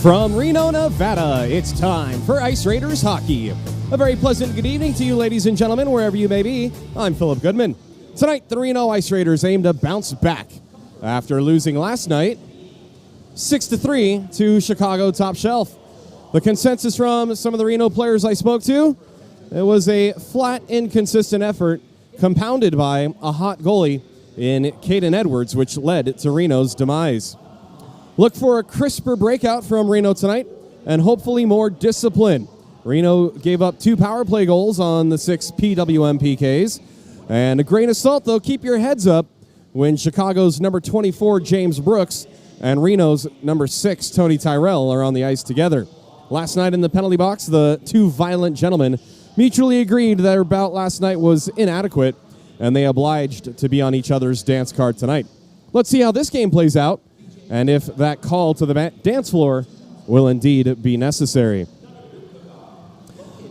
From Reno, Nevada, it's time for Ice Raiders hockey. A very pleasant good evening to you, ladies and gentlemen, wherever you may be. I'm Philip Goodman. Tonight, the Reno Ice Raiders aim to bounce back after losing last night 6-3 to Chicago Top Shelf. The consensus from some of the Reno players I spoke to, it was a flat, inconsistent effort compounded by a hot goalie in Caden Edwards, which led to Reno's demise. Look for a crisper breakout from Reno tonight and hopefully more discipline. Reno gave up 2 power play goals on the 6 PWM PKs. And a grain of salt, though, keep your heads up when Chicago's number 24, James Brooks, and Reno's number 6, Tony Tyrell, are on the ice together. Last night in the penalty box, the 2 violent gentlemen mutually agreed that their bout last night was inadequate, and they obliged to be on each other's dance card tonight. Let's see how this game plays out, and if that call to the dance floor will indeed be necessary.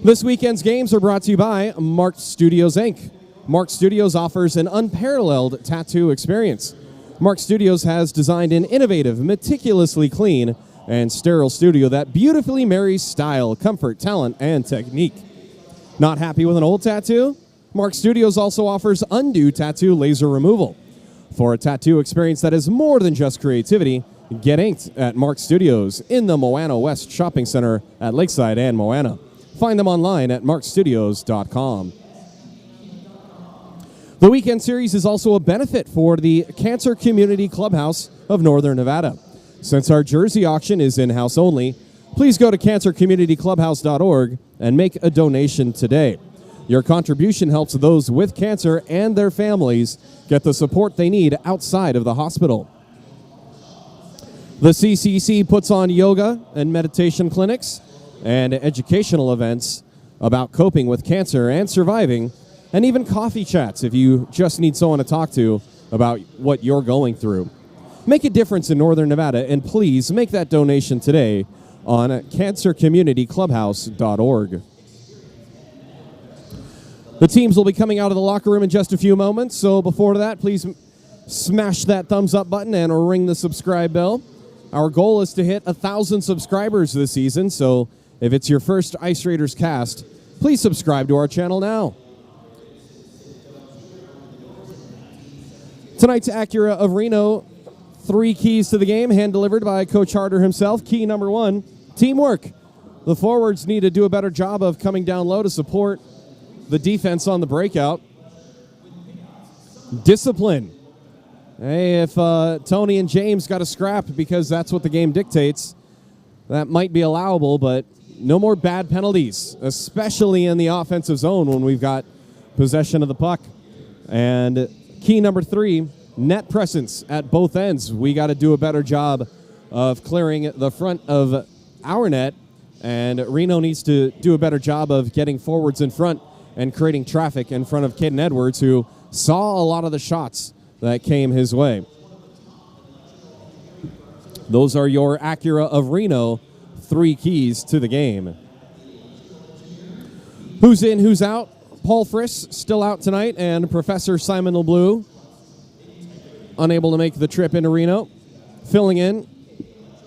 This weekend's games are brought to you by Marked Studios, Inc. Marked Studios offers an unparalleled tattoo experience. Marked Studios has designed an innovative, meticulously clean, and sterile studio that beautifully marries style, comfort, talent, and technique. Not happy with an old tattoo? Marked Studios also offers undo tattoo laser removal. For a tattoo experience that is more than just creativity, get inked at Marked Studios in the Moana West Shopping Center at Lakeside and Moana. Find them online at markedstudios.com. The weekend series is also a benefit for the Cancer Community Clubhouse of Northern Nevada. Since our jersey auction is in-house only, please go to cancercommunityclubhouse.org and make a donation today. Your contribution helps those with cancer and their families get the support they need outside of the hospital. The CCC puts on yoga and meditation clinics and educational events about coping with cancer and surviving, and even coffee chats if you just need someone to talk to about what you're going through. Make a difference in Northern Nevada, and please make that donation today on cancercommunityclubhouse.org. The teams will be coming out of the locker room in just a few moments, so before that, please smash that thumbs up button and ring the subscribe bell. Our goal is to hit 1,000 subscribers this season, so if it's your first Ice Raiders cast, please subscribe to our channel now. Tonight's Acura of Reno, 3 keys to the game, hand-delivered by Coach Harder himself. Key number 1, teamwork. The forwards need to do a better job of coming down low to support the defense on the breakout. Discipline. Hey, if Tony and James got a scrap because that's what the game dictates, that might be allowable, but no more bad penalties, especially in the offensive zone when we've got possession of the puck. And key number 3, net presence at both ends. We got to do a better job of clearing the front of our net, and Reno needs to do a better job of getting forwards in front and creating traffic in front of Caden Edwards, who saw a lot of the shots that came his way. Those are your Acura of Reno 3 keys to the game. Who's in, who's out? Paul Friss still out tonight, and Professor Simon LeBleu unable to make the trip into Reno. Filling in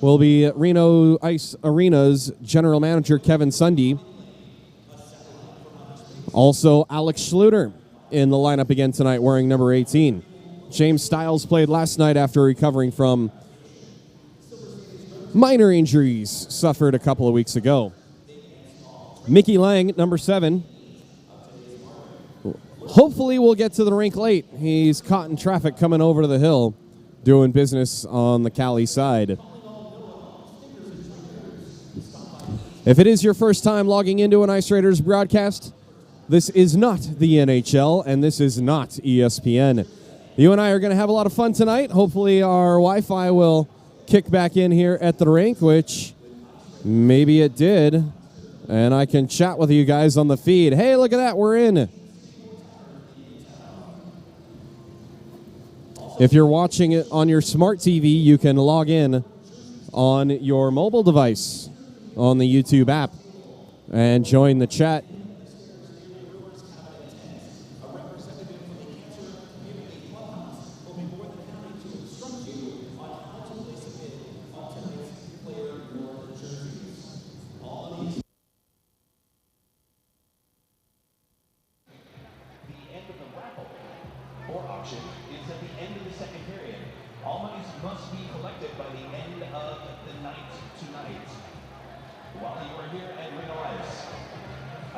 will be Reno Ice Arena's general manager, Kevin Sundy. Also, Alex Schluter in the lineup again tonight, wearing number 18. James Stiles played last night after recovering from minor injuries suffered a couple of weeks ago. Mickey Lang, number 7. Hopefully we'll get to the rink late. He's caught in traffic coming over to the hill, doing business on the Cali side. If it is your first time logging into an Ice Raiders broadcast, this is not the NHL, and this is not ESPN. You and I are going to have a lot of fun tonight. Hopefully our Wi-Fi will kick back in here at the rink, which maybe it did, and I can chat with you guys on the feed. Hey, look at that, we're in. If you're watching it on your smart TV, you can log in on your mobile device on the YouTube app and join the chat.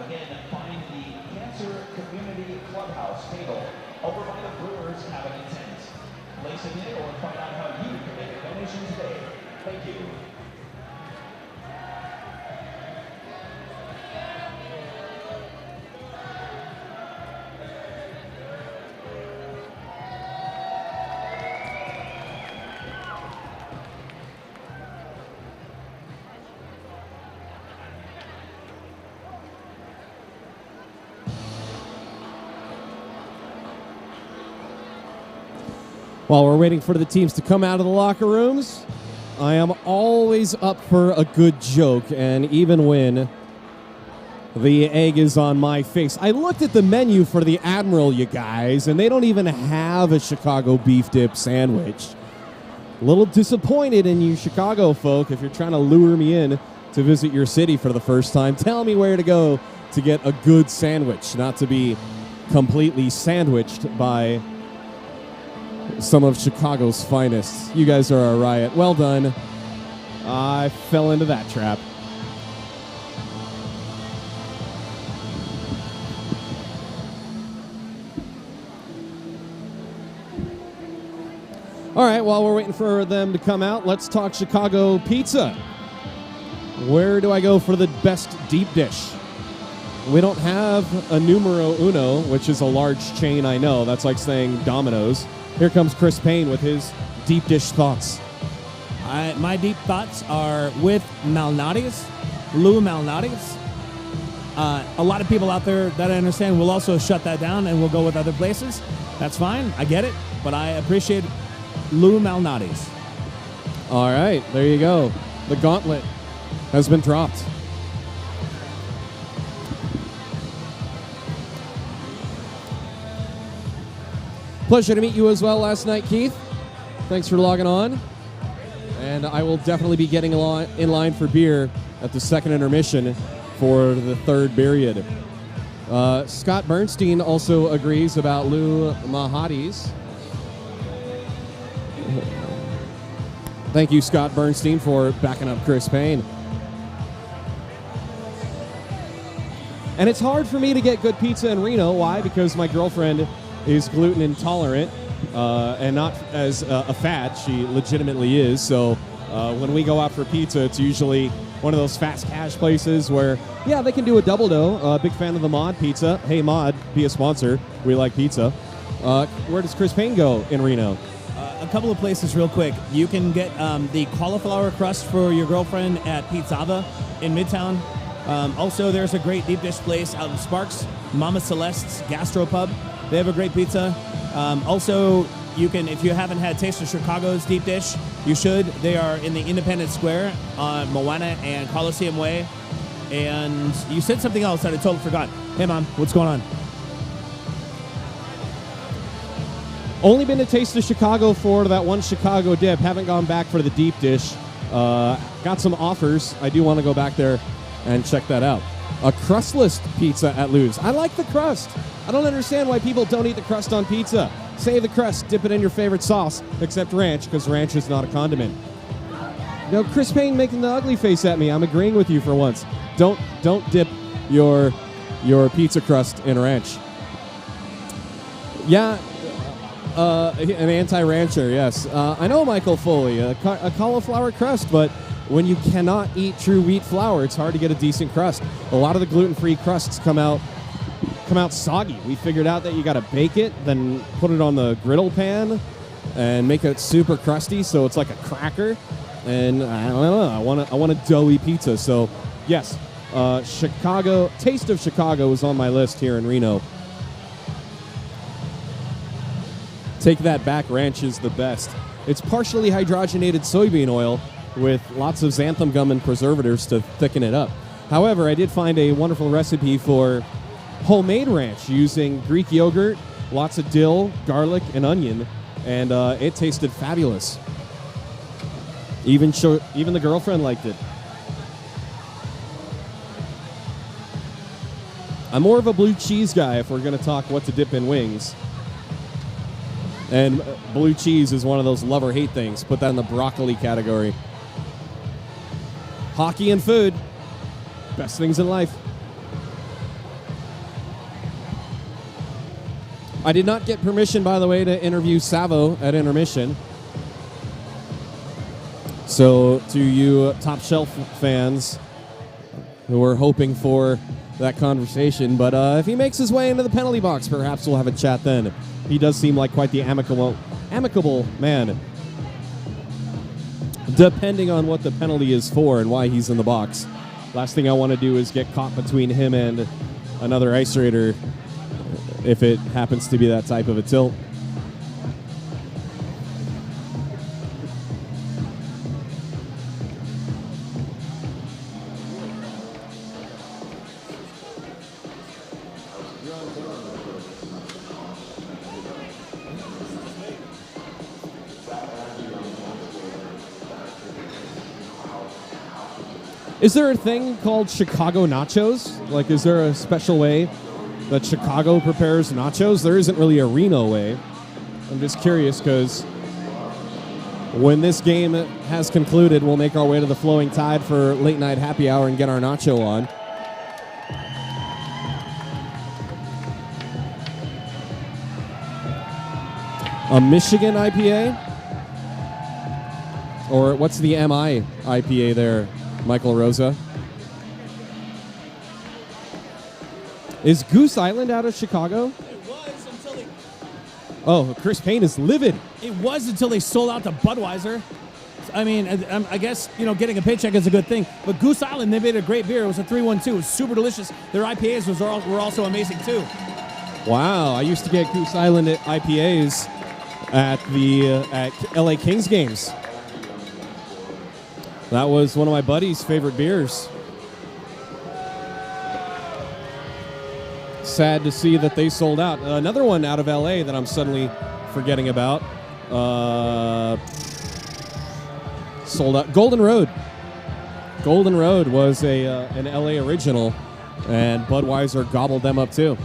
Again, find the Cancer Community Clubhouse table over by the Brewers Cabinet tent. Place a bid or find out how you can make a donation today. Thank you. While we're waiting for the teams to come out of the locker rooms, I am always up for a good joke, and even when the egg is on my face. I looked at the menu for the Admiral, you guys, and they don't even have a Chicago beef dip sandwich. A little disappointed in you Chicago folk. If you're trying to lure me in to visit your city for the first time, tell me where to go to get a good sandwich, not to be completely sandwiched by some of Chicago's finest. You guys are a riot. Well done. I fell into that trap. All right, while we're waiting for them to come out, let's talk Chicago pizza. Where do I go for the best deep dish? We don't have a numero uno, which is a large chain, I know. That's like saying Domino's. Here comes Chris Payne with his deep dish thoughts. My deep thoughts are with Malnati's, Lou Malnati's. A lot of people out there that I understand will also shut that down and will go with other places. That's fine. I get it. But I appreciate Lou Malnati's. All right, there you go. The gauntlet has been dropped. Pleasure to meet you as well last night, Keith. Thanks for logging on. And I will definitely be getting in line for beer at the second intermission for the third period. Scott Bernstein also agrees about Lou Mahadi's. Thank you, Scott Bernstein, for backing up Chris Payne. And it's hard for me to get good pizza in Reno. Why? Because my girlfriend is gluten intolerant and not as a fad. She legitimately is. So when we go out for pizza, it's usually one of those fast cash places where, yeah, they can do a double dough. Big fan of the Mod Pizza. Hey, Mod, be a sponsor. We like pizza. Where does Chris Payne go in Reno? A couple of places real quick. You can get the cauliflower crust for your girlfriend at Pizzava in Midtown. Also, there's a great deep dish place out in Sparks, Mama Celeste's Gastropub. They have a great pizza. Also, you can, if you haven't had Taste of Chicago's deep dish, you should. They are in the Independence Square on Moana and Coliseum Way. And you said something else that I totally forgot. Hey, Mom, what's going on? Only been to Taste of Chicago for that one Chicago dip. Haven't gone back for the deep dish. Got some offers. I do want to go back there and check that out. A crustless pizza at Lou's. I like the crust. I don't understand why people don't eat the crust on pizza. Save the crust, dip it in your favorite sauce, except ranch, because ranch is not a condiment. No, Chris Payne making the ugly face at me. I'm agreeing with you for once. Don't dip your pizza crust in ranch. Yeah, an anti-rancher, yes. I know, Michael Foley, a cauliflower crust, but when you cannot eat true wheat flour, it's hard to get a decent crust. A lot of the gluten-free crusts come out soggy. We figured out that you got to bake it, then put it on the griddle pan and make it super crusty so it's like a cracker. And I don't know, I want a doughy pizza. So yes, Chicago, Taste of Chicago is on my list here in Reno. Take that back, ranch is the best. It's partially hydrogenated soybean oil with lots of xanthan gum and preservatives to thicken it up. However, I did find a wonderful recipe for homemade ranch using Greek yogurt, lots of dill, garlic, and onion, and it tasted fabulous. Even the girlfriend liked it. I'm more of a blue cheese guy if we're going to talk what to dip in wings. And blue cheese is one of those love or hate things. Put that in the broccoli category. Hockey and food. Best things in life. I did not get permission, by the way, to interview Savo at intermission. So to you Top Shelf fans who are hoping for that conversation, but if he makes his way into the penalty box, perhaps we'll have a chat then. He does seem like quite the amicable man, depending on what the penalty is for and why he's in the box. Last thing I want to do is get caught between him and another Ice Raider if it happens to be that type of a tilt. Is there a thing called Chicago nachos? Like, is there a special way that Chicago prepares nachos? There isn't really a Reno way. I'm just curious because when this game has concluded, we'll make our way to the Flowing Tide for late night happy hour and get our nacho on. A Michigan IPA? Or what's the MI IPA there, Michael Rosa? Is Goose Island out of Chicago? It was until they... Oh, Chris Payne is livid. It was until they sold out to Budweiser. I mean, I guess, getting a paycheck is a good thing. But Goose Island, they made a great beer. It was a 312. It was super delicious. Their IPAs were also amazing, too. Wow, I used to get Goose Island IPAs at the at LA Kings games. That was one of my buddy's favorite beers. Sad to see that they sold out. Another one out of LA that I'm suddenly forgetting about. Sold out. Golden Road. Golden Road was an LA original, and Budweiser gobbled them up too.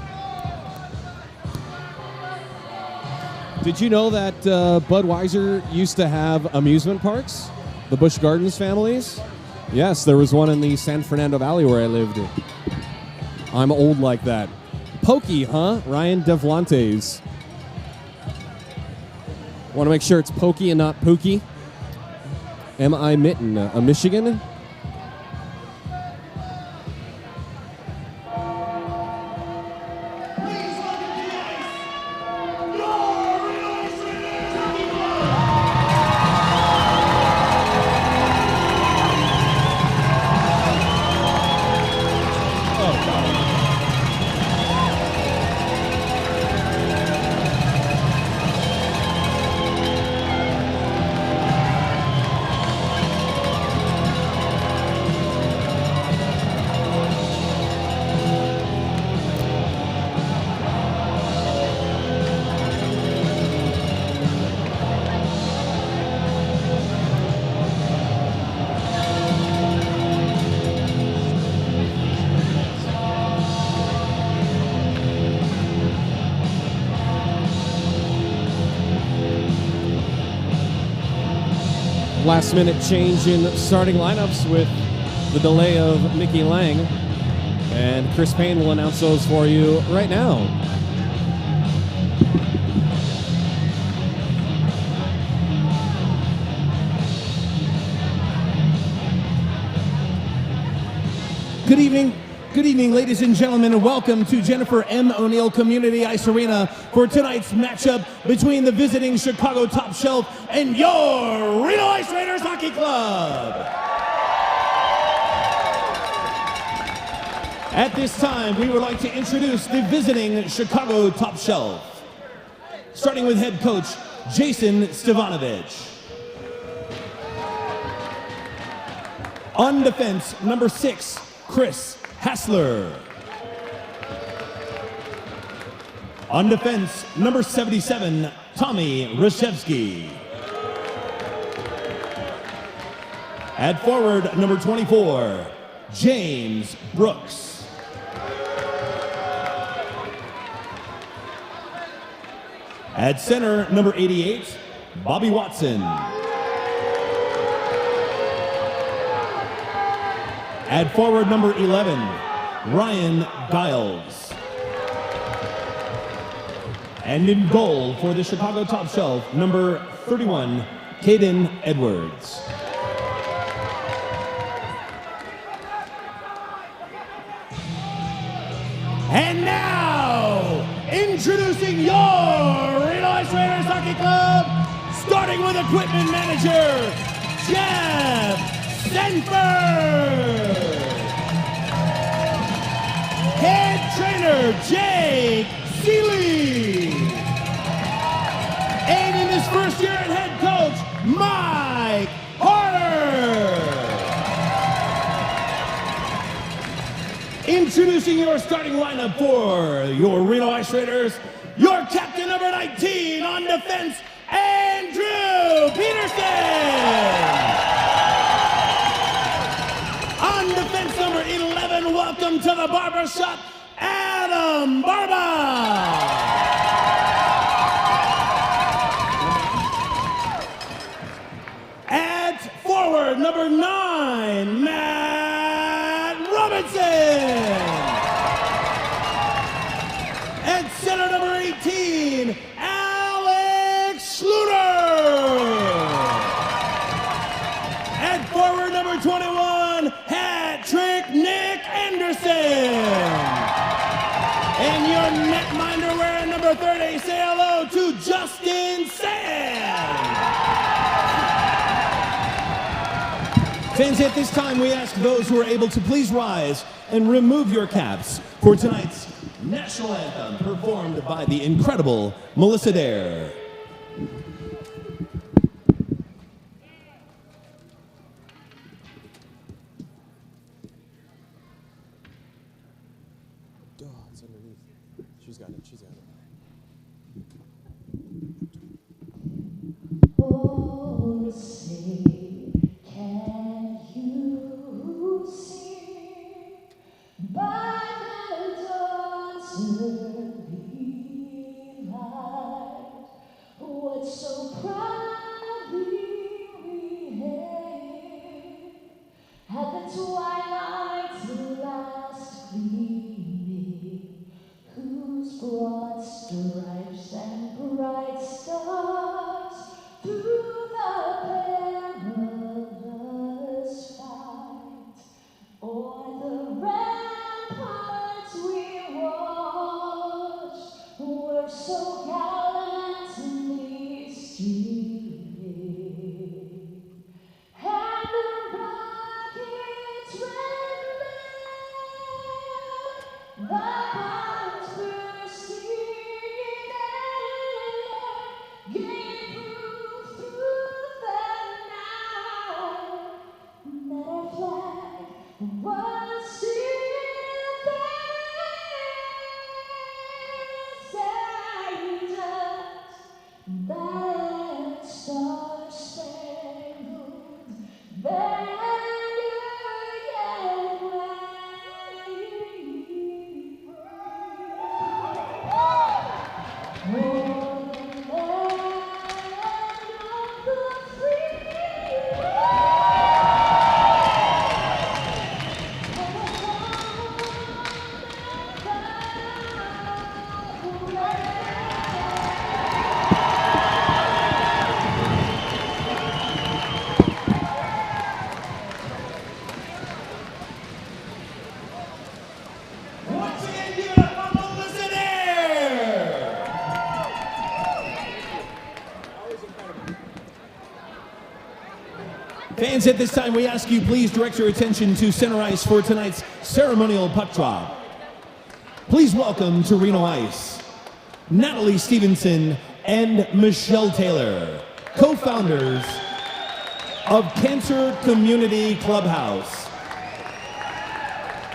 Did you know that Budweiser used to have amusement parks? The Busch Gardens families? Yes, there was one in the San Fernando Valley where I lived. I'm old like that. Pokey, huh? Ryan Davlantes. Want to make sure it's Pokey and not Pookie. M.I. Mitten, a Michigan? Last minute change in starting lineups with the delay of Mickey Lang. And Chris Payne will announce those for you right now. Good evening, ladies and gentlemen, and welcome to Jennifer M. O'Neill Community Ice Arena for tonight's matchup between the visiting Chicago Top Shelf and your Reno Ice Raiders Hockey Club. At this time, we would like to introduce the visiting Chicago Top Shelf, starting with head coach Jason Stavanovich. On defense, number 6, Chris Hassler. On defense, number 77, Tommy Rashevsky. At forward, number 24, James Brooks. At center, number 88, Bobby Watson. At forward, number 11, Ryan Giles. And in goal for the Chicago Top Shelf, number 31, Caden Edwards. And now, introducing your Reno Ice Raiders Hockey Club, starting with equipment manager, Jeff Stanford. Head trainer, Jake Seeley. And in his first year at head coach, Mike Harder. Introducing your starting lineup for your Reno Ice Raiders, your captain number 19 on defense, Andrew Peterson. On defense number 11, welcome to the barbershop, Adam Barba. At forward, number 9, Matt Robinson. At center, number 18, Alex Schluter. At forward, number 21, hat trick, Nick Anderson. And your netminder wearing number 30, say hello to Justin Sand. Fans, at this time, we ask those who are able to please rise and remove your caps for tonight's national anthem performed by the incredible Melissa Dare. It's underneath. She's got it. She's got it. Oh, say, can you see by the dawn's early light what so proudly we hailed at the twilight's last gleaming, whose broad stripes and bright stars through the perilous fight o'er the ramparts we watched were so gallantly streaming, and the rockets red glare, the bombs bursting in air, gave proof through the night that our flag was still there. Sang that star-spangled banner yet waving o'er the land of the free. Once again, give it up for Melissa Dare. Fans, at this time, we ask you please direct your attention to center ice for tonight's ceremonial puck drop. Please welcome to Reno Ice, Natalie Stevenson and Michelle Taylor, co-founders of Cancer Community Clubhouse.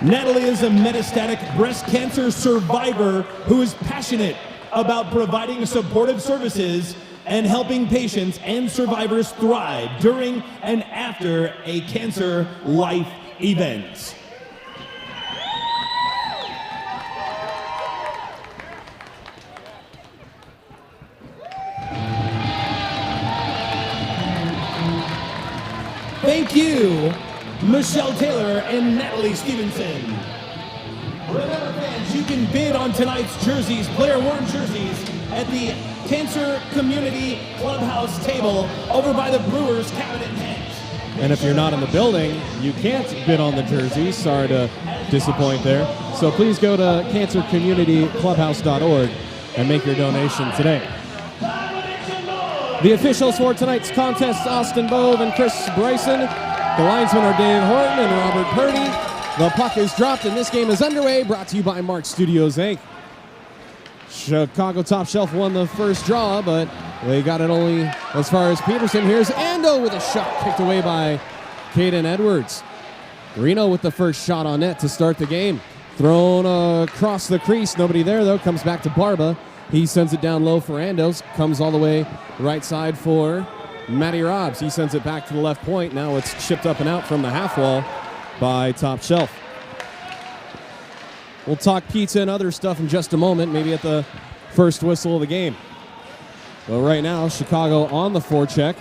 Natalie is a metastatic breast cancer survivor who is passionate about providing supportive services and helping patients and survivors thrive during and after a cancer life event. Thank you, Michelle Taylor and Natalie Stevenson. Remember, fans, you can bid on tonight's jerseys, player-worn jerseys, at the Cancer Community Clubhouse table over by the Brewers Cabinet Bench. And if you're not in the building, you can't bid on the jerseys. Sorry to disappoint there. So please go to cancercommunityclubhouse.org and make your donation today. The officials for tonight's contest, Austin Bove and Chris Bryson. The linesmen are Dave Horton and Robert Purdy. The puck is dropped and this game is underway, brought to you by Mark Studios, Inc. Chicago Top Shelf won the first draw, but they got it only as far as Peterson. Here's Ando with a shot kicked away by Caden Edwards. Reno with the first shot on net to start the game. Thrown across the crease. Nobody there, though. Comes back to Barba. He sends it down low for Andos. Comes all the way right side for Matty Robbs. He sends it back to the left point. Now it's chipped up and out from the half wall by Top Shelf. We'll talk pizza and other stuff in just a moment, maybe at the first whistle of the game. But right now, Chicago on the forecheck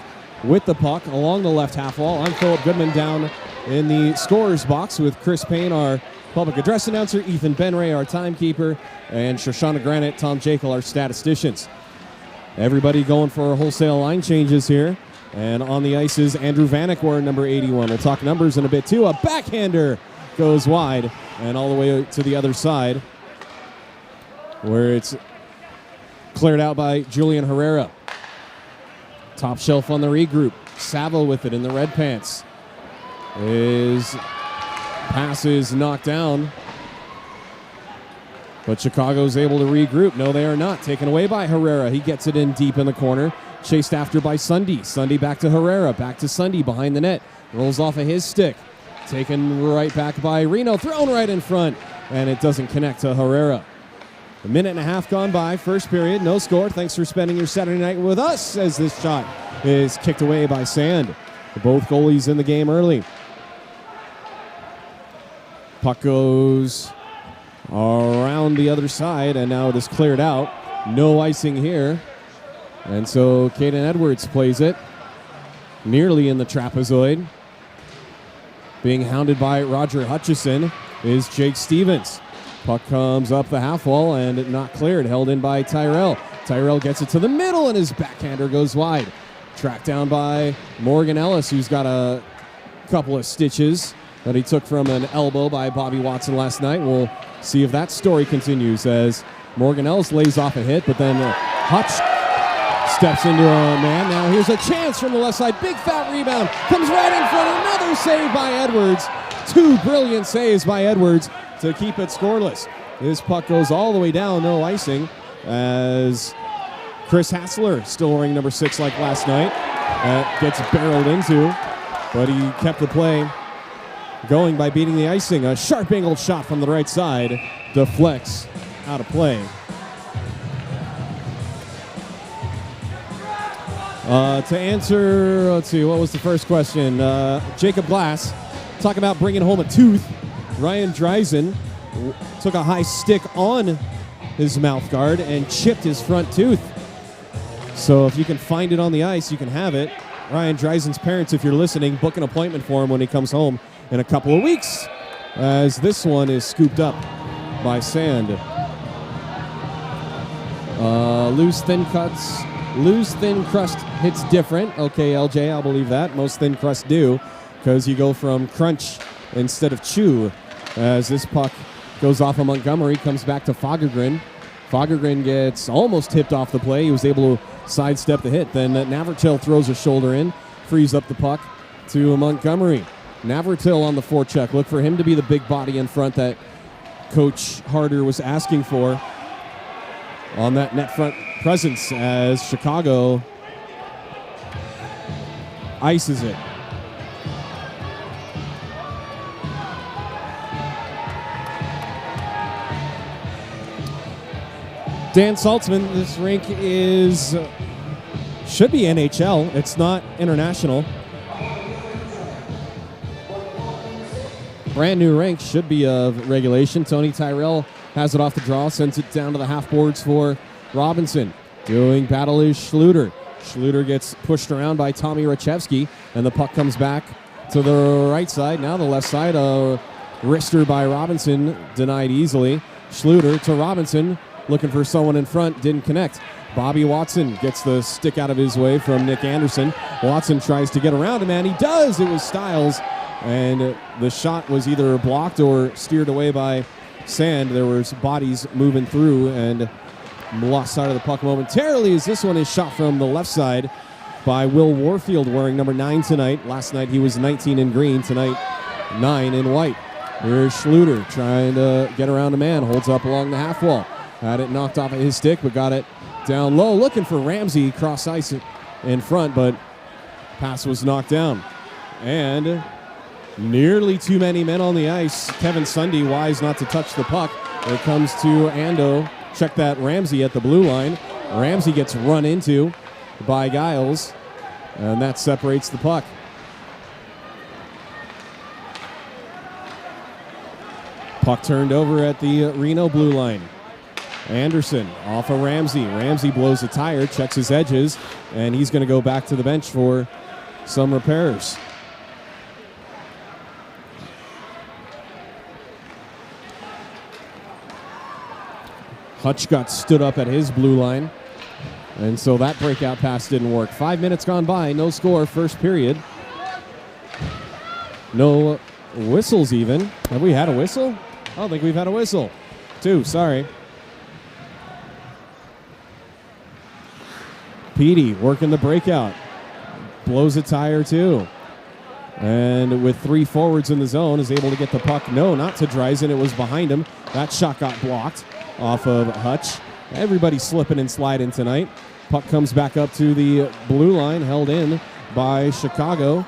with the puck along the left half wall. I'm Philip Goodman down in the scorer's box with Chris Payne, our public address announcer, Ethan Benray, our timekeeper, and Shoshana Granite, Tom Jekyll, our statisticians. Everybody going for wholesale line changes here. And on the ice is Andrew Vanek, wearing number 81. We'll talk numbers in a bit, too. A backhander goes wide and all the way to the other side where it's cleared out by Julian Herrera. Top Shelf on the regroup. Savo with it in the red pants. His pass is knocked down, but Chicago's able to regroup. No, they are not. Taken away by Herrera. He gets it in deep in the corner. Chased after by Sunday. Sunday back to Herrera. Back to Sunday behind the net. Rolls off of his stick. Taken right back by Reno. Thrown right in front. And it doesn't connect to Herrera. A minute and a half gone by. First period. No score. Thanks for spending your Saturday night with us as this shot is kicked away by Sand. Both goalies in the game early. Puck goes around the other side, and now it is cleared out. No icing here. And so Caden Edwards plays it nearly in the trapezoid. Being hounded by Roger Hutchison is Jake Stevens. Puck comes up the half wall and not cleared. Held in by Tyrell. Tyrell gets it to the middle and his backhander goes wide. Tracked down by Morgan Ellis, who's got a couple of stitches that he took from an elbow by Bobby Watson last night. We'll see if that story continues as Morgan Ellis lays off a hit, but then Hutch steps into a man. Now here's a chance from the left side. Big fat rebound. Comes right in front. Another save by Edwards. Two brilliant saves by Edwards to keep it scoreless. This puck goes all the way down. No icing as Chris Hassler, still wearing number 6 like last night, gets barreled into, but he kept the play going by beating the icing. A sharp angled shot from the right side deflects out of play. To answer, let's see, what was the first question? Jacob Glass, talk about bringing home a tooth. Ryan Dreisen took a high stick on his mouth guard and chipped his front tooth. So if you can find it on the ice, you can have it. Ryan Dreisen's parents, if you're listening, book an appointment for him when he comes home in a couple of weeks, as this one is scooped up by Sand. Loose, thin crust hits different. Okay, LJ, I'll believe that. Most thin crusts do, because you go from crunch instead of chew. As this puck goes off of Montgomery, comes back to Fagergren. Fagergren gets almost tipped off the play. He was able to sidestep the hit. Then Navratil throws a shoulder in, frees up the puck to Montgomery. Navratil on the forecheck. Look for him to be the big body in front that Coach Harder was asking for on that net front presence as Chicago ices it. Dan Saltzman, this rink should be NHL. It's not international. Brand new rink, should be of regulation. Tony Tyrell has it off the draw, sends it down to the half boards for Robinson. Doing battle is Schluter. Schluter gets pushed around by Tommy Rachevsky, and the puck comes back to the right side. Now the left side, a wrister by Robinson, denied easily. Schluter to Robinson, looking for someone in front, didn't connect. Bobby Watson gets the stick out of his way from Nick Anderson. Watson tries to get around him, and he does. It was Stiles, and the shot was either blocked or steered away by Sand. There was bodies moving through, and lost sight of the puck momentarily as this one is shot from the left side by Will Warfield, wearing number 9 tonight. Last night he was 19 in green. Tonight, 9 in white. Here's Schluter trying to get around a man. Holds up along the half wall. Had it knocked off of his stick, but got it down low. Looking for Ramsey cross ice in front, but pass was knocked down. And nearly too many men on the ice. Kevin Sunday wise not to touch the puck. It comes to Ando. Check that Ramsey at the blue line. Ramsey gets run into by Giles, and that separates the puck. Puck turned over at the Reno blue line. Anderson off of Ramsey. Ramsey blows a tire, checks his edges, and he's going to go back to the bench for some repairs. Hutch got stood up at his blue line, and so that breakout pass didn't work. 5 minutes gone by, no score, first period. No whistles even. Have we had a whistle? I don't think we've had a whistle. 2, sorry. Petey working the breakout. Blows a tire too. And with 3 forwards in the zone, is able to get the puck. No, not to Dreisen. It was behind him. That shot got blocked off of Hutch. Everybody slipping and sliding tonight. Puck comes back up to the blue line, held in by Chicago.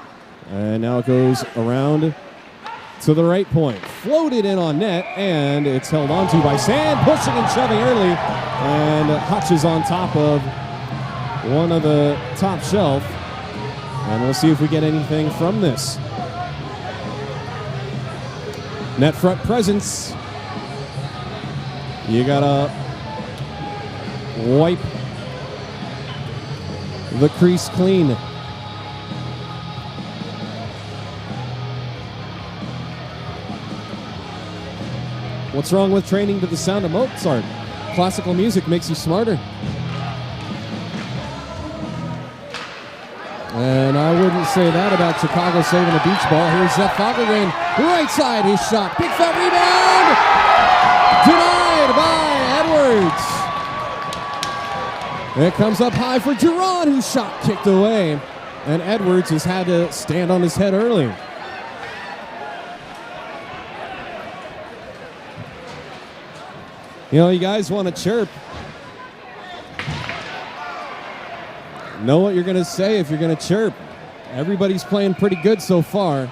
And now it goes around to the right point. Floated in on net, and it's held onto by Sand, pushing and shoving early. And Hutch is on top of one of the top shelf. And we'll see if we get anything from this. Net front presence. You gotta wipe the crease clean. What's wrong with training to the sound of Mozart? Classical music makes you smarter. And I wouldn't say that about Chicago saving a beach ball. Here's Jeff Fogelgren, right side, his shot. Big fat rebound! Denied by Edwards. It comes up high for Jiron, whose shot kicked away. And Edwards has had to stand on his head early. You know, you guys want to chirp. Know what you're going to say if you're going to chirp. Everybody's playing pretty good so far.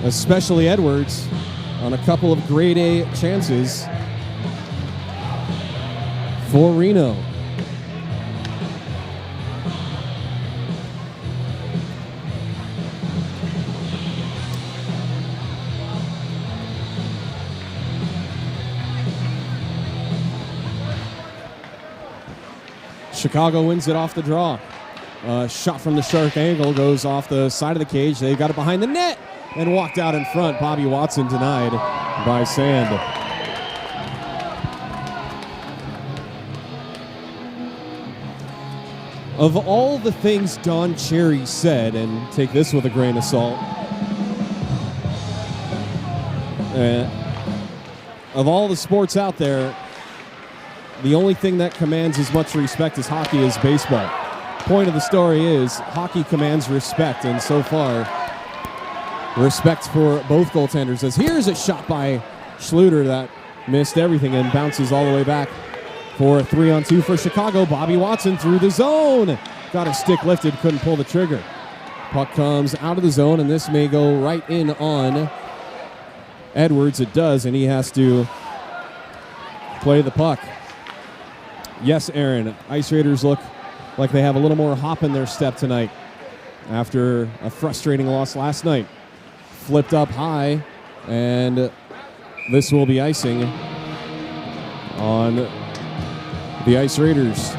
Especially Edwards on a couple of grade A chances for Reno. Chicago wins it off the draw. Shot from the shark angle goes off the side of the cage. They got it behind the net and walked out in front. Bobby Watson denied by Sand. Of all the things Don Cherry said, and take this with a grain of salt, of all the sports out there, the only thing that commands as much respect as hockey is baseball. Point of the story is hockey commands respect, and so far, respect for both goaltenders. As here's a shot by Schluter that missed everything and bounces all the way back for a 3-on-2 for Chicago. Bobby Watson through the zone. Got his stick lifted, couldn't pull the trigger. Puck comes out of the zone, and this may go right in on Edwards. It does, and he has to play the puck. Yes, Aaron, Ice Raiders look like they have a little more hop in their step tonight after a frustrating loss last night. Flipped up high, and this will be icing on the Ice Raiders.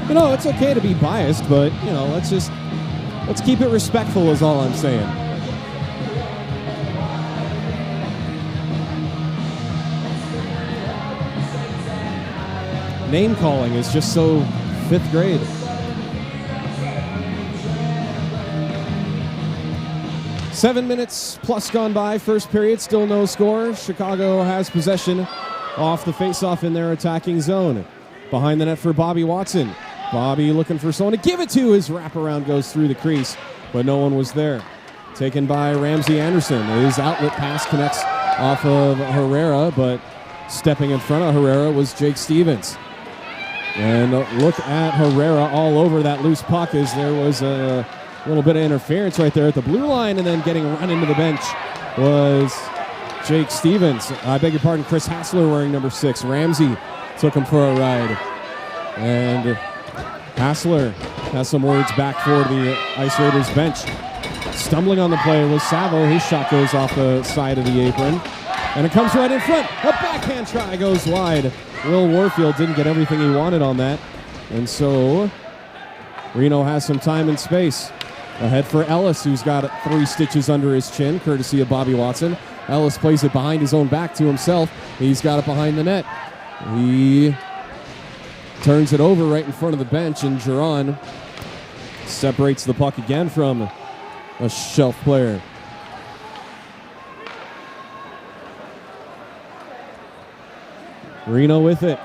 You know, it's okay to be biased, but, you know, let's keep it respectful is all I'm saying. name calling is just so 5th grade. Seven minutes plus gone by, first period, still no score. Chicago has possession off the faceoff in their attacking zone. Behind the net for Bobby Watson. Bobby looking for someone to give it to. His wraparound goes through the crease, but no one was there. Taken by Ramsey Anderson. His outlet pass connects off of Herrera, but stepping in front of Herrera was Jake Stevens. And look at Herrera all over that loose puck as there was a little bit of interference right there at the blue line, and then getting run into the bench was Jake Stevens. I beg your pardon, Chris Hassler wearing number 6. Ramsey took him for a ride. And Hassler has some words back for the Ice Raiders bench. Stumbling on the play was Savo. His shot goes off the side of the apron. And it comes right in front. A backhand try goes wide. Will Warfield didn't get everything he wanted on that. And so Reno has some time and space. Ahead for Ellis, who's got 3 stitches under his chin, courtesy of Bobby Watson. Ellis plays it behind his own back to himself. He's got it behind the net. He turns it over right in front of the bench, and Jiron separates the puck again from a shelf player. Reno with it.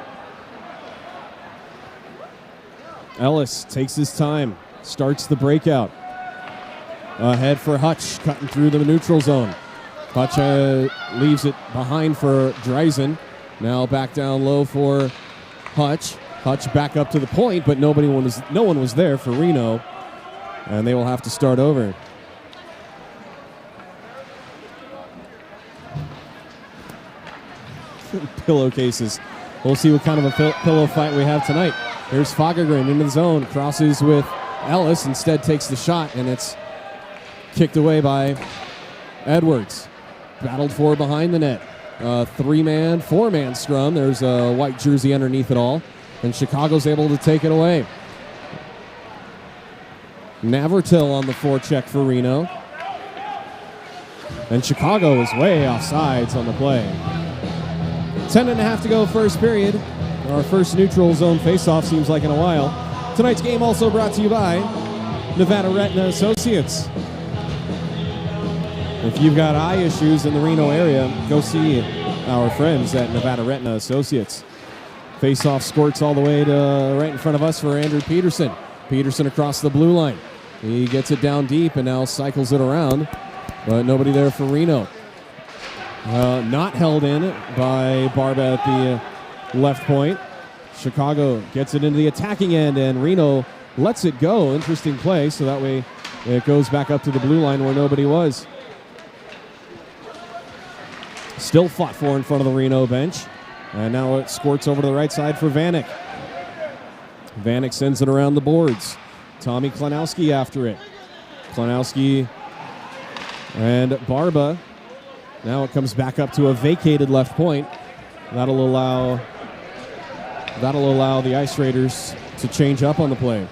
Ellis takes his time, starts the breakout. Ahead for Hutch, cutting through the neutral zone. Hutch leaves it behind for Dreisen. Now back down low for Hutch. Hutch back up to the point, but no one was there for Reno, and they will have to start over. Pillowcases. We'll see what kind of a pillow fight we have tonight. Here's Fagergren into the zone, crosses with Ellis, instead takes the shot, and it's kicked away by Edwards. Battled for behind the net. 3-man, 4-man scrum. There's a white jersey underneath it all, and Chicago's able to take it away. Navratil on the forecheck for Reno. And Chicago is way offsides on the play. 10.5 to go first period. Our first neutral zone faceoff seems like in a while. Tonight's game also brought to you by Nevada Retina Associates. If you've got eye issues in the Reno area, go see our friends at Nevada Retina Associates. Faceoff squirts all the way to right in front of us for Andrew Peterson. Peterson across the blue line. He gets it down deep and now cycles it around, but nobody there for Reno. Not held in by Barba at the left point. Chicago gets it into the attacking end, and Reno lets it go. Interesting play, so that way it goes back up to the blue line where nobody was. Still fought for in front of the Reno bench. And now it squirts over to the right side for Vanek. Vanek sends it around the boards. Tommy Klanowski after it. Klanowski and Barba. Now it comes back up to a vacated left point. That'll allow the Ice Raiders to change up on the play.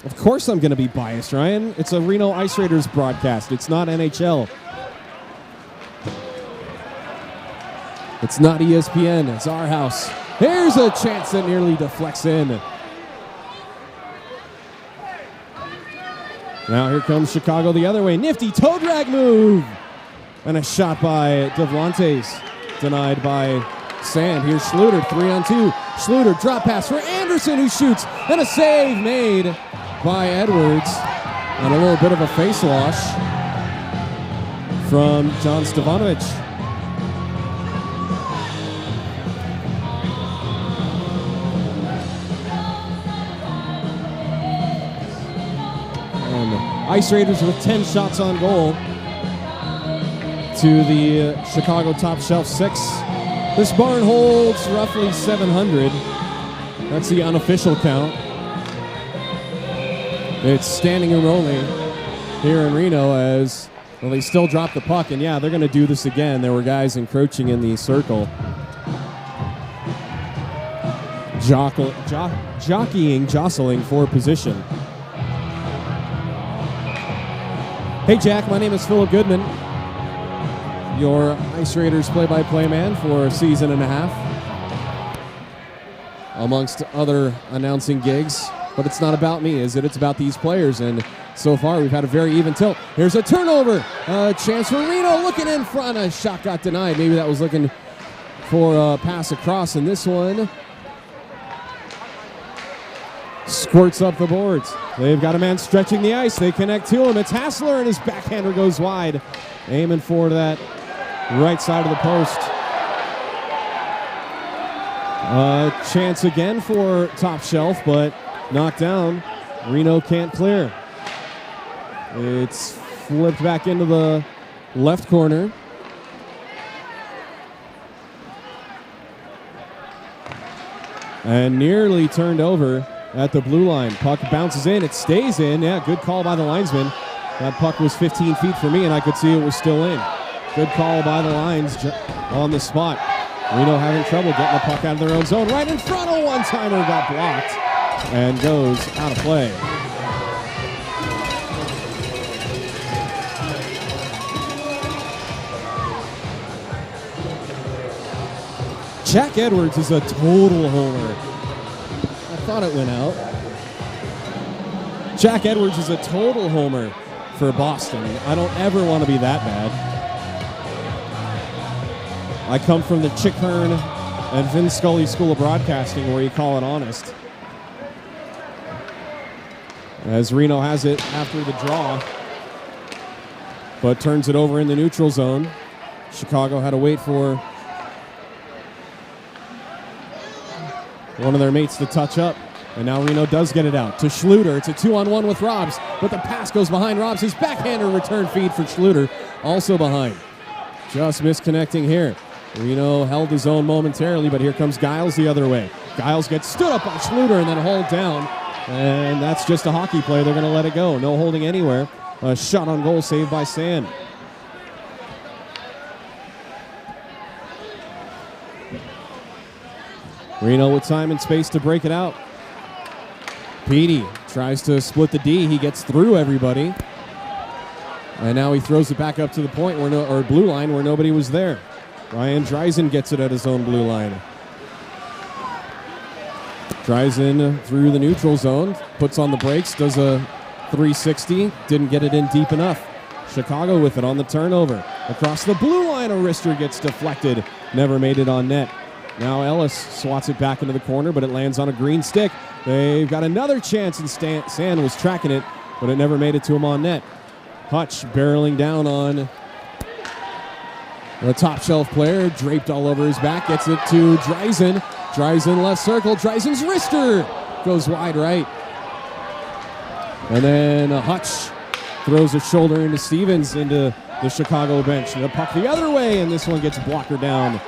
Of course I'm going to be biased, Ryan. It's a Reno Ice Raiders broadcast. It's not NHL. It's not ESPN. It's our house. Here's a chance that nearly deflects in. Now here comes Chicago the other way. Nifty toe drag move. And a shot by Davlantes. Denied by Sand. Here's Schluter, 3-on-2. Schluter, drop pass for Anderson, who shoots. And a save made by Edwards. And a little bit of a face wash from John Stevanovic. Ice Raiders with 10 shots on goal to the Chicago top shelf 6. This barn holds roughly 700. That's the unofficial count. It's standing room only here in Reno as well. They still drop the puck, and yeah, they're going to do this again. There were guys encroaching in the circle. Jostling for position. Hey Jack, my name is Philip Goodman, your Ice Raiders play-by-play man for a season and a half. amongst other announcing gigs. But it's not about me, is it? It's about these players. And so far, we've had a very even tilt. Here's a turnover. A chance for Reno looking in front. A shot got denied. Maybe that was looking for a pass across. And this one squirts up the boards. They've got a man stretching the ice. They connect to him. It's Hassler, and his backhander goes wide. Aiming for that right side of the post. Chance again for Top Shelf, but knocked down. Reno can't clear. It's flipped back into the left corner. And nearly turned over at the blue line. Puck bounces in. It stays in. Yeah, good call by the linesman. That puck was 15 feet for me, and I could see it was still in. Good call by the lines on the spot. Reno having trouble getting the puck out of their own zone. Right in front, a one-timer got blocked and goes out of play. Jack Edwards is a total homer. I thought it went out. Jack Edwards is a total homer for Boston. I don't ever want to be that bad. I come from the Chick Hearn and Vin Scully School of Broadcasting, where you call it honest. As Reno has it after the draw, but turns it over in the neutral zone. Chicago had to wait for one of their mates to touch up, and now Reno does get it out to Schluter. It's a 2-on-1 with Robs, but the pass goes behind Robs. His backhander return feed for Schluter, also behind. Just misconnecting here. Reno held his own momentarily, but here comes Giles the other way. Giles gets stood up by Schluter and then hauled down, and that's just a hockey play. They're going to let it go. No holding anywhere. A shot on goal saved by Sand. Reno with time and space to break it out. Petey tries to split the D. He gets through everybody. And now he throws it back up to the point or blue line where nobody was there. Ryan Dreisen gets it at his own blue line. Dreisen through the neutral zone, puts on the brakes, does a 360, didn't get it in deep enough. Chicago with it on the turnover. Across the blue line, a wrister gets deflected, never made it on net. Now Ellis swats it back into the corner, but it lands on a green stick. They've got another chance, and Sand was tracking it, but it never made it to him on net. Hutch barreling down on the top shelf player, draped all over his back, gets it to Dreisen. Dreisen left circle, Dreisen's wrister goes wide right. And then Hutch throws a shoulder into Stevens into the Chicago bench. The puck the other way, and this one gets blocker down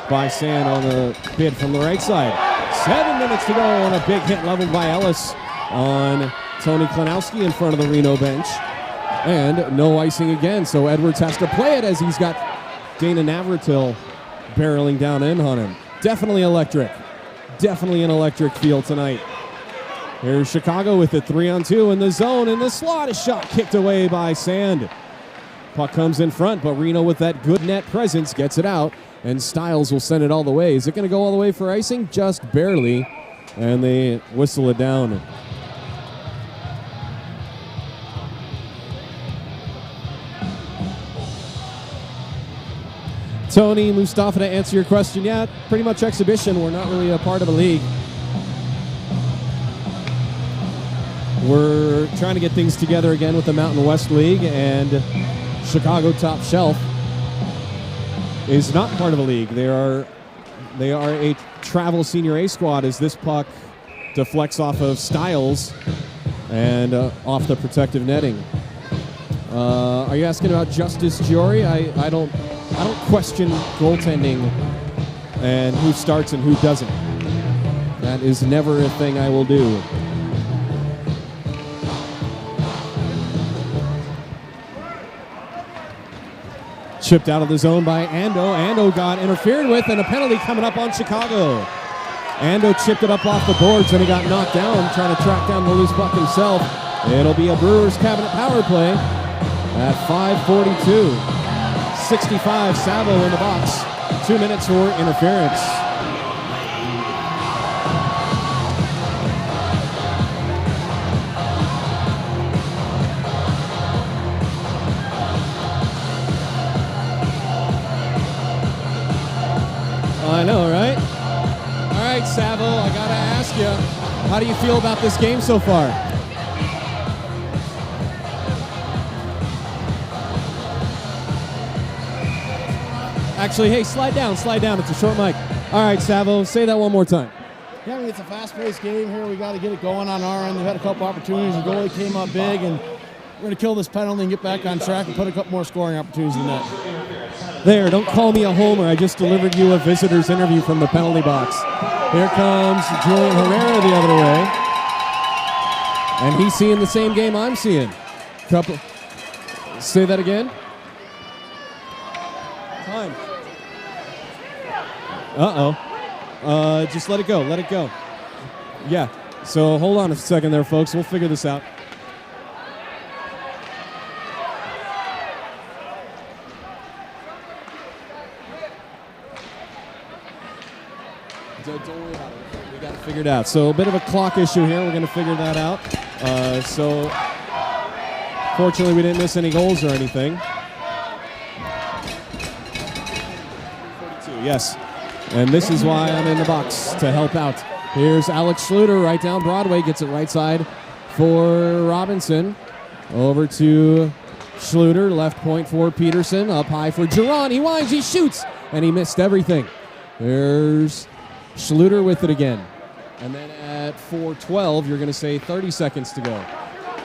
by Sand on the bid from the right side. 7 minutes to go on a big hit leveled by Ellis on Tony Klanowski in front of the Reno bench. And no icing again, so Edwards has to play it as he's got Dana Navratil barreling down in on him. Definitely electric. Definitely an electric field tonight. Here's Chicago with it 3-on-2 in the zone. In the slot, a shot kicked away by Sand. Puck comes in front, but Reno with that good net presence gets it out, and Stiles will send it all the way. Is it going to go all the way for icing? Just barely, and they whistle it down. Tony Mustafa, to answer your question, yeah, pretty much exhibition. We're not really a part of a league. We're trying to get things together again with the Mountain West League, and Chicago Top Shelf is not part of a league. They are a travel senior A squad as this puck deflects off of Stiles and off the protective netting. Are you asking about Justice Giori? I don't question goaltending and who starts and who doesn't. That is never a thing I will do. Chipped out of the zone by Ando. Ando got interfered with, and a penalty coming up on Chicago. Ando chipped it up off the boards, and he got knocked down, trying to track down the loose puck himself. It'll be a Brewers cabinet power play at 5:42. 65, Savo in the box. 2 minutes for interference. I know, right? All right, Savo, I got to ask you, how do you feel about this game so far? Actually, hey, slide down. It's a short mic. All right, Savo, say that one more time. Yeah, I mean, it's a fast-paced game here. We got to get it going on our end. They've had a couple opportunities. The goalie came up big, and we're going to kill this penalty and get back on track and put a couple more scoring opportunities in the net. There, don't call me a homer. I just delivered you a visitor's interview from the penalty box. Here comes Julian Herrera the other way. And he's seeing the same game I'm seeing. Say that again. Time. Just let it go. Yeah. So hold on a second there, folks. We'll figure this out. Don't worry about it. We got it figured out. So a bit of a clock issue here. We're going to figure that out. So fortunately, we didn't miss any goals or anything. 42, yes. And this is why I'm in the box to help out. Here's Alex Schluter right down Broadway. Gets it right side for Robinson. Over to Schluter. Left point for Peterson. Up high for Jiron. He winds. He shoots. And he missed everything. There's Schluter with it again. And then at 4:12, you're going to say 30 seconds to go.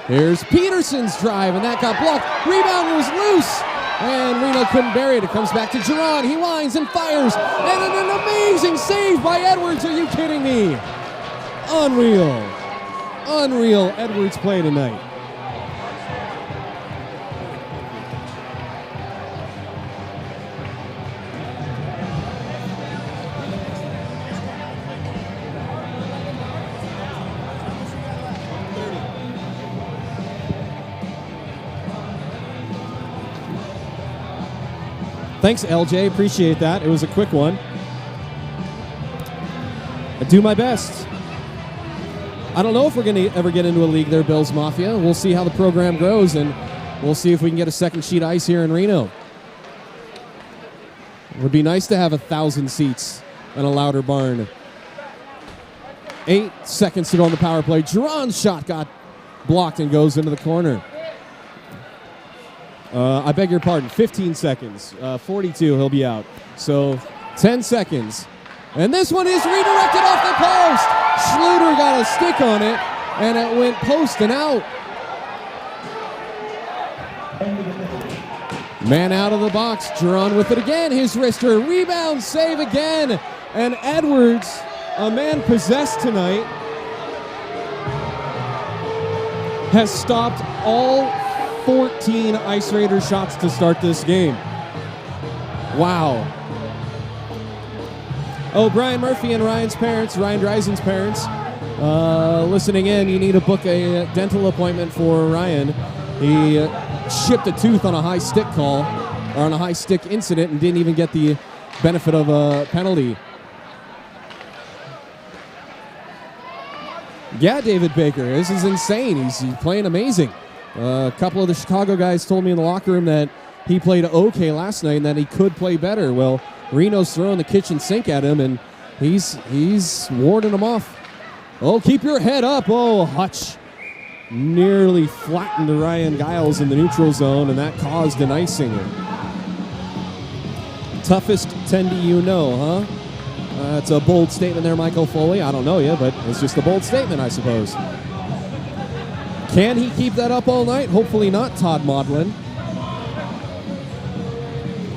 Here's Peterson's drive, and that got blocked. Rebound was loose. And Reno couldn't bury it. It comes back to Jiron. He winds and fires. And an amazing save by Edwards. Are you kidding me? Unreal Edwards play tonight. Thanks, LJ. Appreciate that. It was a quick one. I do my best. I don't know if we're going to ever get into a league there, Bills Mafia. We'll see how the program grows, and we'll see if we can get a second sheet ice here in Reno. It would be nice to have 1,000 seats and a louder barn. 8 seconds to go on the power play. Jiron's shot got blocked and goes into the corner. I beg your pardon, 15 seconds. 42, he'll be out. So 10 seconds. And this one is redirected off the post. Schluter got a stick on it, and it went post and out. Man out of the box. Jiron with it again. His wrister. Rebound, save again. And Edwards, a man possessed tonight, has stopped all 14 Ice Raiders shots to start this game. Wow. Oh, Brian Murphy and Ryan's parents, Ryan Dreisen's parents, listening in. You need to book a dental appointment for Ryan. He shipped a tooth on a high stick call, or on a high stick incident, and didn't even get the benefit of a penalty. Yeah, David Baker, this is insane. He's playing amazing. A couple of the Chicago guys told me in the locker room that he played okay last night and that he could play better. Well, Reno's throwing the kitchen sink at him, and he's warding him off. Oh, keep your head up. Oh, Hutch nearly flattened Ryan Giles in the neutral zone, and that caused an icing. Toughest 10 do you know, huh? That's a bold statement there, Michael Foley. I don't know you, but it's just a bold statement, I suppose. Can he keep that up all night? Hopefully not, Todd Maudlin.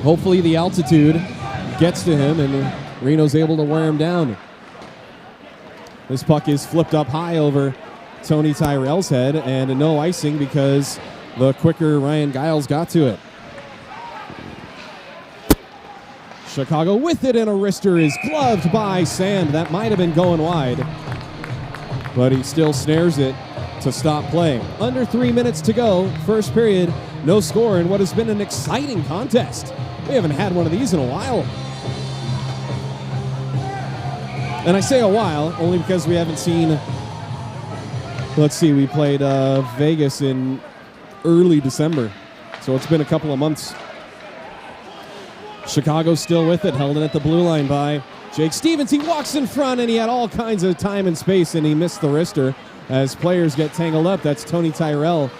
Hopefully the altitude gets to him and Reno's able to wear him down. This puck is flipped up high over Tony Tyrell's head, and no icing because the quicker Ryan Giles got to it. Chicago with it, and a wrister is gloved by Sand. That might have been going wide, but he still snares it to stop play. Under 3 minutes to go, first period, no score in what has been an exciting contest. We haven't had one of these in a while. And I say a while only because we haven't seen, let's see, we played Vegas in early December. So it's been a couple of months. Chicago's still with it, held it at the blue line by Jake Stevens, he walks in front, and he had all kinds of time and space, and he missed the wrister as players get tangled up. That's Tony Tyrell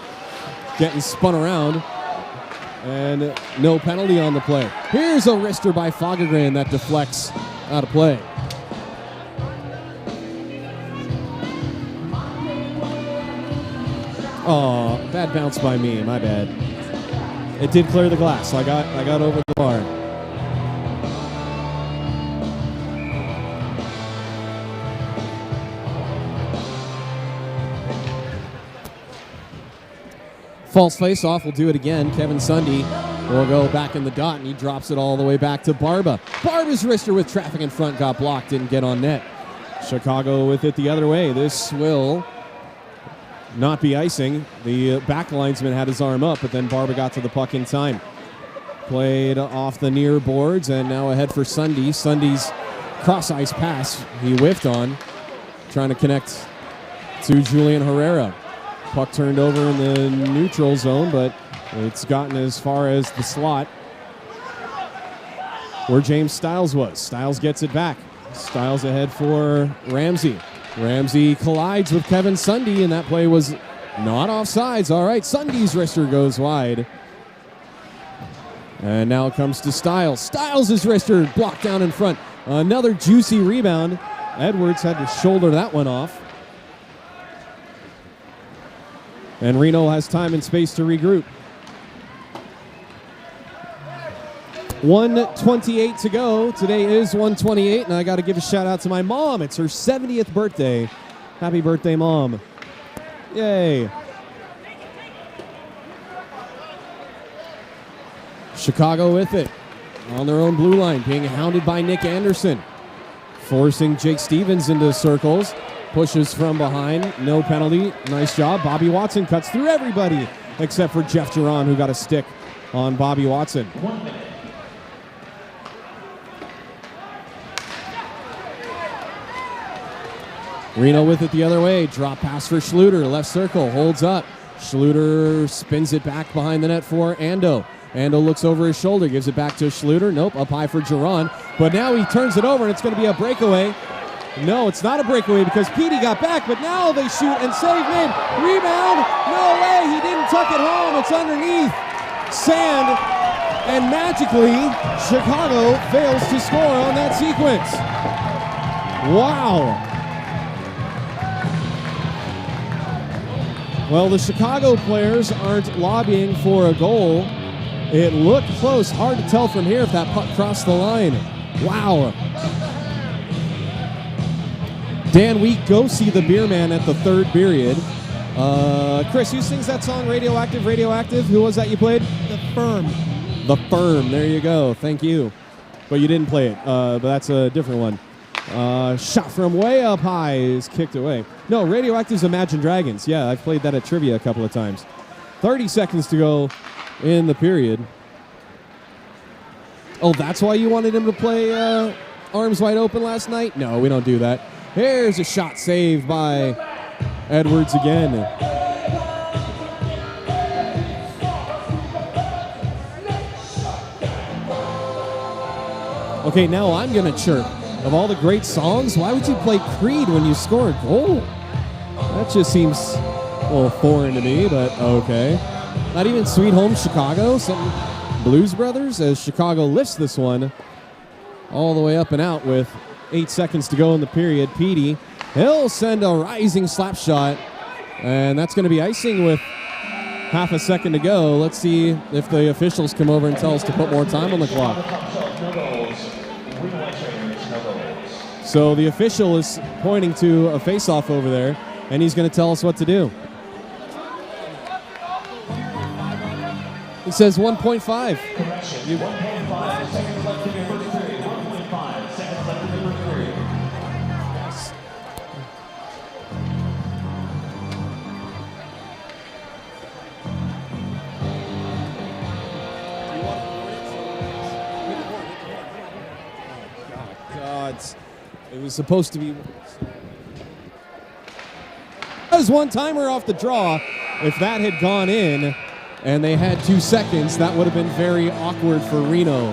getting spun around, and no penalty on the play. Here's a wrister by Fagergren that deflects out of play. Oh, bad bounce by me. My bad. It did clear the glass. I got over the bar. False face-off. We'll do it again. Kevin Sunday will go back in the dot, and he drops it all the way back to Barba. Barba's wrister with traffic in front got blocked, didn't get on net. Chicago with it the other way. This will not be icing. The back linesman had his arm up, but then Barba got to the puck in time. Played off the near boards, and now ahead for Sunday. Sunday's cross-ice pass he whiffed on, trying to connect to Julian Herrera. Puck turned over in the neutral zone, but it's gotten as far as the slot where James Stiles was. Stiles gets it back. Stiles ahead for Ramsey. Ramsey collides with Kevin Sunday, and that play was not offsides. All right, Sunday's wrister goes wide. And now it comes to Stiles. Stiles' wrister blocked down in front. Another juicy rebound. Edwards had to shoulder that one off. And Reno has time and space to regroup. 1:28 to go. Today is 1:28, and I got to give a shout out to my mom. It's her 70th birthday. Happy birthday, Mom. Yay. Chicago with it on their own blue line, being hounded by Nick Anderson, forcing Jake Stevens into circles. Pushes from behind, no penalty. Nice job. Bobby Watson cuts through everybody except for Jeff Jiron, who got a stick on Bobby Watson. 1 minute. Reno with it the other way. Drop pass for Schluter. Left circle. Holds up. Schluter spins it back behind the net for Ando. Ando looks over his shoulder. Gives it back to Schluter. Nope. Up high for Jiron. But now he turns it over, and it's going to be a breakaway. No, it's not a breakaway because Petey got back, but now they shoot and save mid. Rebound. No way. He didn't tuck it home. It's underneath sand. And magically, Chicago fails to score on that sequence. Wow. Well, the Chicago players aren't lobbying for a goal. It looked close. Hard to tell from here if that puck crossed the line. Wow. Dan, we go see the Beer Man at the third period. Chris, who sings that song, Radioactive, Radioactive? Who was that you played? The Firm. The Firm. There you go. Thank you. But you didn't play it. But that's a different one. Shot from way up high is kicked away. No, Radioactive's Imagine Dragons. Yeah, I've played that at trivia a couple of times. 30 seconds to go in the period. Oh, that's why you wanted him to play Arms Wide Open last night? No, we don't do that. Here's a shot saved by Edwards again. Okay, now I'm going to chirp. Of all the great songs, why would you play Creed when you score a goal? That just seems a little foreign to me, but okay. Not even Sweet Home Chicago, some Blues Brothers, as Chicago lifts this one all the way up and out with 8 seconds to go in the period. Petey, he'll send a rising slap shot, and that's going to be icing with half a second to go. Let's see if the officials come over and tell us to put more time on the clock. No goals. Reno Ice Raiders, no goals. So the official is pointing to a face-off over there, and he's going to tell us what to do. He says 1.5. Correction. 1.5 seconds left in your first period. 1.5 seconds left in your first period. God, it was supposed to be. That was one timer off the draw. If that had gone in and they had 2 seconds, that would have been very awkward for Reno.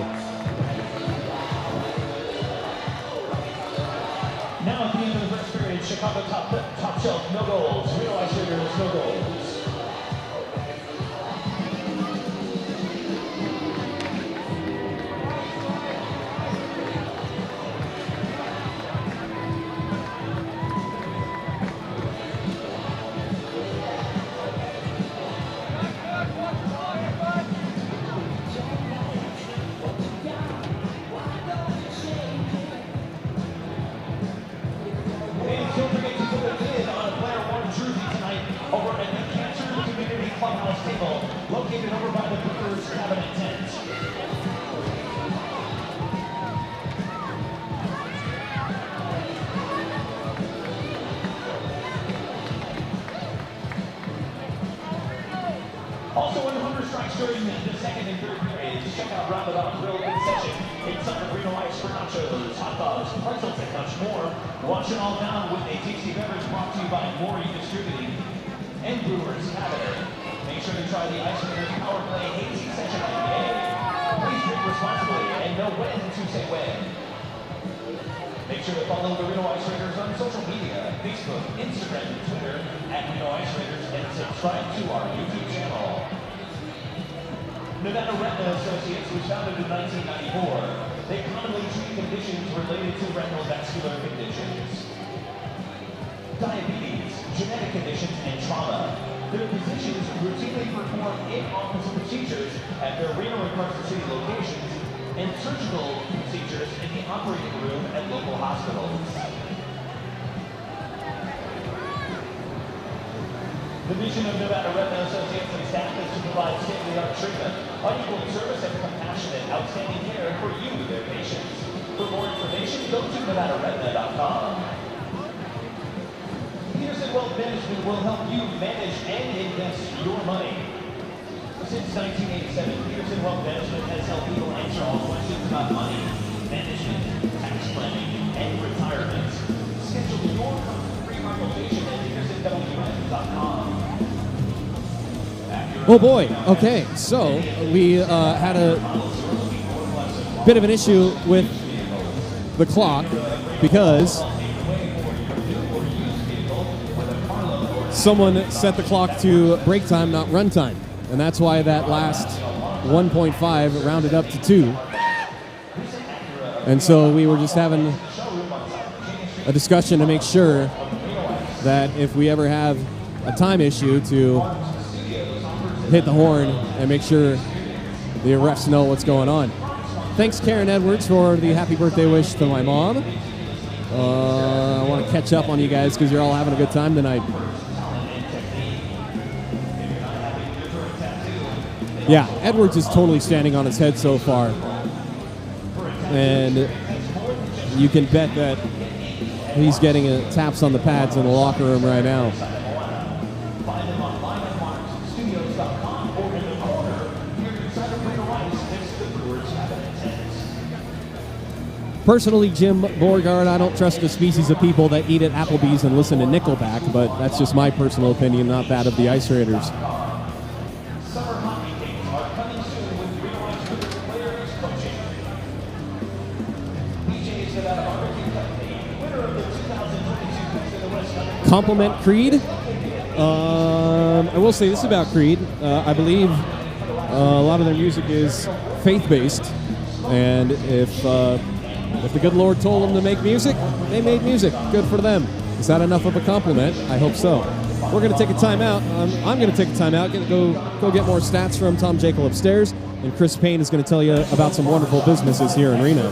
During the second and third periods, check out Roundabout Grill concession inside of Reno Ice for nachos, hot dogs, pretzels, and much more. Wash it all down with a tasty beverage brought to you by Maury Distributing and Brewers Cabinet. Make sure to try the Ice Raiders Power Play Hazy Session IPA. Please drink responsibly and know when to say when. Make sure to follow the Reno Ice Raiders on social media, Facebook, Instagram, and Twitter at Reno Ice Raiders, and subscribe to our YouTube channel. Nevada Retina Associates was founded in 1994. They commonly treat conditions related to retinal vascular conditions, diabetes, genetic conditions, and trauma. Their physicians routinely perform in-office procedures at their Reno and Carson City locations and surgical procedures in the operating room at local hospitals. The mission of Nevada Retina Associates and staff is to provide state-of-the-art treatment, unequaled service, and compassionate, outstanding care for you, their patients. For more information, go to NevadaRetina.com. Peterson Wealth Management will help you manage and invest your money. Since 1987, Peterson Wealth Management has helped people answer all questions about money, management, tax planning, and retirement. Schedule your free consultation at PetersonWM.com. Oh boy. Okay, so we had a bit of an issue with the clock because someone set the clock to break time, not run time. And that's why that last 1.5 rounded up to 2. And so we were just having a discussion to make sure that if we ever have a time issue to hit the horn and make sure the refs know what's going on. Thanks, Karen Edwards, for the happy birthday wish to my mom. I want to catch up on you guys because you're all having a good time tonight. Yeah, Edwards is totally standing on his head so far. And you can bet that he's getting taps on the pads in the locker room right now. Find them online at markstudios.com or in the corner here inside of Reno Ice next to the Brewers Cabinet tents. Personally, Jim Borgard, I don't trust the species of people that eat at Applebee's and listen to Nickelback, but that's just my personal opinion, not that of the Ice Raiders. Summer hockey games are coming soon with Reno Ice Raiders players coaching. BJ's Nevada Barbecue Company, winner of the 2022 Best in the West. Compliment Creed. I will say this about Creed. I believe a lot of their music is faith-based, and if the good Lord told them to make music, they made music. Good for them. Is that enough of a compliment? I hope so. We're going to take a timeout. I'm going to take a timeout. Go get more stats from Tom Jekyll upstairs, and Chris Payne is going to tell you about some wonderful businesses here in Reno.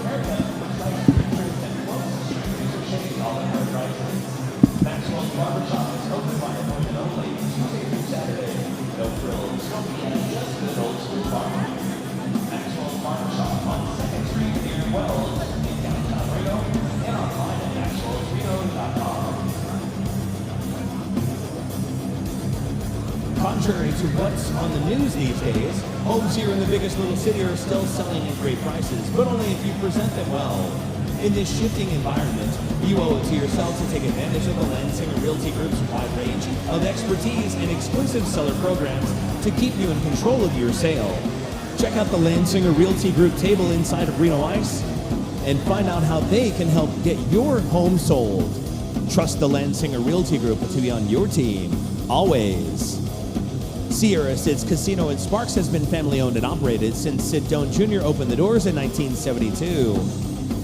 Contrary to what's on the news these days, homes here in the biggest little city are still selling at great prices, but only if you present them well. In this shifting environment, you owe it to yourself to take advantage of the Landsinger Realty Group's wide range of expertise and exclusive seller programs to keep you in control of your sale. Check out the Landsinger Realty Group table inside of Reno Ice and find out how they can help get your home sold. Trust the Landsinger Realty Group to be on your team, always. Sierra Sid's Casino in Sparks has been family-owned and operated since Sid Doan Jr. opened the doors in 1972.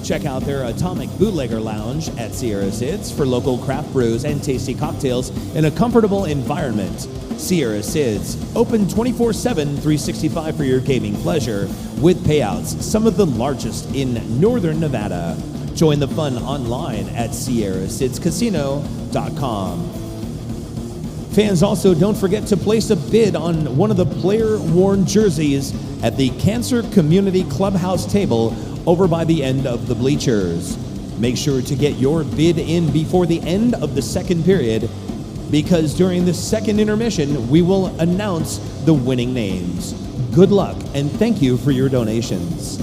Check out their Atomic Bootlegger Lounge at Sierra Sid's for local craft brews and tasty cocktails in a comfortable environment. Sierra Sid's, open 24/7, 365 for your gaming pleasure, with payouts, some of the largest in Northern Nevada. Join the fun online at SierraSidsCasino.com. Fans also don't forget to place a bid on one of the player-worn jerseys at the Cancer Community Clubhouse table over by the end of the bleachers. Make sure to get your bid in before the end of the second period, because during the second intermission, we will announce the winning names. Good luck, and thank you for your donations.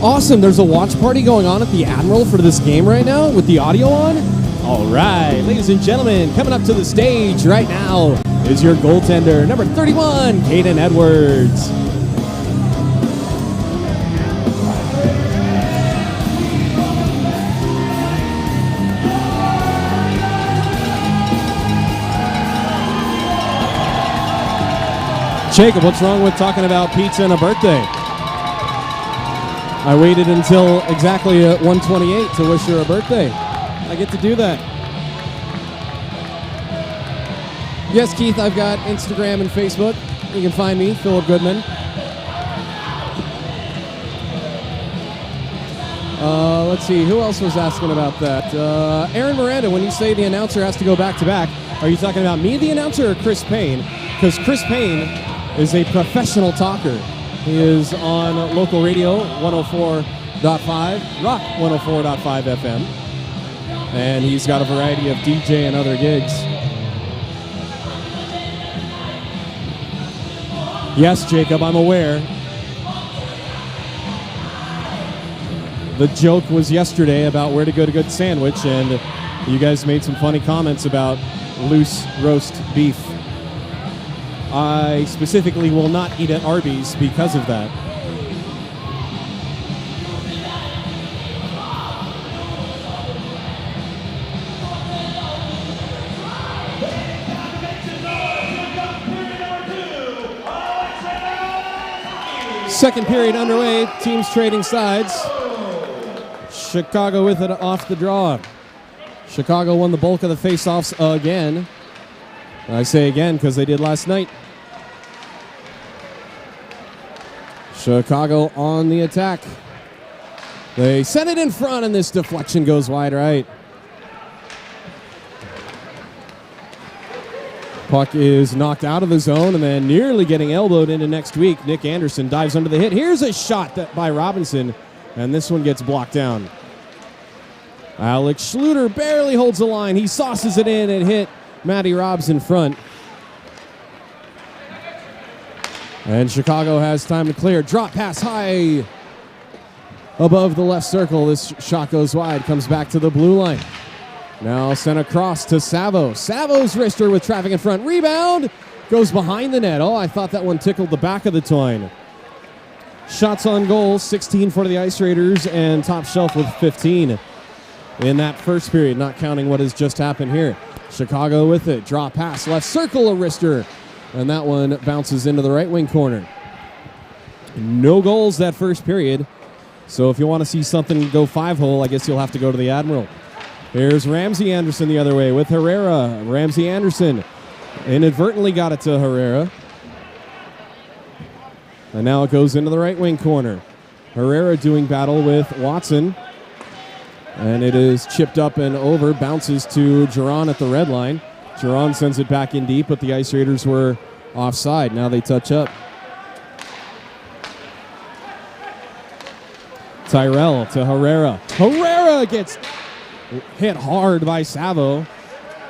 Awesome. There's a watch party going on at the Admiral for this game right now with the audio on. All right, ladies and gentlemen, coming up to the stage right now is your goaltender, number 31, Caden Edwards. Jacob, what's wrong with talking about pizza and a birthday? I waited until exactly at 1:28 to wish her a birthday. I get to do that. Yes, Keith, I've got Instagram and Facebook. You can find me, Philip Goodman. Let's see, who else was asking about that? Aaron Miranda, when you say the announcer has to go back-to-back, are you talking about me, the announcer, or Chris Payne? Because Chris Payne is a professional talker. He is on local radio, 104.5, Rock 104.5 FM. And he's got a variety of DJ and other gigs. Yes, Jacob, I'm aware. The joke was yesterday about where to go to get a sandwich, and you guys made some funny comments about loose roast beef. I specifically will not eat at Arby's because of that. Second period underway, teams trading sides. Chicago with it off the draw. Chicago won the bulk of the faceoffs again. I say again because they did last night. Chicago on the attack. They send it in front, and this deflection goes wide right. Puck is knocked out of the zone and then nearly getting elbowed into next week. Nick Anderson dives under the hit. Here's a shot by Robinson, and this one gets blocked down. Alex Schluter barely holds the line. He sauces it in and hit Matty Robs in front. And Chicago has time to clear. Drop pass high above the left circle. This shot goes wide, comes back to the blue line. Now sent across to Savo. Savo's wrister with traffic in front. Rebound goes behind the net. Oh, I thought that one tickled the back of the twine. Shots on goal, 16 for the Ice Raiders, and Top Shelf with 15 in that first period, not counting what has just happened here. Chicago with it. Drop pass, left circle, a wrister. And that one bounces into the right wing corner. No goals that first period. So if you want to see something go 5-hole, I guess you'll have to go to the Admiral. Here's Ramsey Anderson the other way with Herrera. Ramsey Anderson inadvertently got it to Herrera. And now it goes into the right wing corner. Herrera doing battle with Watson. And it is chipped up and over, bounces to Jiron at the red line. Jiron sends it back in deep, but the Ice Raiders were offside. Now they touch up. Tyrell to Herrera. Herrera gets hit hard by Savo.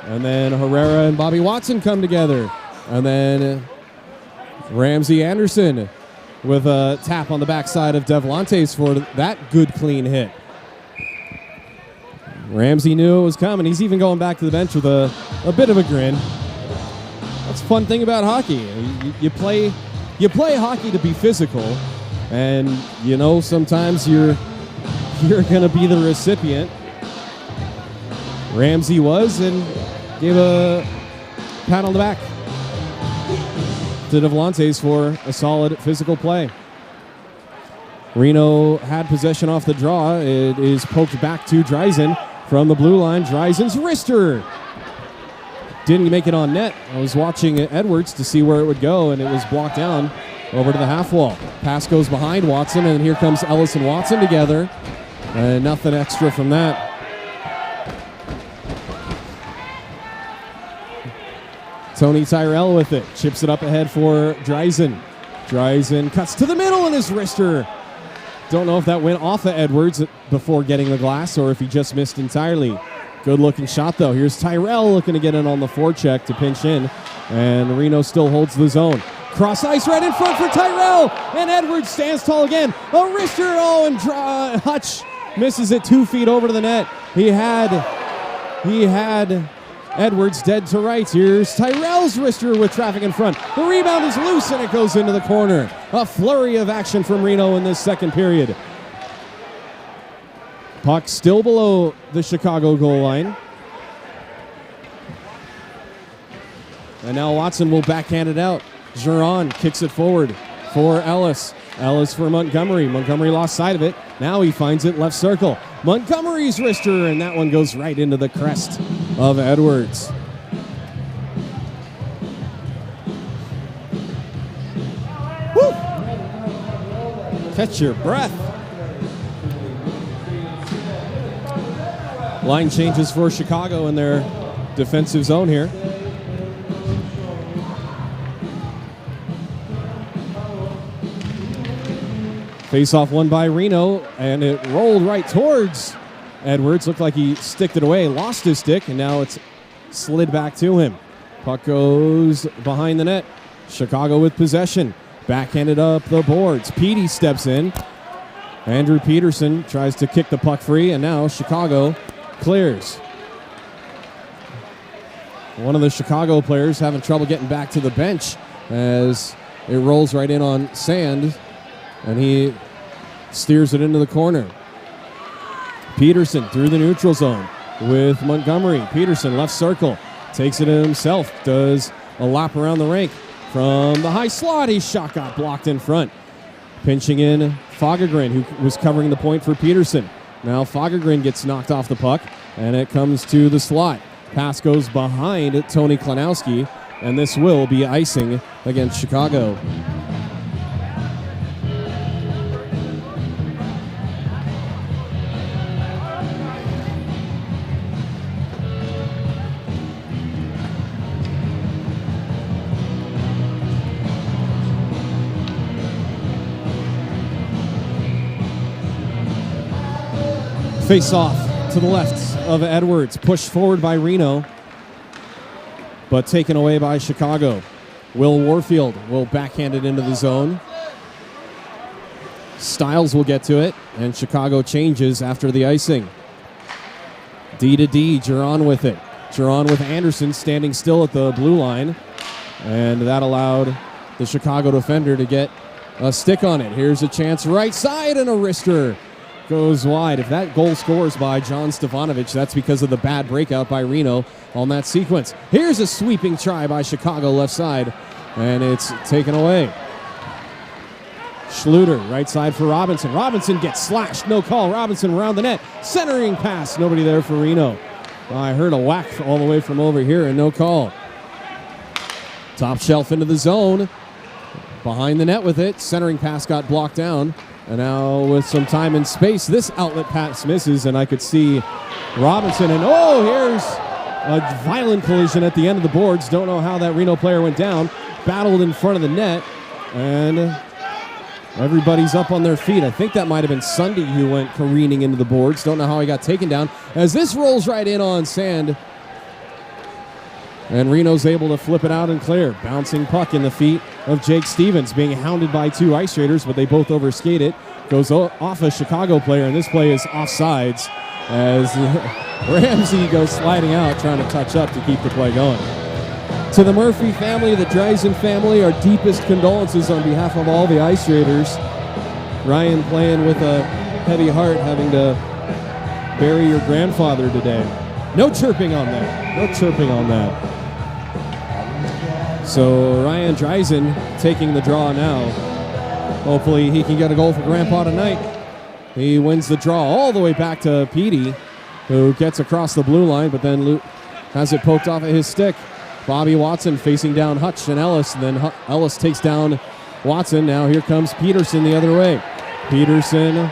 And then Herrera and Bobby Watson come together. And then Ramsey Anderson with a tap on the backside of Davlantes for that good, clean hit. Ramsey knew it was coming. He's even going back to the bench with a bit of a grin. That's the fun thing about hockey. You play hockey to be physical, and you know sometimes you're going to be the recipient. Ramsey was, and gave a pat on the back to Davlantes for a solid physical play. Reno had possession off the draw. It is poked back to Dreisen. From the blue line, Dreisen's wrister didn't make it on net. I was watching Edwards to see where it would go, and it was blocked down over to the half wall. Pass goes behind Watson, and here comes Ellis and Watson together, and nothing extra from that. Tony Tyrell with it, chips it up ahead for Dreisen. Dreisen cuts to the middle, and his wrister. Don't know if that went off of Edwards before getting the glass or if he just missed entirely. Good looking shot though. Here's Tyrell looking to get in on the forecheck to pinch in, and Reno still holds the zone. Cross ice right in front for Tyrell, and Edwards stands tall again. A wrister, and Hutch misses it 2 feet over to the net. He had Edwards dead to rights. Here's Tyrell's wrister with traffic in front. The rebound is loose, and it goes into the corner. A flurry of action from Reno in this second period. Puck still below the Chicago goal line. And now Watson will backhand it out. Jiron kicks it forward for Ellis. Ellis for Montgomery. Montgomery lost sight of it. Now he finds it left circle. Montgomery's wrister, and that one goes right into the crest of Edwards. Woo! Catch your breath. Line changes for Chicago in their defensive zone here. Face-off won by Reno, and it rolled right towards Edwards. Looked like he sticked it away, lost his stick, and now it's slid back to him. Puck goes behind the net. Chicago with possession. Backhanded up the boards. Petey steps in. Andrew Peterson tries to kick the puck free, and now Chicago clears. One of the Chicago players having trouble getting back to the bench as it rolls right in on sand, and he steers it into the corner. Peterson through the neutral zone with Montgomery. Peterson left circle, takes it himself, does a lap around the rink. From the high slot, his shot got blocked in front. Pinching in Fagergren, who was covering the point for Peterson. Now Fagergren gets knocked off the puck, and it comes to the slot. Pass goes behind Tony Klanowski, and this will be icing against Chicago. Face off to the left of Edwards. Pushed forward by Reno, but taken away by Chicago. Will Warfield will backhand it into the zone. Stiles will get to it, and Chicago changes after the icing. D to D, Jiron with it. Jiron with Anderson standing still at the blue line, and that allowed the Chicago defender to get a stick on it. Here's a chance right side, and a wrister goes wide. If that goal scores by John Stefanovic, that's because of the bad breakout by Reno on that sequence. Here's a sweeping try by Chicago left side, and it's taken away. Schluter, right side for Robinson. Robinson gets slashed, no call. Robinson around the net, centering pass, nobody there for Reno. I heard a whack all the way from over here and no call. Top shelf into the zone, behind the net with it. Centering pass got blocked down. And now with some time and space, this outlet pass misses, and I could see Robinson. And here's a violent collision at the end of the boards. Don't know how that Reno player went down. Battled in front of the net, and everybody's up on their feet. I think that might have been Sunday who went careening into the boards. Don't know how he got taken down. As this rolls right in on sand, and Reno's able to flip it out and clear. Bouncing puck in the feet of Jake Stevens, being hounded by two Ice Raiders, but they both overskate it. Goes off a Chicago player, and this play is offsides as Ramsey goes sliding out, trying to touch up to keep the play going. To the Murphy family, the Dreisen family, our deepest condolences on behalf of all the Ice Raiders. Ryan playing with a heavy heart, having to bury your grandfather today. No chirping on that. No chirping on that. So Ryan Dreisen taking the draw now. Hopefully he can get a goal for Grandpa tonight. He wins the draw all the way back to Petey, who gets across the blue line, but then has it poked off of his stick. Bobby Watson facing down Hutch and Ellis, and then Ellis takes down Watson. Now here comes Peterson the other way. Peterson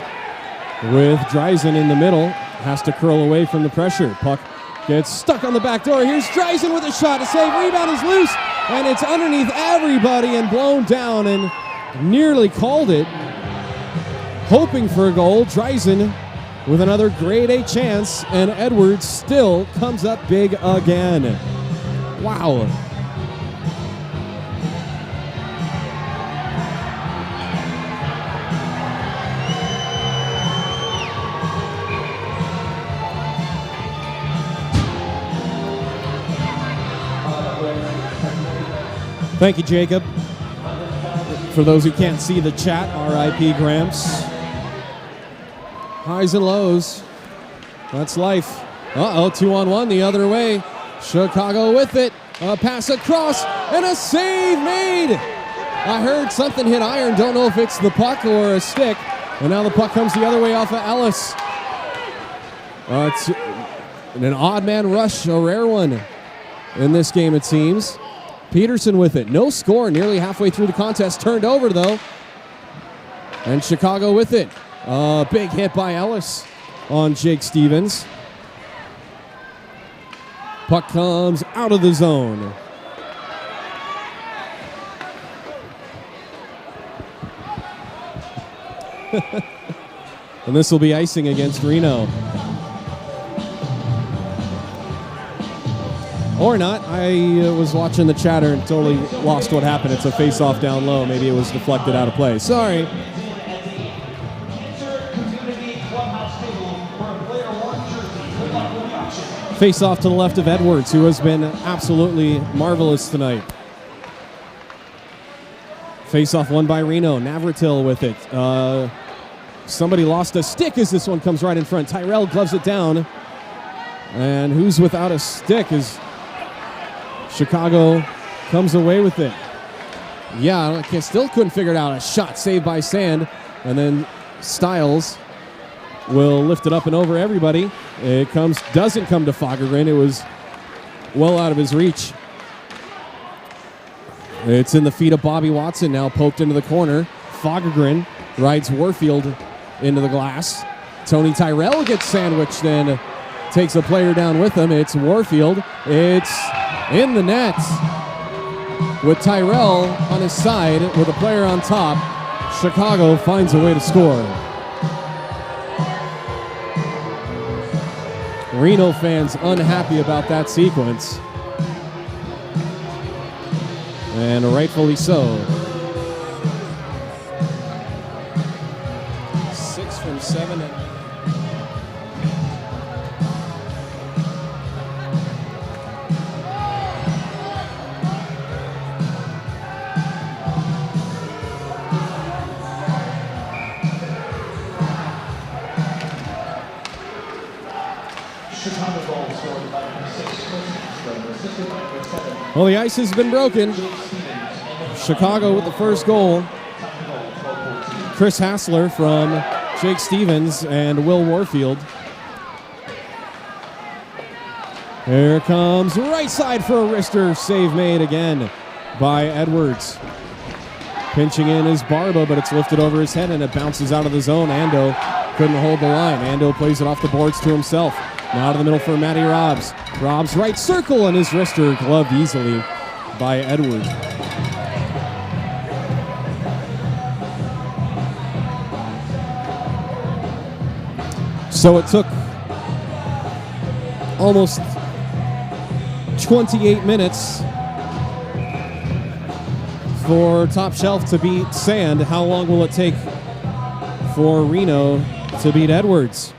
with Dreisen in the middle. Has to curl away from the pressure. Puck gets stuck on the back door. Here's Dreisen with a shot to save. Rebound is loose, and it's underneath everybody and blown down, and nearly called it. Hoping for a goal. Dreisen with another grade A chance, and Edwards still comes up big again. Wow. Thank you, Jacob. For those who can't see the chat, R.I.P. Gramps. Highs and lows. That's life. Uh-oh, 2-on-1 the other way. Chicago with it. A pass across and a save made. I heard something hit iron. Don't know if it's the puck or a stick. And now the puck comes the other way off of Ellis. It's an odd man rush, a rare one in this game, it seems. Peterson with it. No score nearly halfway through the contest. Turned over, though. And Chicago with it. A big hit by Ellis on Jake Stevens. Puck comes out of the zone. And this will be icing against Reno. Or not. I was watching the chatter and totally lost what happened. It's a face-off down low. Maybe it was deflected out of play. Sorry. Face-off to the left of Edwards, who has been absolutely marvelous tonight. Face-off won by Reno. Navratil with it. Somebody lost a stick as this one comes right in front. Tyrell gloves it down. And who's without a stick is Chicago comes away with it. Yeah, I still couldn't figure it out. A shot saved by Sand. And then Stiles will lift it up and over everybody. It doesn't come to Fagergren. It was well out of his reach. It's in the feet of Bobby Watson, now poked into the corner. Fagergren rides Warfield into the glass. Tony Tyrell gets sandwiched and takes a player down with him. It's Warfield. It's in the net with Tyrell on his side with a player on top. Chicago finds a way to score. Reno fans unhappy about that sequence. And rightfully so. 6 from 7. Well, the ice has been broken. Chicago with the first goal. Chris Hassler from Jake Stevens and Will Warfield. Here comes right side for a wrister. Save made again by Edwards. Pinching in is Barba, but it's lifted over his head and it bounces out of the zone. Ando couldn't hold the line. Ando plays it off the boards to himself. Now to the middle for Matty Robbs. Robbs right circle and his wrister gloved easily by Edwards. So it took almost 28 minutes for Top Shelf to beat Sand. How long will it take for Reno to beat Edwards?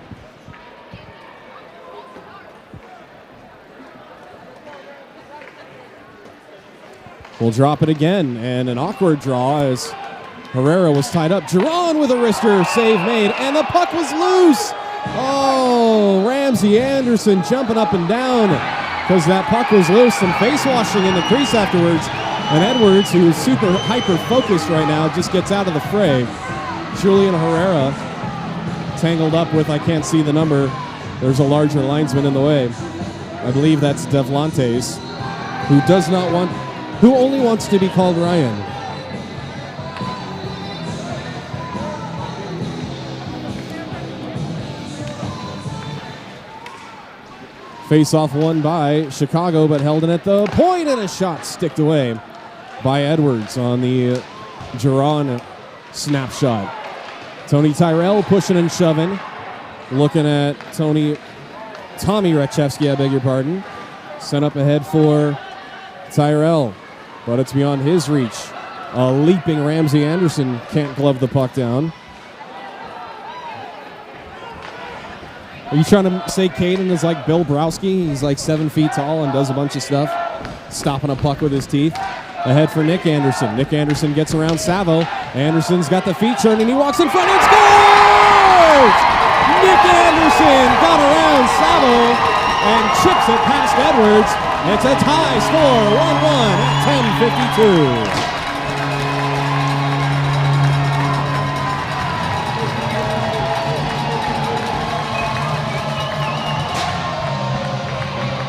We'll drop it again, and an awkward draw as Herrera was tied up. Jiron with a wrister, save made, and the puck was loose. Oh, Ramsey Anderson jumping up and down because that puck was loose. Some face washing in the crease afterwards. And Edwards, who is super hyper-focused right now, just gets out of the fray. Julian Herrera tangled up with, I can't see the number. There's a larger linesman in the way. I believe that's Davlantes, who only wants to be called Ryan. Face-off won by Chicago, but held in at the point, and a shot sticked away by Edwards on the Jiron snapshot. Tony Tyrell pushing and shoving. Looking at Tommy Rechevsky, I beg your pardon. Sent up ahead for Tyrell, but it's beyond his reach. A leaping Ramsey Anderson can't glove the puck down. Are you trying to say Caden is like Bill Browski? He's like 7 feet tall and does a bunch of stuff, stopping a puck with his teeth. Ahead for Nick Anderson. Nick Anderson gets around Savo. Anderson's got the feet turned and he walks in front and scores! Nick Anderson got around Savo and chips it past Edwards. It's a tie score, 1-1 at 10:52.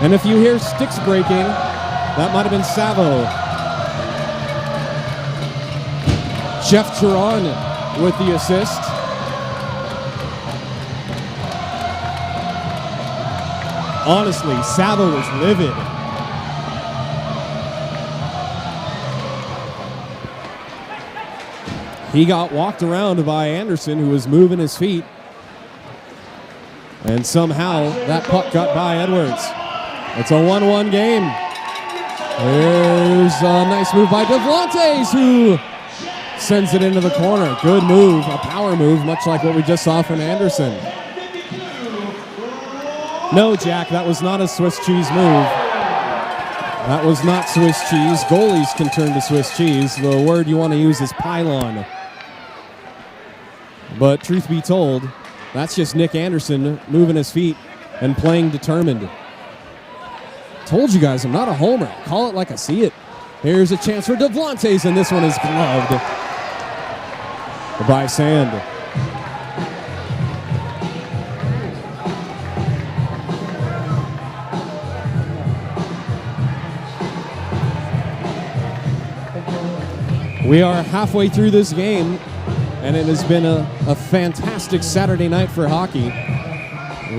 And if you hear sticks breaking, that might have been Savo. Jeff Jiron with the assist. Honestly, Savo was livid. He got walked around by Anderson, who was moving his feet. And somehow that puck got by Edwards. It's a 1-1 game. There's a nice move by Davlantes, who sends it into the corner. Good move, a power move, much like what we just saw from Anderson. No, Jack, that was not a Swiss cheese move. That was not Swiss cheese. Goalies can turn to Swiss cheese. The word you want to use is pylon. But truth be told, that's just Nick Anderson moving his feet and playing determined. Told you guys, I'm not a homer. Call it like I see it. Here's a chance for Davlantes, and this one is gloved by Sand. We are halfway through this game, and it has been a fantastic Saturday night for hockey.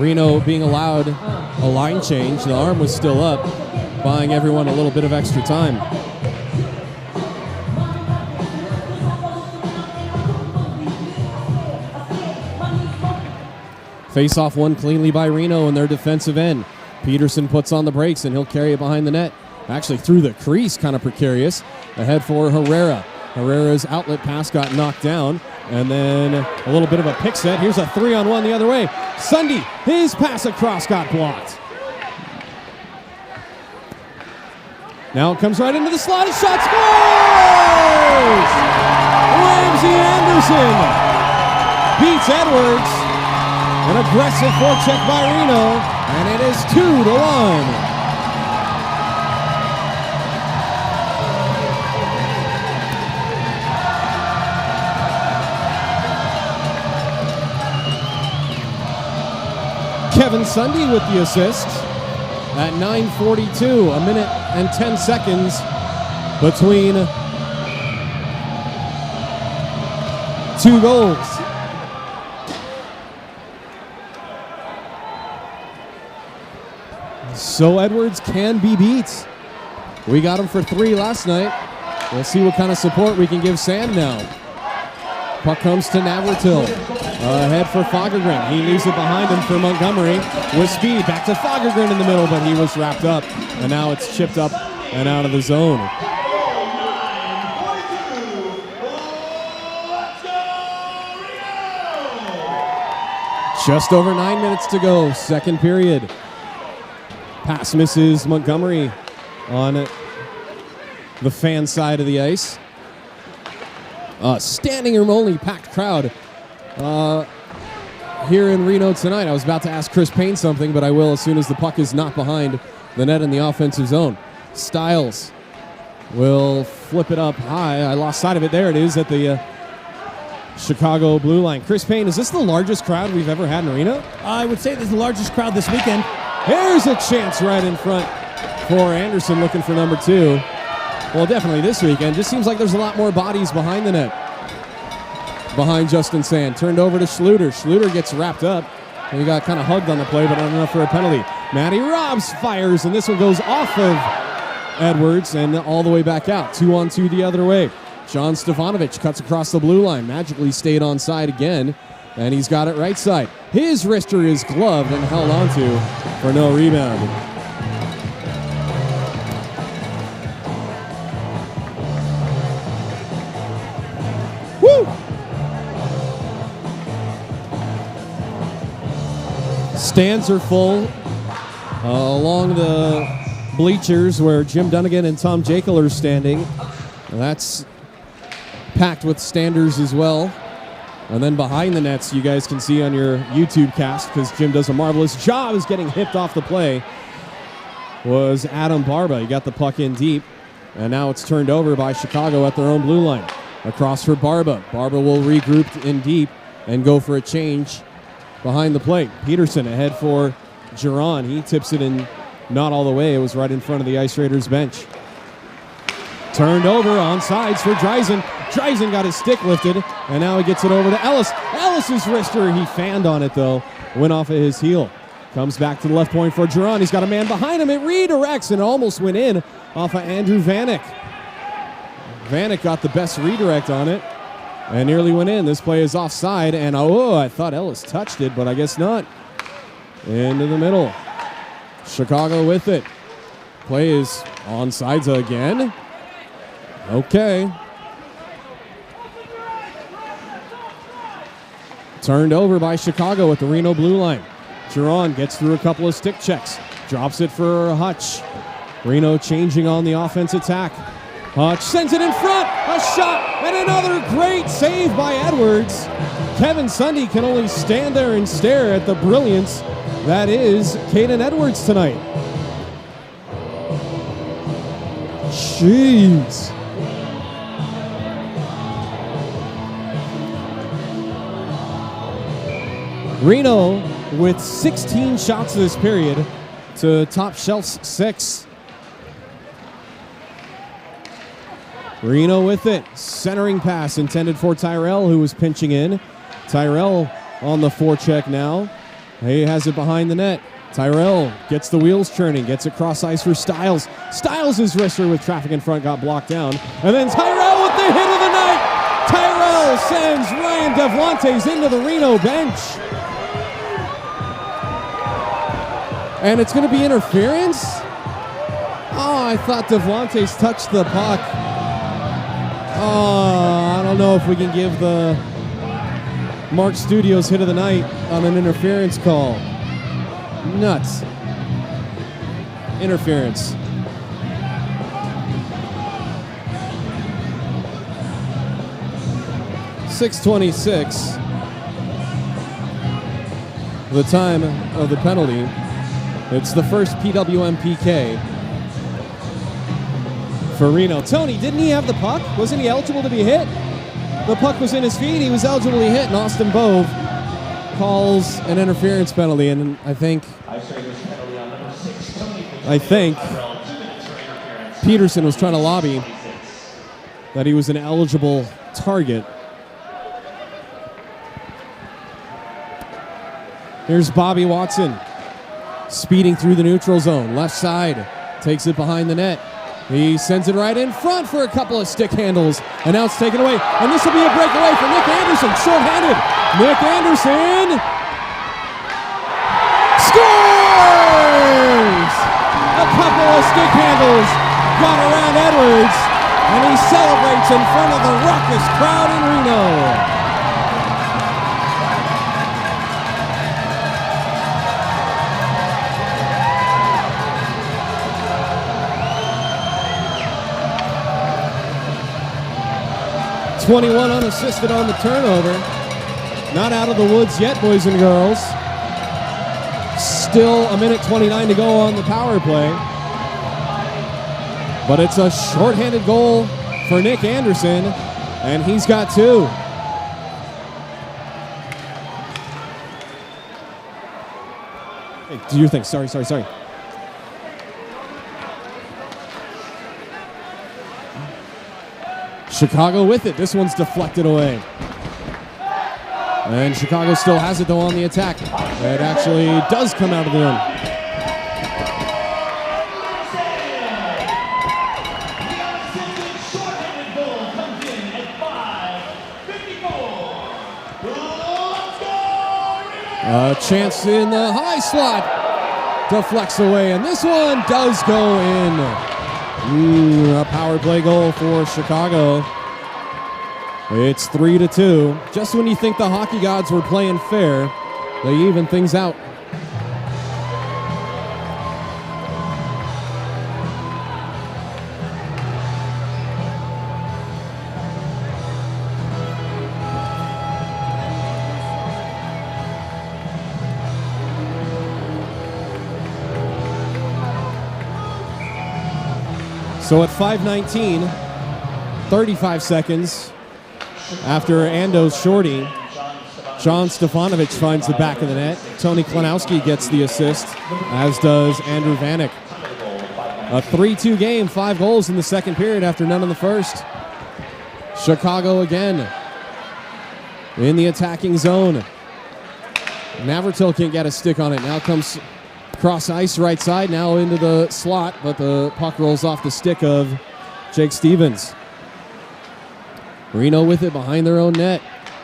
Reno being allowed a line change. The arm was still up, buying everyone a little bit of extra time. Face-off won cleanly by Reno in their defensive end. Peterson puts on the brakes, and he'll carry it behind the net. Actually through the crease, kind of precarious. Ahead for Herrera. Herrera's outlet pass got knocked down, and then a little bit of a pick set. Here's a 3-on-1 the other way. Sunday, his pass across got blocked. Now it comes right into the slot. His shot scores! Ramsey Anderson beats Edwards. An aggressive forecheck by Reno, and it is 2-1. Kevin Sunday with the assist at 9:42, a minute and 10 seconds between two goals. So Edwards can be beat. We got him for 3 last night. We'll see what kind of support we can give Sand now. Puck comes to Navratil. Ahead for Fagergren. He leaves it behind him for Montgomery with speed. Back to Fagergren in the middle, but he was wrapped up. And now it's chipped up and out of the zone. Just over 9 minutes to go, second period. Pass misses Montgomery on the fan side of the ice. Standing room only packed crowd here in Reno tonight. I was about to ask Chris Payne something, but I will as soon as the puck is not behind the net in the offensive zone. Stiles will flip it up high. I lost sight of it. There it is at the Chicago blue line. Chris Payne, is this the largest crowd we've ever had in Reno? I would say this is the largest crowd this weekend. Here's a chance right in front for Anderson looking for number 2. Well, definitely this weekend. Just seems like there's a lot more bodies behind the net. Behind Justin Sand. Turned over to Schluter. Schluter gets wrapped up. And he got kind of hugged on the play, but not enough for a penalty. Matty Robs fires, and this one goes off of Edwards and all the way back out. 2-on-2 the other way. John Stefanovic cuts across the blue line. Magically stayed on side again, and he's got it right side. His wrister is gloved and held onto for no rebound. Woo! Stands are full along the bleachers where Jim Dunnigan and Tom Jekyll are standing. And that's packed with standers as well. And then behind the nets, you guys can see on your YouTube cast, because Jim does a marvelous job, is getting hipped off the play, was Adam Barba. He got the puck in deep, and now it's turned over by Chicago at their own blue line. Across for Barba. Barba will regroup in deep and go for a change behind the plate. Peterson ahead for Jiron. He tips it in not all the way. It was right in front of the Ice Raiders bench. Turned over on sides for Dreisen. Dreisen got his stick lifted, and now he gets it over to Ellis. Ellis's wrister, he fanned on it though. Went off of his heel. Comes back to the left point for Jiron. He's got a man behind him. It redirects and almost went in off of Andrew Vanek. Vanek got the best redirect on it and nearly went in. This play is offside, and I thought Ellis touched it, but I guess not. Into the middle. Chicago with it. Play is onsides again. Okay. Turned over by Chicago at the Reno blue line. Jiron gets through a couple of stick checks. Drops it for Hutch. Reno changing on the offense attack. Hutch sends it in front. A shot and another great save by Edwards. Kevin Sunday can only stand there and stare at the brilliance that is Caden Edwards tonight. Jeez. Reno with 16 shots this period to top shelf's 6. Reno with it. Centering pass intended for Tyrell, who was pinching in. Tyrell on the forecheck now. He has it behind the net. Tyrell gets the wheels churning, gets it cross ice for Stiles. Stiles' wrister with traffic in front got blocked down. And then Tyrell with the hit of the night. Tyrell sends Ryan Davlantes into the Reno bench. And it's going to be interference? Oh, I thought Davlantes touched the puck. Oh, I don't know if we can give the Mark Studios hit of the night on an interference call. Nuts. Interference. .626. The time of the penalty. It's the first PWM PK for Reno. Tony, didn't he have the puck? Wasn't he eligible to be hit? The puck was in his feet. He was eligible to be hit, and Austin Bove calls an interference penalty, and I think Peterson was trying to lobby that he was an eligible target. Here's Bobby Watson speeding through the neutral zone. Left side, takes it behind the net. He sends it right in front for a couple of stick handles, and now it's taken away. And this will be a breakaway for Nick Anderson, shorthanded. Nick Anderson scores! A couple of stick handles got around Edwards, and he celebrates in front of the raucous crowd in Reno. .21 unassisted on the turnover. Not out of the woods yet, boys and girls. Still a minute 29 to go on the power play. But it's a shorthanded goal for Nick Anderson, and he's got 2. Hey, do you think? Sorry. Chicago with it. This one's deflected away. And Chicago still has it, though, on the attack. It actually does come out of the end. A chance in the high slot. Deflects away, and this one does go in. A power play goal for Chicago. It's 3-2. Just when you think the hockey gods were playing fair, they even things out. So at 5:19, 35 seconds after Ando's shorty, John Stefanovic finds the back of the net. Tony Klenowski gets the assist, as does Andrew Vanek. A 3-2 game, 5 goals in the second period after none in the first. Chicago again in the attacking zone. Navratil can't get a stick on it. Now comes cross ice right side, now into the slot, but the puck rolls off the stick of Jake Stevens. Reno with it behind their own net.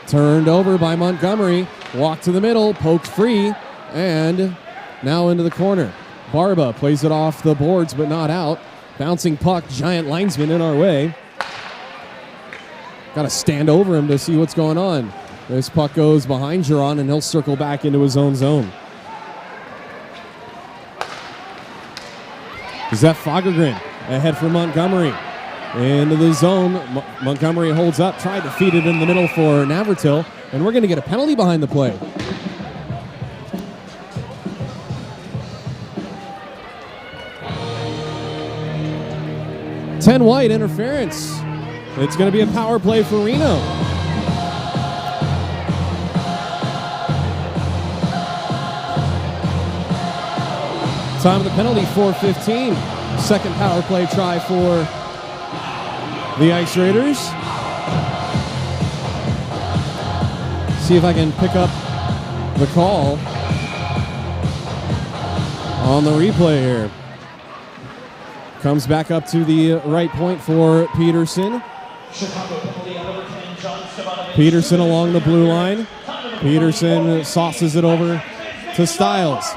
Turned over by Montgomery. Walk to the middle, poked free, and now into the corner. Barba plays it off the boards, but not out. Bouncing puck, giant linesman in our way. Got to stand over him to see what's going on. This puck goes behind Jiron, and he'll circle back into his own zone. Zeph Fagergren ahead for Montgomery. Into the zone. Montgomery holds up, tried to feed it in the middle for Navratil, and we're going to get a penalty behind the play. Ten White interference. It's going to be a power play for Reno. Time of the penalty, 4:15. Second power play try for the Ice Raiders. See if I can pick up the call on the replay here. Comes back up to the right point for Peterson. Peterson along the blue line. Peterson sauces it over to Stiles.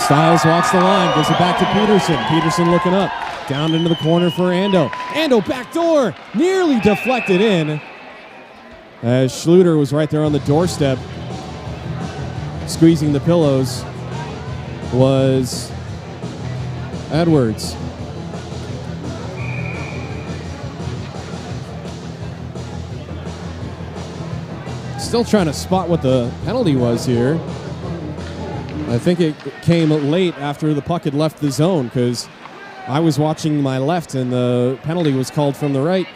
Stiles walks the line, gives it back to Peterson. Peterson looking up. Down into the corner for Ando. Ando backdoor, nearly deflected in. As Schluter was right there on the doorstep, squeezing the pillows, was Edwards. Still trying to spot what the penalty was here. I think it came late after the puck had left the zone, because I was watching my left and the penalty was called from the right.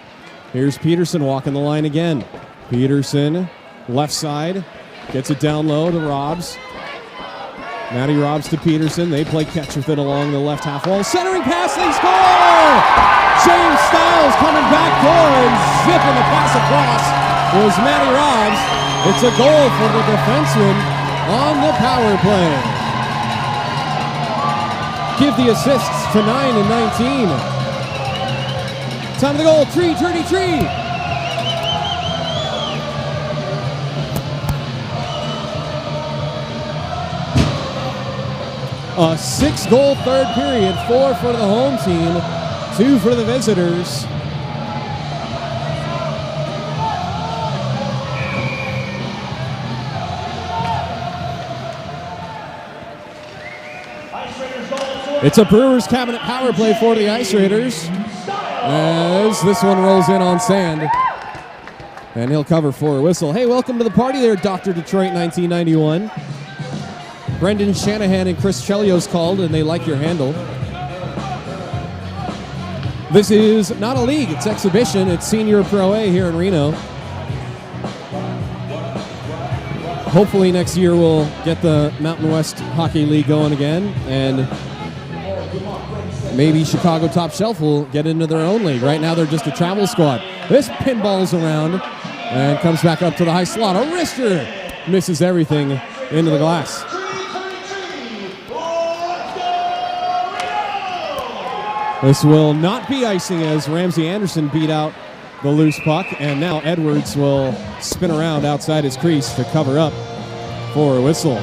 Here's Peterson walking the line again. Peterson, left side, gets it down low to Robs. Matty Robs to Peterson. They play catch with it along the left half wall. Centering pass, they score! James Stiles coming back door and zipping the pass across was Matty Robs. It's a goal for the defenseman on the power play. Give the assists to 9 and 19. Time of the goal, Tree. A 6-goal third period, 4 for the home team, 2 for the visitors. It's a Brewers Cabinet power play for the Ice Raiders, as this one rolls in on sand, and he'll cover for a whistle. Hey, welcome to the party there, Dr. Detroit 1991. Brendan Shanahan and Chris Chelios called, and they like your handle. This is not a league, it's exhibition. It's Senior Pro A here in Reno. Hopefully next year we'll get the Mountain West Hockey League going again, and maybe Chicago Top Shelf will get into their own league. Right now they're just a travel squad. This pinballs around and comes back up to the high slot. A wrister misses everything into the glass. This will not be icing, as Ramsey Anderson beat out the loose puck, and now Edwards will spin around outside his crease to cover up for a whistle.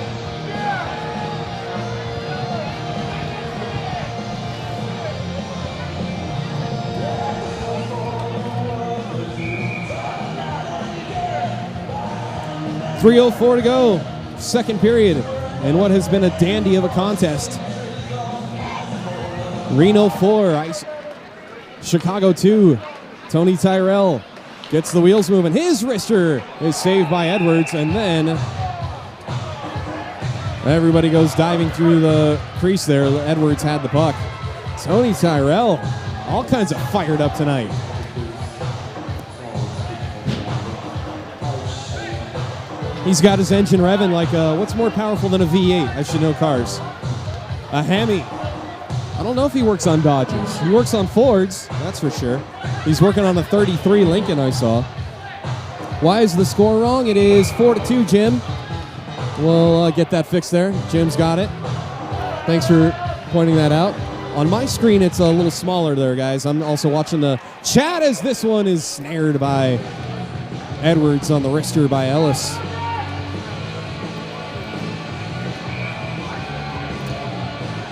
.304 to go, second period, and what has been a dandy of a contest. Reno 4, Chicago 2. Tony Tyrell gets the wheels moving. His wrister is saved by Edwards, and then everybody goes diving through the crease there. Edwards had the puck. Tony Tyrell, all kinds of fired up tonight. He's got his engine revving like what's more powerful than a V8? I should know cars. A Hemi. I don't know if he works on Dodges. He works on Fords, that's for sure. He's working on a 33 Lincoln I saw. Why is the score wrong? It is 4-2, Jim. We'll get that fixed there. Jim's got it. Thanks for pointing that out. On my screen, it's a little smaller there, guys. I'm also watching the chat as this one is snared by Edwards on the wrister by Ellis.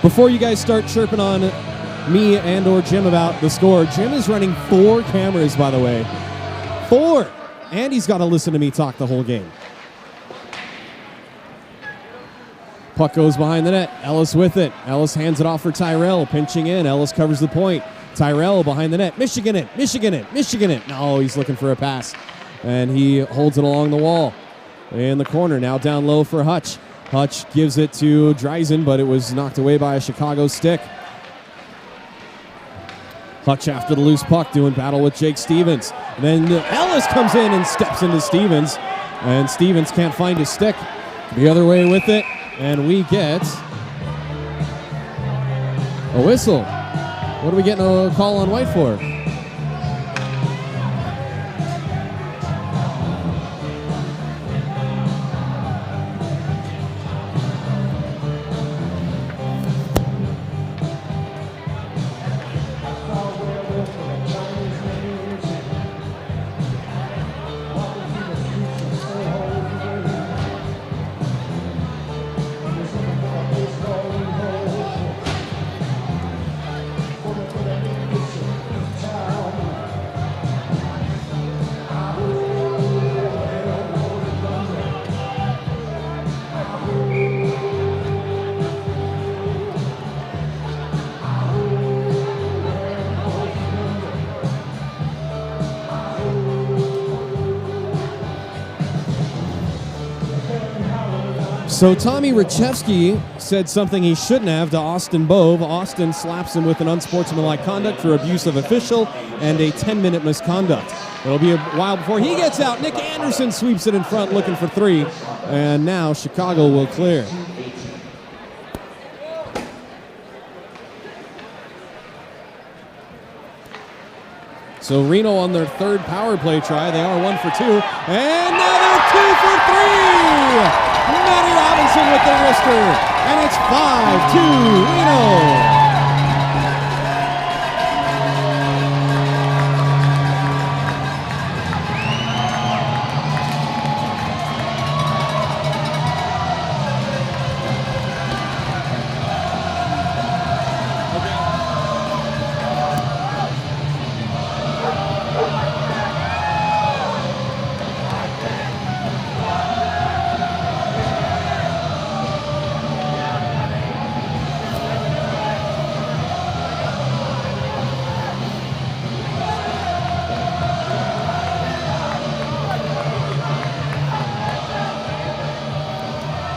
Before you guys start chirping on me and or Jim about the score, Jim is running 4 cameras, by the way. 4! And he's got to listen to me talk the whole game. Puck goes behind the net. Ellis with it. Ellis hands it off for Tyrell, pinching in. Ellis covers the point. Tyrell behind the net. Michigan it. Michigan it. Michigan it. No, he's looking for a pass. And he holds it along the wall. In the corner, now down low for Hutch. Hutch gives it to Dreisen, but it was knocked away by a Chicago stick. Hutch after the loose puck, doing battle with Jake Stevens. Then Ellis comes in and steps into Stevens, and Stevens can't find his stick. The other way with it, and we get a whistle. What are we getting a call on white for? So Tommy Rachevsky said something he shouldn't have to Austin Bove. Austin slaps him with an unsportsmanlike conduct for abuse of official and a 10-minute misconduct. It'll be a while before he gets out. Nick Anderson sweeps it in front looking for 3. And now Chicago will clear. So Reno on their 3rd power play try. They are 1 for 2. And now they're 2 for 3! Matty Robinson with the wrister. And it's 5-2 Reno.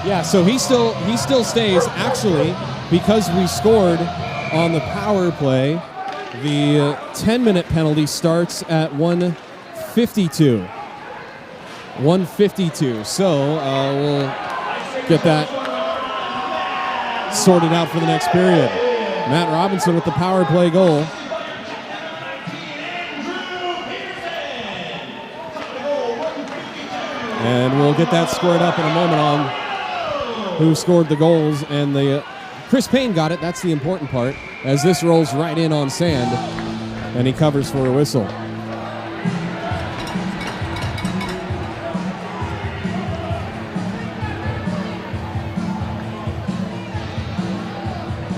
Yeah, so he still stays. Actually, because we scored on the power play, the 10-minute penalty starts at 1:52. 1:52. So we'll get that sorted out for the next period. Matt Robinson with the power play goal. And we'll get that squared up in a moment on who scored the goals, and the Chris Payne got it. That's the important part, as this rolls right in on sand, and he covers for a whistle.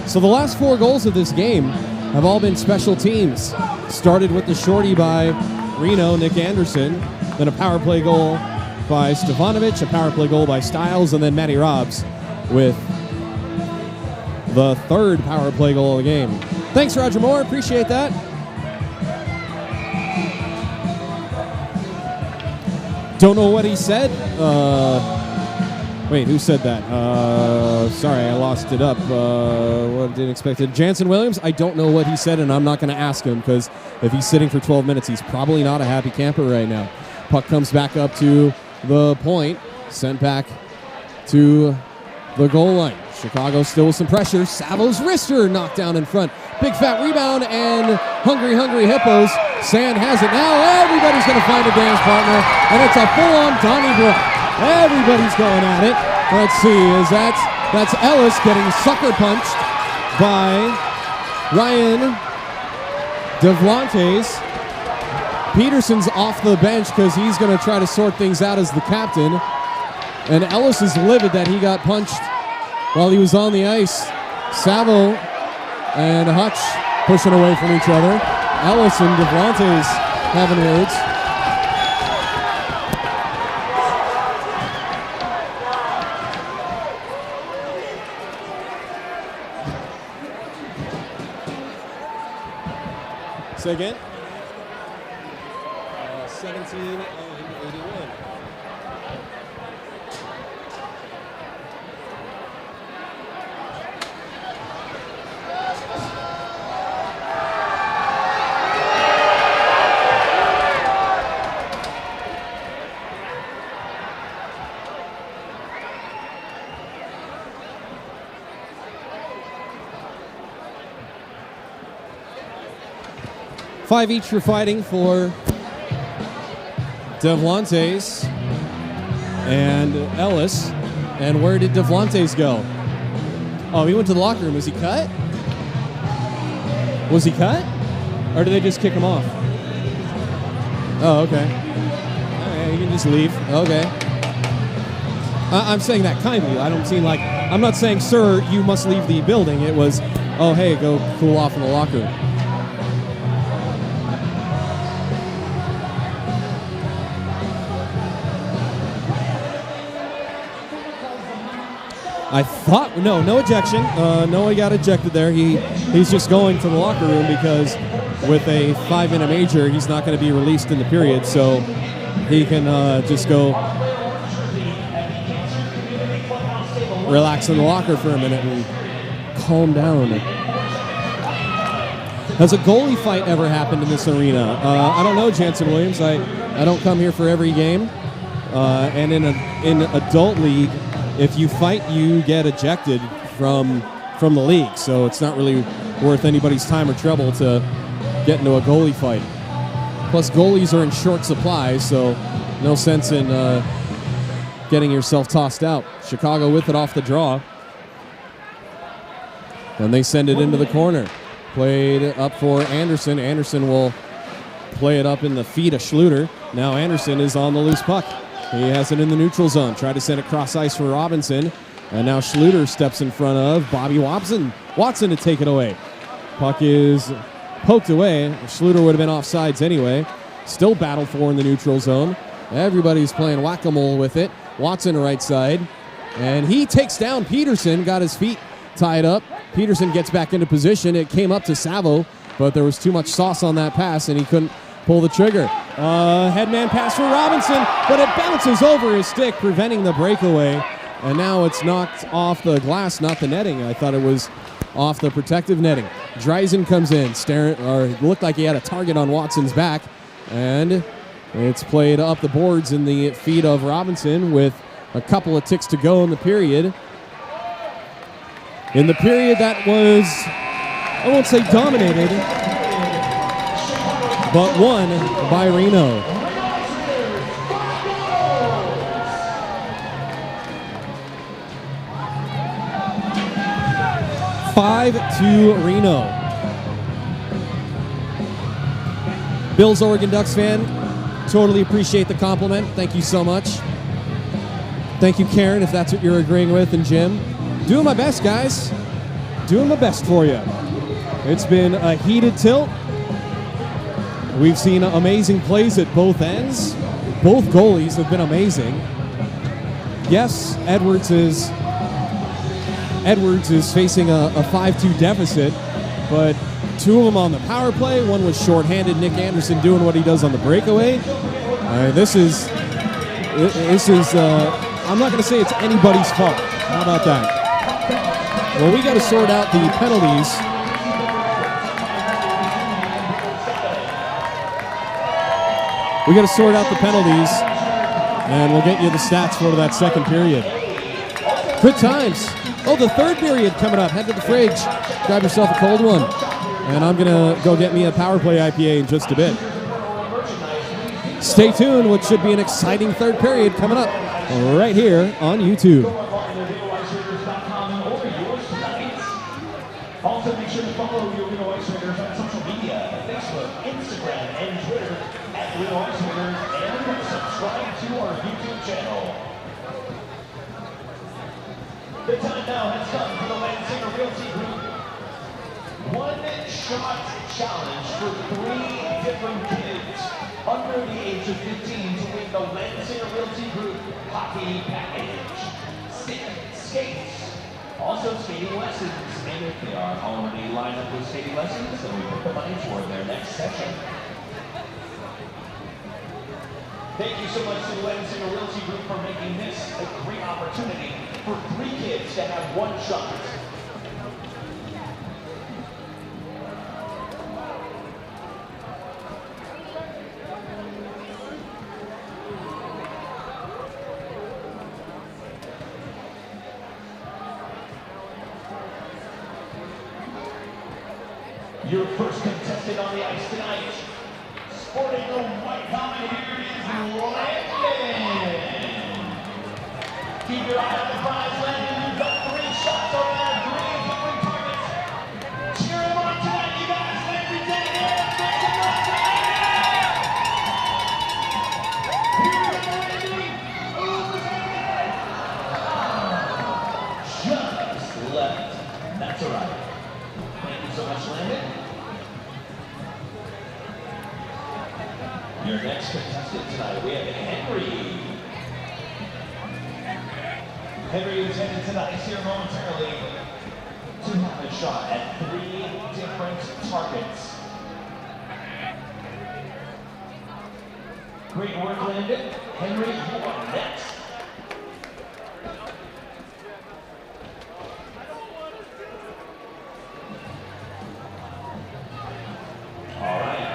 So the last 4 goals of this game have all been special teams. Started with the shorty by Reno, Nick Anderson, then a power play goal by Stefanovic, a power play goal by Stiles, and then Matty Robs with the 3rd power play goal of the game. Thanks, Roger Moore. Appreciate that. Don't know what he said. Wait, who said that? Sorry, I lost it up. What didn't expect it. Jansen Williams, I don't know what he said, and I'm not going to ask him because if he's sitting for 12 minutes, he's probably not a happy camper right now. Puck comes back up to the point, sent back to the goal line. Chicago still with some pressure. Savo's wrister knocked down in front. Big fat rebound, and Hungry Hippos. Sand has it now. Everybody's going to find a dance partner, and it's a full-on Donnybrook. Everybody's going at it. Let's see, that's Ellis getting sucker punched by Ryan Davlantes. Peterson's off the bench because he's going to try to sort things out as the captain. And Ellis is livid that he got punched while he was on the ice. Savo and Hutch pushing away from each other. Ellis and Davlantes having words. Say again? 17 and 81. Five each for fighting for Davlantes and Ellis. And where did Davlantes go? Oh, he went to the locker room. Was he cut? Was he cut? Or did they just kick him off? Oh, okay. All right, you can just leave. Okay. I'm saying that kindly. I don't seem like... I'm not saying, sir, you must leave the building. It was, oh, hey, go cool off in the locker room. I thought, no ejection. Noah got ejected there. He's just going to the locker room because with a 5-minute major, he's not going to be released in the period, so he can just go relax in the locker for a minute and calm down. Has a goalie fight ever happened in this arena? I don't know, Jansen Williams. I don't come here for every game. And in adult league, if you fight, you get ejected from the league. So it's not really worth anybody's time or trouble to get into a goalie fight. Plus, goalies are in short supply, so no sense in getting yourself tossed out. Chicago with it off the draw. And they send it into the corner. Played up for Anderson. Anderson will play it up in the feet of Schluter. Now Anderson is on the loose puck. He has it in the neutral zone. Tried to send it cross ice for Robinson. And now Schluter steps in front of Bobby Watson to take it away. Puck is poked away. Schluter would have been offsides anyway. Still battled for in the neutral zone. Everybody's playing whack-a-mole with it. Watson right side. And he takes down Peterson. Got his feet tied up. Peterson gets back into position. It came up to Savo, but there was too much sauce on that pass, and he couldn't pull the trigger. Headman pass for Robinson, but it bounces over his stick, preventing the breakaway. And now it's knocked off the glass, not the netting. I thought it was off the protective netting. Dreisen comes in, it looked like he had a target on Watson's back, and it's played up the boards in the feet of Robinson with a couple of ticks to go in the period. In the period that was, I won't say dominated, but won by Reno. Five to Reno. Bill's Oregon Ducks fan, totally appreciate the compliment. Thank you so much. Thank you, Karen, if that's what you're agreeing with, and Jim. Doing my best, guys. Doing my best for you. It's been a heated tilt. We've seen amazing plays at both ends. Both goalies have been amazing. Yes, Edwards is facing a 5-2 deficit, but two of them on the power play. One was shorthanded. Nick Anderson doing what he does on the breakaway. This is I'm not going to say it's anybody's fault. How about that? Well, we got to sort out the penalties. We got to sort out the penalties, and we'll get you the stats for that second period. Good times. Oh, the third period coming up. Head to the fridge. Grab yourself a cold one. And I'm going to go get me a Power Play IPA in just a bit. Stay tuned, which should be an exciting third period coming up right here on YouTube. Also, make sure to follow your Reno Ice Raiders on social media, Facebook, Instagram, and Twitter at Reno Ice Raiders, and subscribe to our YouTube channel. The time now has come for the Lansing Realty Group one-shot challenge for 3 different kids under the age of 15 to win the Lansing Realty Group hockey package. Skates, also skating lessons, and if they are already lined up with skating lessons, then we put the money toward their next session. Thank you so much to the Lansing Realty Group for making this a great opportunity for 3 kids to have one shot. Your first contestant on the ice tonight, sporting the white helmet, here is Landon. Keep your eye on the prize, Landon. You've got 3 shots over there, 3 different targets. Cheer him on tonight, you guys. Landon, take it in. Make some noise, Landon. Here we go, Landon. Just left. That's all right. Thank you so much, Landon. Your next contestant tonight, we have Henry. Henry is headed to the ice here momentarily to have a shot at 3 different targets. Great work, Landon. Henry, you are next. All right.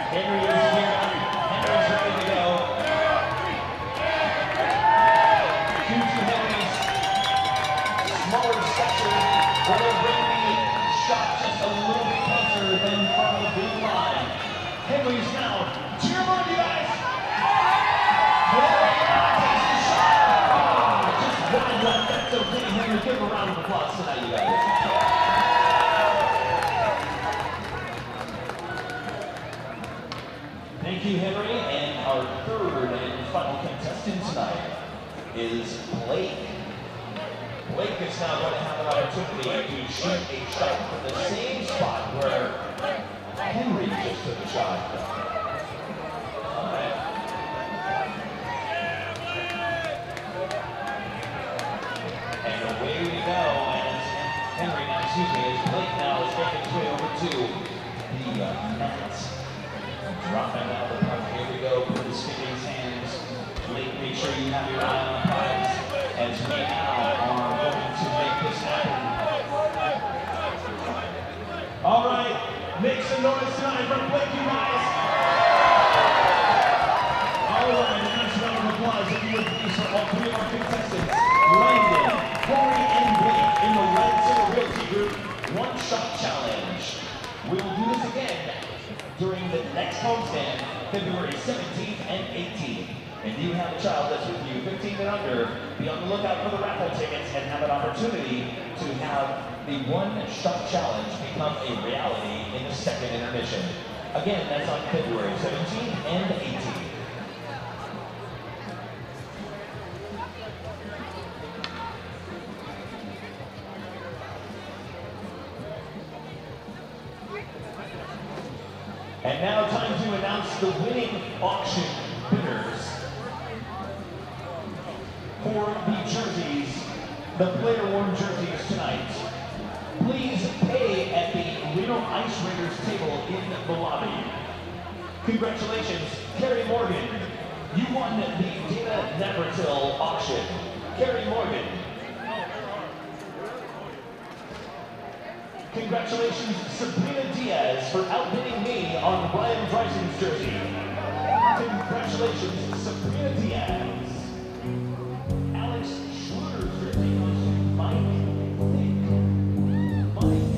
Henry is here. Henry's ready to go. Due to Henry's smaller stature, we're going to bring the shot just a little bit closer than from the blue line. Henry's now. Cheer him on, you guys! Henry takes the shot. Just one left. That's okay, Henry. Give him a round of applause tonight, you guys. Thank you, Henry. And our third and final contestant tonight is Blake. Blake is now going to have an opportunity to shoot a shot from the same spot where Henry just took a shot. All right. And away we go as Henry, now excuse me, as Blake now is making his way over to the net. Dropping out the puck, here we go, put his stick in his hands. Blake, make sure you have your eye on the prize as we now are going to make this happen. All right, make some noise tonight for Blake, you guys. All right, a nice round of applause if you would please for all 3 of our contestants, Landon, Corey, and Blake in the Lansing Realty Group one-shot challenge. We will do this again during the next homestand, February 17th and 18th. If you have a child that's with you, 15 and under, be on the lookout for the raffle tickets and have an opportunity to have the one-shot challenge become a reality in the second intermission. Again, that's on February 17th and 18th. And now time to announce the winning auction winners. For the jerseys, the player-worn jerseys tonight, please pay at the Reno Ice Raiders table in the lobby. Congratulations, Carrie Morgan. You won the Dana Nevertill auction. Carrie Morgan. Congratulations, Sabrina Diaz, for outbidding me on Ryan Bryson's jersey. Congratulations, Sabrina Diaz. Alex Schluter's jersey goes to Mike Nick. Mike Nick.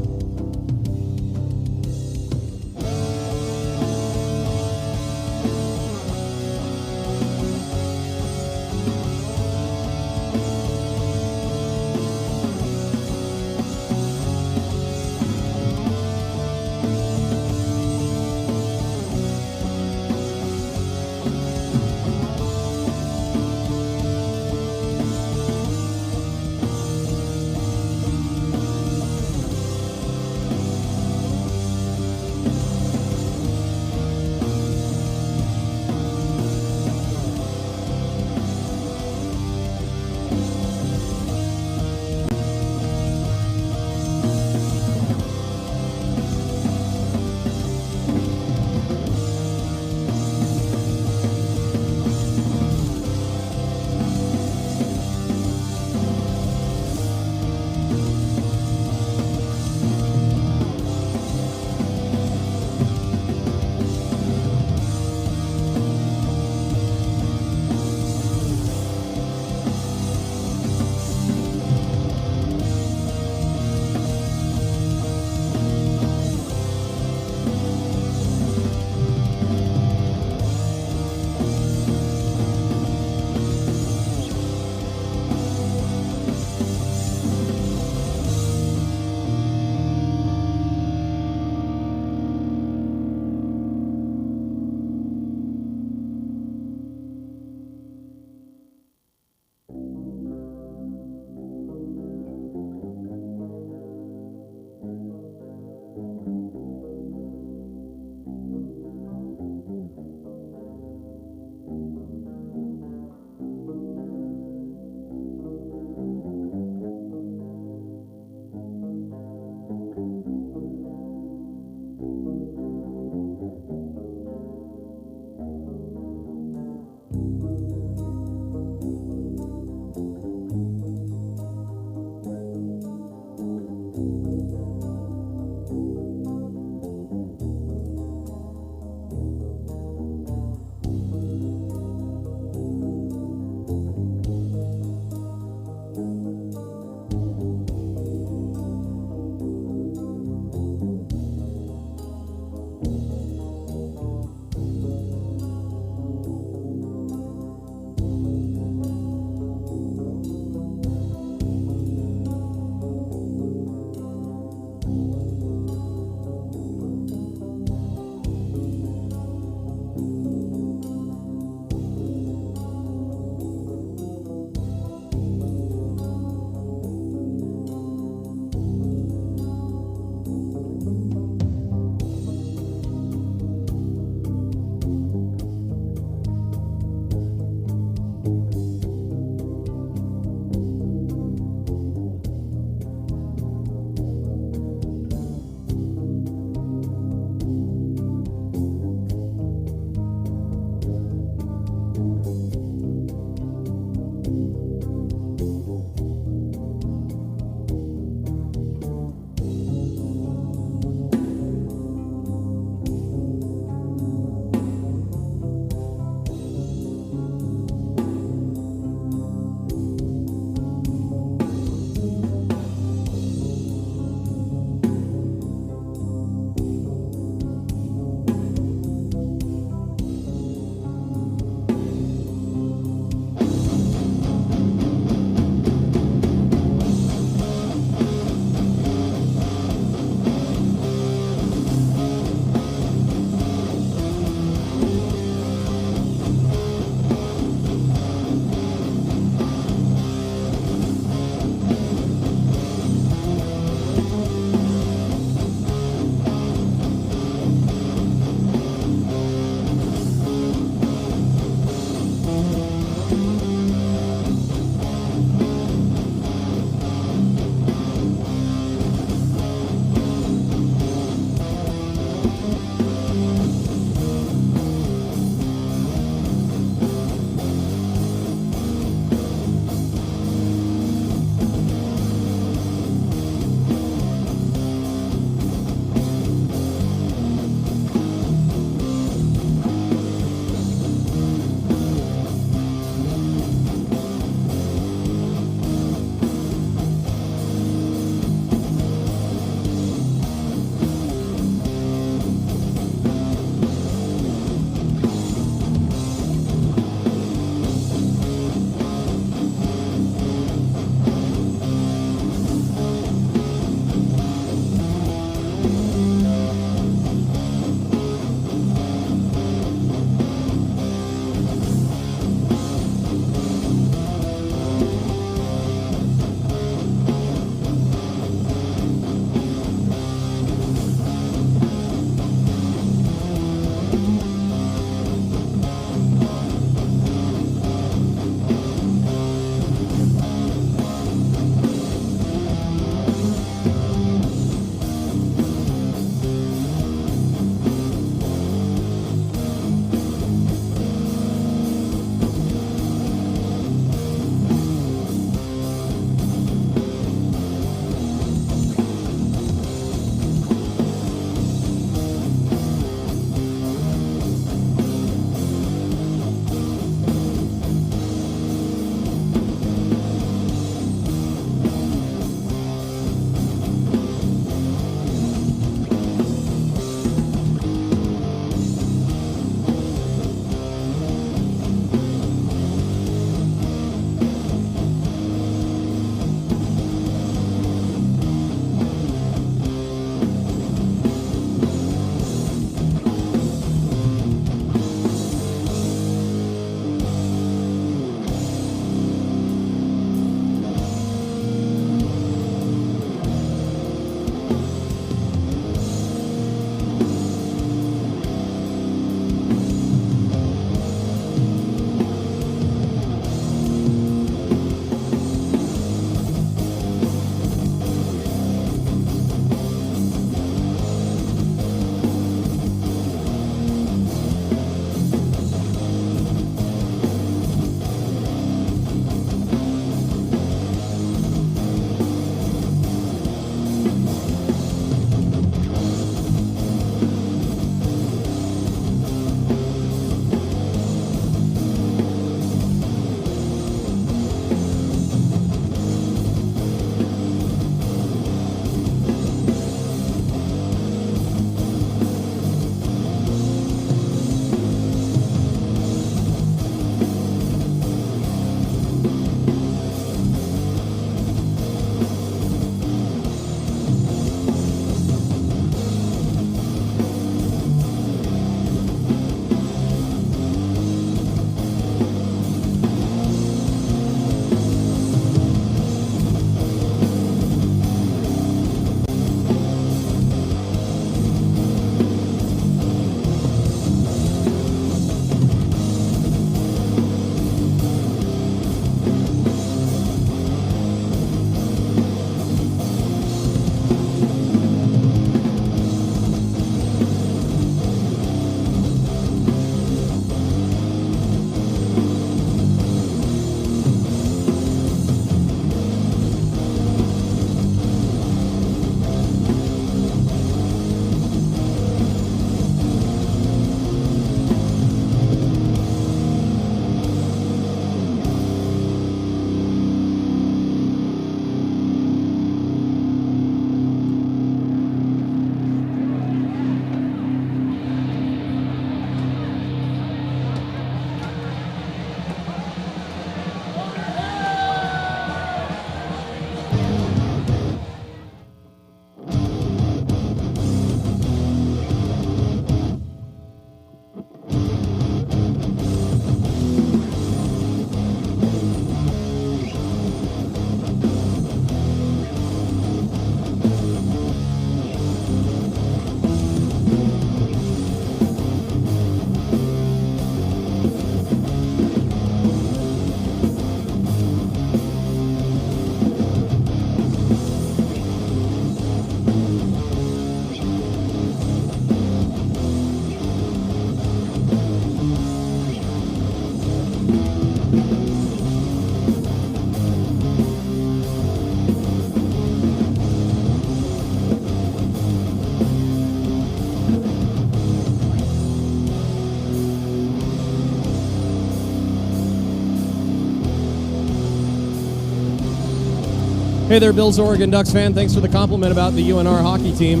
Hey there, Bill's Oregon Ducks fan. Thanks for the compliment about the UNR hockey team.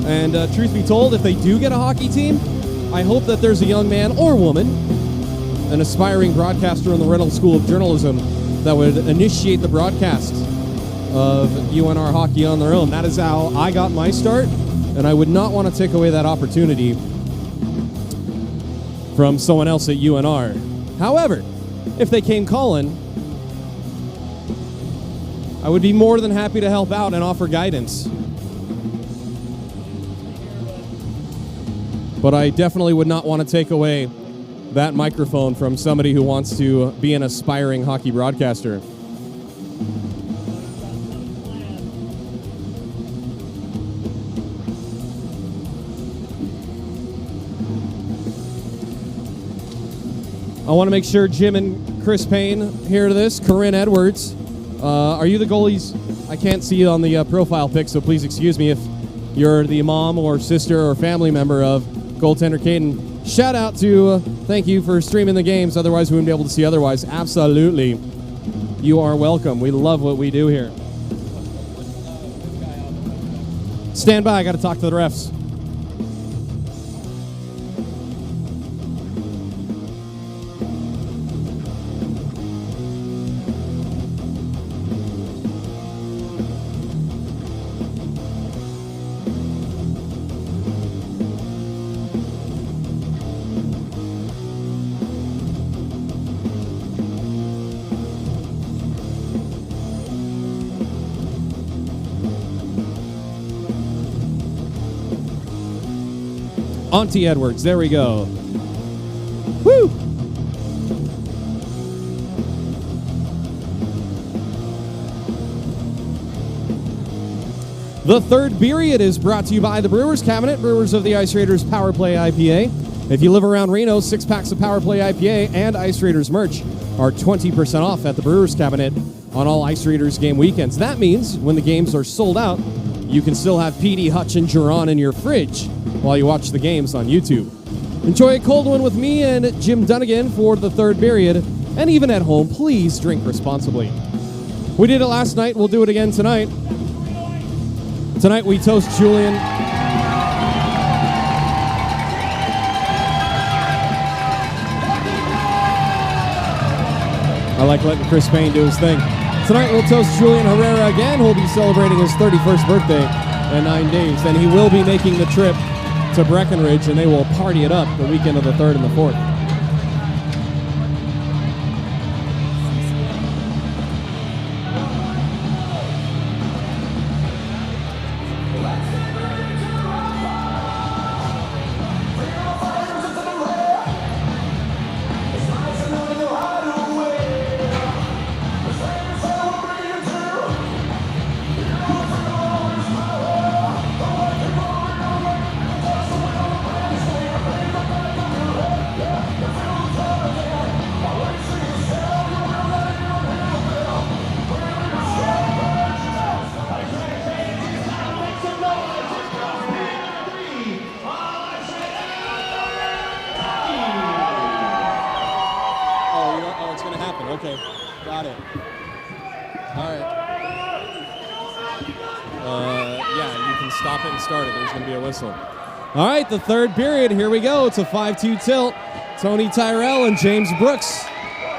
And truth be told, if they do get a hockey team, I hope that there's a young man or woman, an aspiring broadcaster in the Reynolds School of Journalism, that would initiate the broadcast of UNR hockey on their own. That is how I got my start, and I would not want to take away that opportunity from someone else at UNR. However, if they came calling, I would be more than happy to help out and offer guidance. But I definitely would not want to take away that microphone from somebody who wants to be an aspiring hockey broadcaster. I want to make sure Jim and Chris Payne hear this. Corinne Edwards, are you the goalies? I can't see you on the profile pic, so please excuse me if you're the mom or sister or family member of goaltender Caden. Shout out to, thank you for streaming the games, otherwise we wouldn't be able to see otherwise. Absolutely. You are welcome. We love what we do here. Stand by, I got to talk to the refs. Auntie Edwards, there we go. Woo! The third period is brought to you by the Brewers Cabinet, Brewers of the Ice Raiders Power Play IPA. If you live around Reno, 6 packs of Power Play IPA and Ice Raiders merch are 20% off at the Brewers Cabinet on all Ice Raiders game weekends. That means when the games are sold out, you can still have PD, Hutch, and Jiron in your fridge while you watch the games on YouTube. Enjoy a cold one with me and Jim Dunnigan for the third period, and even at home, please drink responsibly. We did it last night, we'll do it again tonight. Tonight we toast Julian. I like letting Chris Payne do his thing. Tonight we'll toast Julian Herrera again. He'll be celebrating his 31st birthday in 9 days, and he will be making the trip to Breckenridge, and they will party it up the weekend of the 3rd and the 4th. Okay, got it. All right. Yeah, you can stop it and start it. There's going to be a whistle. All right, the third period. Here we go. It's a 5-2 tilt. Tony Tyrell and James Brooks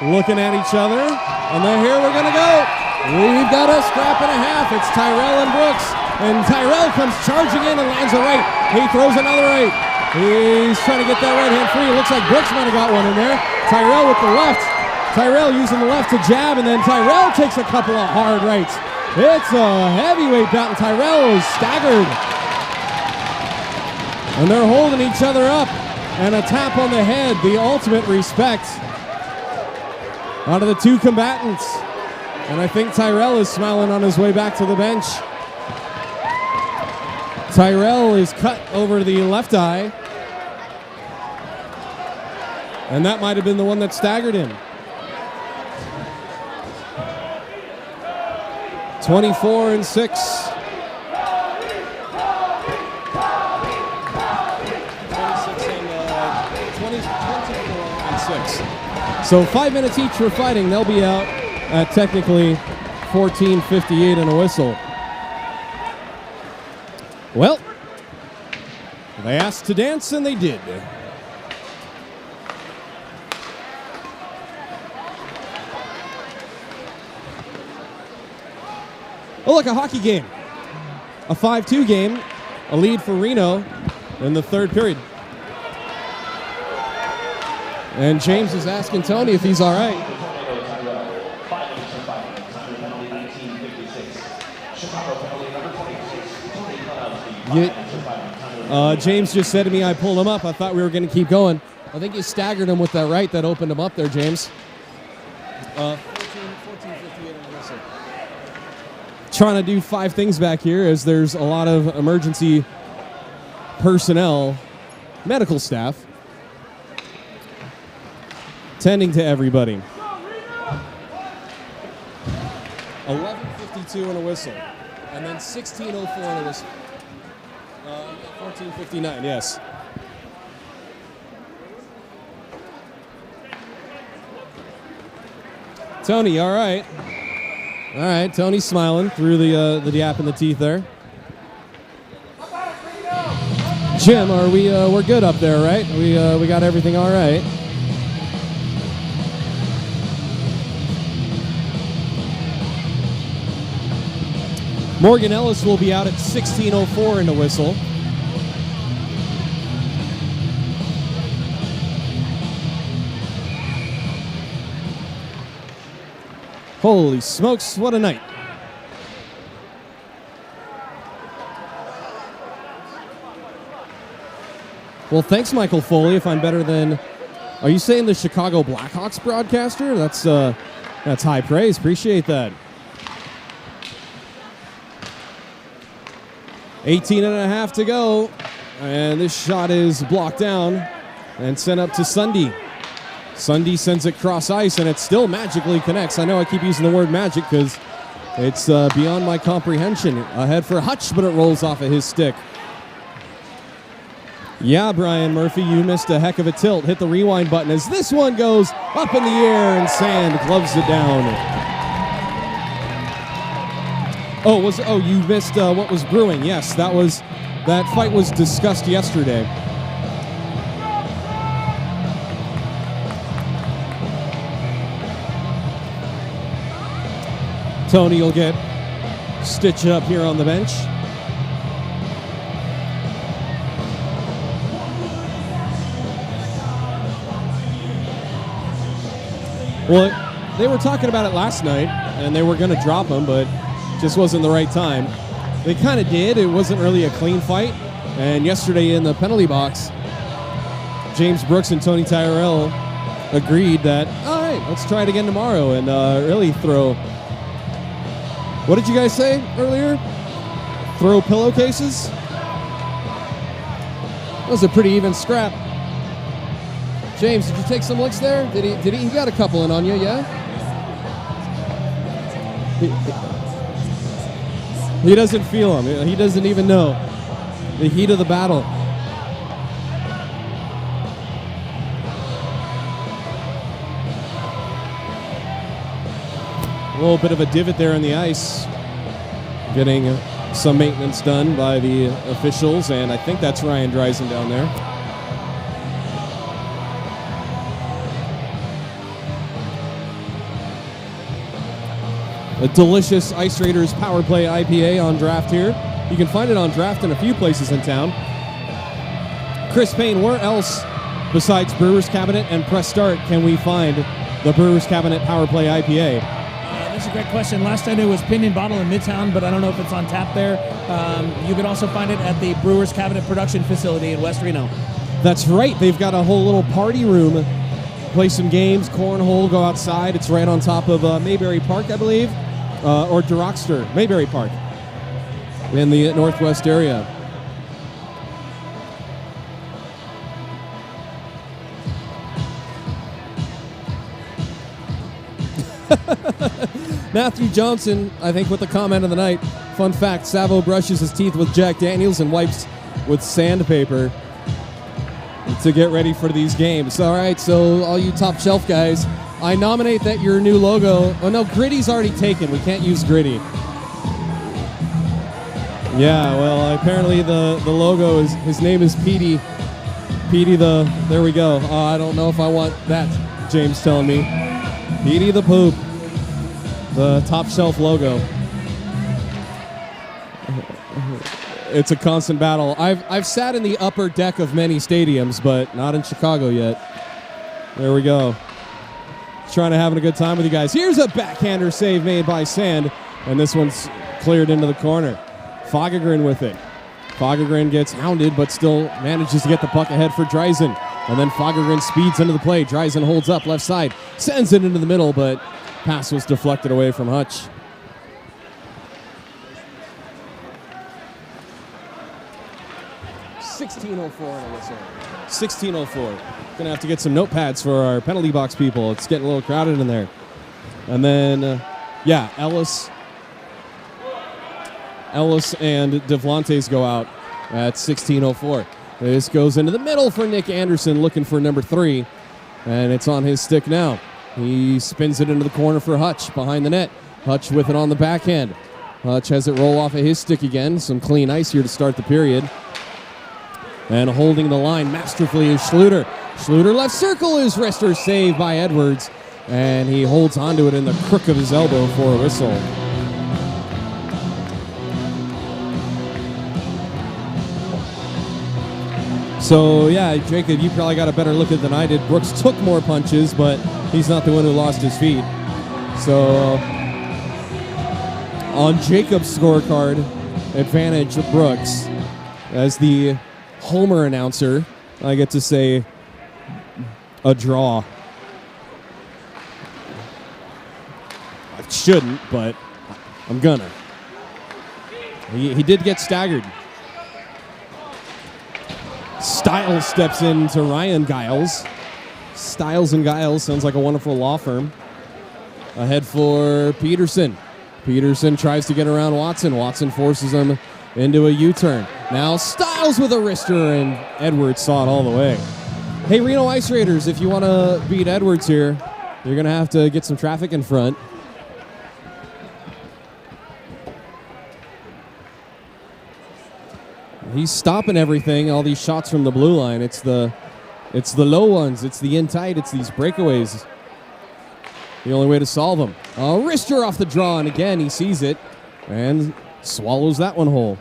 looking at each other. And then here we're going to go. We've got a scrap and a half. It's Tyrell and Brooks. And Tyrell comes charging in and lands a right. He throws another right. He's trying to get that right hand free. It looks like Brooks might have got one in there. Tyrell with the left. Tyrell using the left to jab, and then Tyrell takes a couple of hard rights. It's a heavyweight bout, and Tyrell is staggered. And they're holding each other up. And a tap on the head, the ultimate respect out of the two combatants. And I think Tyrell is smiling on his way back to the bench. Tyrell is cut over the left eye. And that might have been the one that staggered him. 24-6. 24-6. So 5 minutes each for fighting. They'll be out at technically 14:58 and a whistle. Well, they asked to dance, and they did. Oh, look, a hockey game. A 5-2 game. A lead for Reno in the third period. And James is asking Tony if he's all right. James just said to me, I pulled him up. I thought we were going to keep going. I think you staggered him with that right that opened him up there, James. 14:58 on the whistle. Trying to do 5 things back here as there's a lot of emergency personnel, medical staff, tending to everybody. 11:52 and a whistle. And then 16:04 and a whistle. 14:59, yes. Tony, all right. All right, Tony's smiling through the gap in the teeth there. Jim, are we're good up there, right? We got everything all right. Morgan Ellis will be out at 16:04 in the whistle. Holy smokes, what a night. Well, thanks, Michael Foley, if I'm better than... Are you saying the Chicago Blackhawks broadcaster? That's high praise. Appreciate that. 18 and a half to go. And this shot is blocked down and sent up to Sunday. Sunday sends it cross ice, and it still magically connects. I know I keep using the word magic because it's beyond my comprehension. Ahead for Hutch, but it rolls off of his stick. Yeah, Brian Murphy, you missed a heck of a tilt. Hit the rewind button as this one goes up in the air, and Sand gloves it down. You missed what was brewing. Yes, that fight was discussed yesterday. Tony will get stitched up here on the bench. Well, they were talking about it last night, and they were going to drop him, but just wasn't the right time. They kind of did. It wasn't really a clean fight. And yesterday in the penalty box, James Brooks and Tony Tyrell agreed that, all right, let's try it again tomorrow and really throw... What did you guys say earlier? Throw pillowcases? That was a pretty even scrap. James, did you take some licks there? Did he got a couple in on you, yeah? He doesn't feel them. He doesn't even know the heat of the battle. A little bit of a divot there in the ice. Getting some maintenance done by the officials, and I think that's Ryan Dreisen down there. A delicious Ice Raiders Power Play IPA on draft here. You can find it on draft in a few places in town. Chris Payne, where else besides Brewers Cabinet and Press Start can we find the Brewers Cabinet Power Play IPA? That's a great question. Last I knew it was Pinion Bottle in Midtown, but I don't know if it's on tap there. You can also find it at the Brewers Cabinet Production Facility in West Reno. That's right. They've got a whole little party room. Play some games, cornhole, go outside. It's right on top of Mayberry Park, I believe, or DeRockster, Mayberry Park in the northwest area. Matthew Johnson, I think, with the comment of the night. Fun fact, Savo brushes his teeth with Jack Daniels and wipes with sandpaper to get ready for these games. All right, so all you top shelf guys, I nominate that your new logo. Oh no, Gritty's already taken. We can't use Gritty. Yeah, well, apparently the logo is, his name is Petey. Petey there we go. I don't know if I want that, James telling me. Petey the Poop. The top shelf logo. It's a constant battle. I've sat in the upper deck of many stadiums, but not in Chicago yet. There we go. Trying to have a good time with you guys. Here's a backhander save made by Sand, and this one's cleared into the corner. Fogegren with it. Fogegren gets hounded, but still manages to get the puck ahead for Dreisen. And then Fogegren speeds into the play. Dreisen holds up left side, sends it into the middle, but pass was deflected away from Hutch. $16.04 on the whistle. 16:04. Gonna have to get some notepads for our penalty box people. It's getting a little crowded in there. And then, Ellis and Davlantes go out at 16:04. This goes into the middle for Nick Anderson, looking for number 3, and it's on his stick now. He spins it into the corner for Hutch behind the net. Hutch with it on the backhand. Hutch has it roll off of his stick again. Some clean ice here to start the period. And holding the line masterfully is Schluter. Schluter left circle is wrister saved by Edwards. And he holds onto it in the crook of his elbow for a whistle. So, Jacob, you probably got a better look at it than I did. Brooks took more punches, but he's not the one who lost his feet. So, on Jacob's scorecard, advantage of Brooks. As the Homer announcer, I get to say a draw. I shouldn't, but I'm gonna. He did get staggered. Stiles steps into Ryan Giles. Stiles and Giles sounds like a wonderful law firm. Ahead for Peterson. Peterson tries to get around Watson. Watson forces him into a U-turn. Now Stiles with a wrister, and Edwards saw it all the way. Hey, Reno Ice Raiders, if you want to beat Edwards here, you're going to have to get some traffic in front. He's stopping everything, all these shots from the blue line. It's the low ones. It's the in tight. It's these breakaways. The only way to solve them. Wrister off the draw, and again, he sees it and swallows that one whole.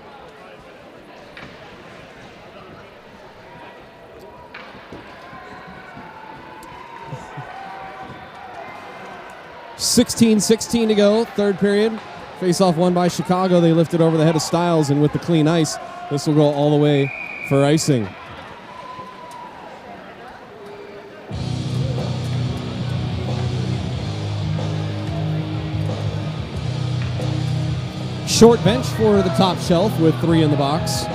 $16-16 to go, third period. Face-off won by Chicago. They lift it over the head of Stiles, and with the clean ice, this will go all the way for icing. Short bench for the top shelf with 3 in the box.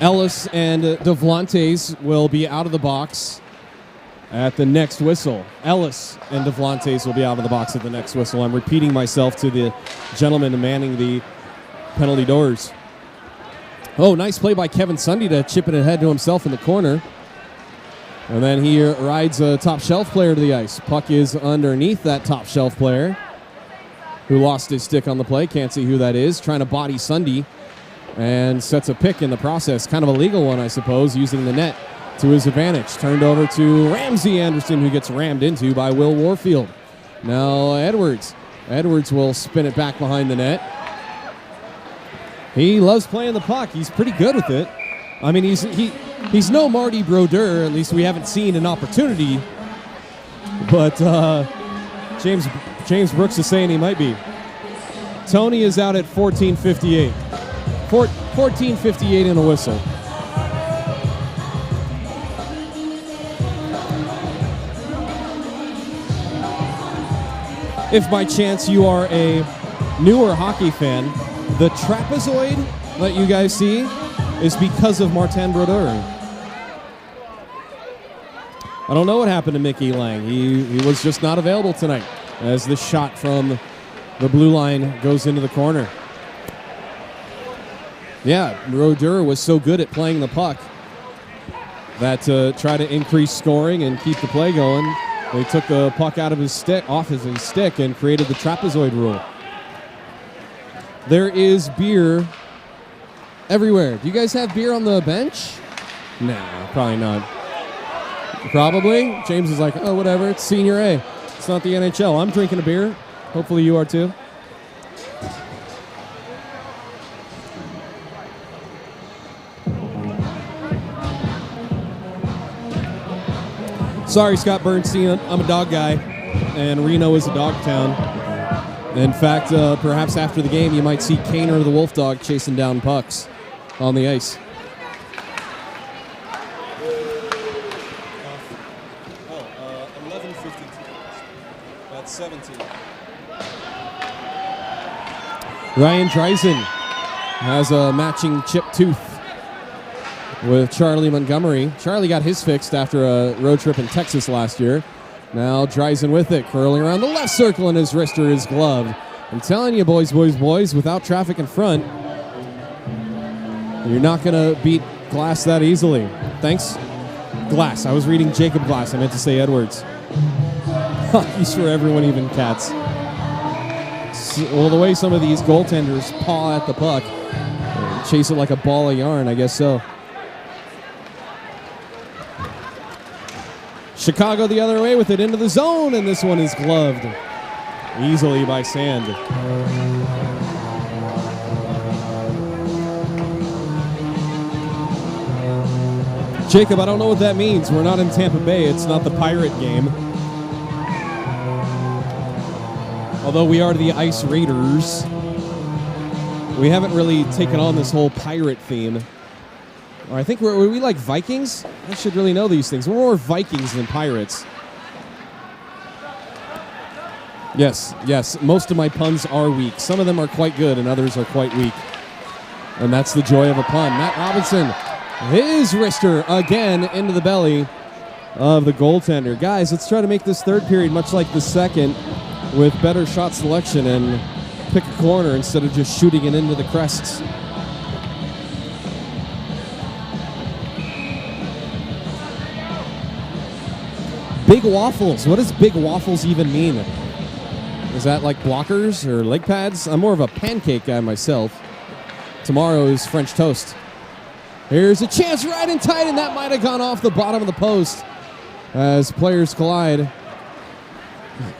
Ellis and Davlantes will be out of the box at the next whistle. Ellis and Davlantes will be out of the box at the next whistle. I'm repeating myself to the gentleman manning the penalty doors. Oh, nice play by Kevin Sunday to chip it ahead to himself in the corner. And then he rides a top shelf player to the ice. Puck is underneath that top shelf player who lost his stick on the play. Can't see who that is. Trying to body Sunday and sets a pick in the process. Kind of a legal one, I suppose, using the net to his advantage. Turned over to Ramsey Anderson, who gets rammed into by Will Warfield. Now Edwards. Edwards will spin it back behind the net. He loves playing the puck. He's pretty good with it. I mean, he's no Marty Brodeur. At least we haven't seen an opportunity. But James Brooks is saying he might be. Tony is out at 14:58. 14:58 in a whistle. If by chance you are a newer hockey fan, the trapezoid that you guys see is because of Martin Brodeur. I don't know what happened to Mickey Lang. He was just not available tonight as this shot from the blue line goes into the corner. Yeah, Roeder was so good at playing the puck that to try to increase scoring and keep the play going, they took the puck out of his stick, off his stick, and created the trapezoid rule. There is beer everywhere. Do you guys have beer on the bench? Nah, probably not. Probably. James is like, oh, whatever. It's Senior A. It's not the NHL. I'm drinking a beer. Hopefully you are too. Sorry, Scott Bernstein. I'm a dog guy, and Reno is a dog town. In fact, perhaps after the game, you might see Kaner the Wolf Dog chasing down pucks on the ice. 11:52. That's 17. Ryan Dreisen has a matching chipped tooth with Charlie Montgomery. Charlie got his fixed after a road trip in Texas last year. Now Dreisen with it, curling around the left circle, and his wrister is gloved. I'm telling you, boys, without traffic in front, you're not going to beat Glass that easily. Thanks, Glass. I was reading Jacob Glass. I meant to say Edwards. He's for everyone, even cats. Well, the way some of these goaltenders paw at the puck, chase it like a ball of yarn, I guess so. Chicago the other way with it into the zone, and this one is gloved easily by Sand. Jacob, I don't know what that means. We're not in Tampa Bay. It's not the Pirate game. Although we are the Ice Raiders, we haven't really taken on this whole pirate theme. Or I think were we like Vikings? I should really know these things. We're more Vikings than pirates. Yes. Most of my puns are weak. Some of them are quite good, and others are quite weak. And that's the joy of a pun. Matt Robinson, his wrister again into the belly of the goaltender. Guys, let's try to make this third period much like the second, with better shot selection and pick a corner instead of just shooting it into the crests. Big waffles. What does big waffles even mean? Is that like blockers or leg pads? I'm more of a pancake guy myself. Tomorrow is French toast. Here's a chance right and tight, and that might have gone off the bottom of the post as players collide.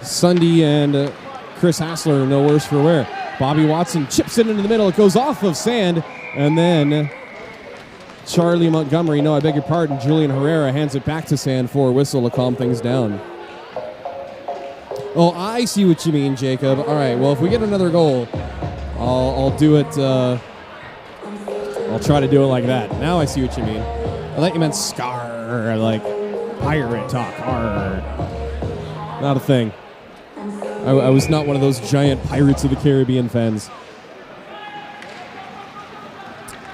Sunday and Chris Hassler, no worse for wear. Bobby Watson chips it into the middle. It goes off of Sand, and then Charlie Montgomery, no, I beg your pardon, Julian Herrera hands it back to Sand for a whistle to calm things down. Oh, I see what you mean, Jacob. All right, well, if we get another goal, I'll do it. I'll try to do it like that. Now I see what you mean. I thought you meant scar, like pirate talk. Arr. Not a thing. I was not one of those giant Pirates of the Caribbean fans.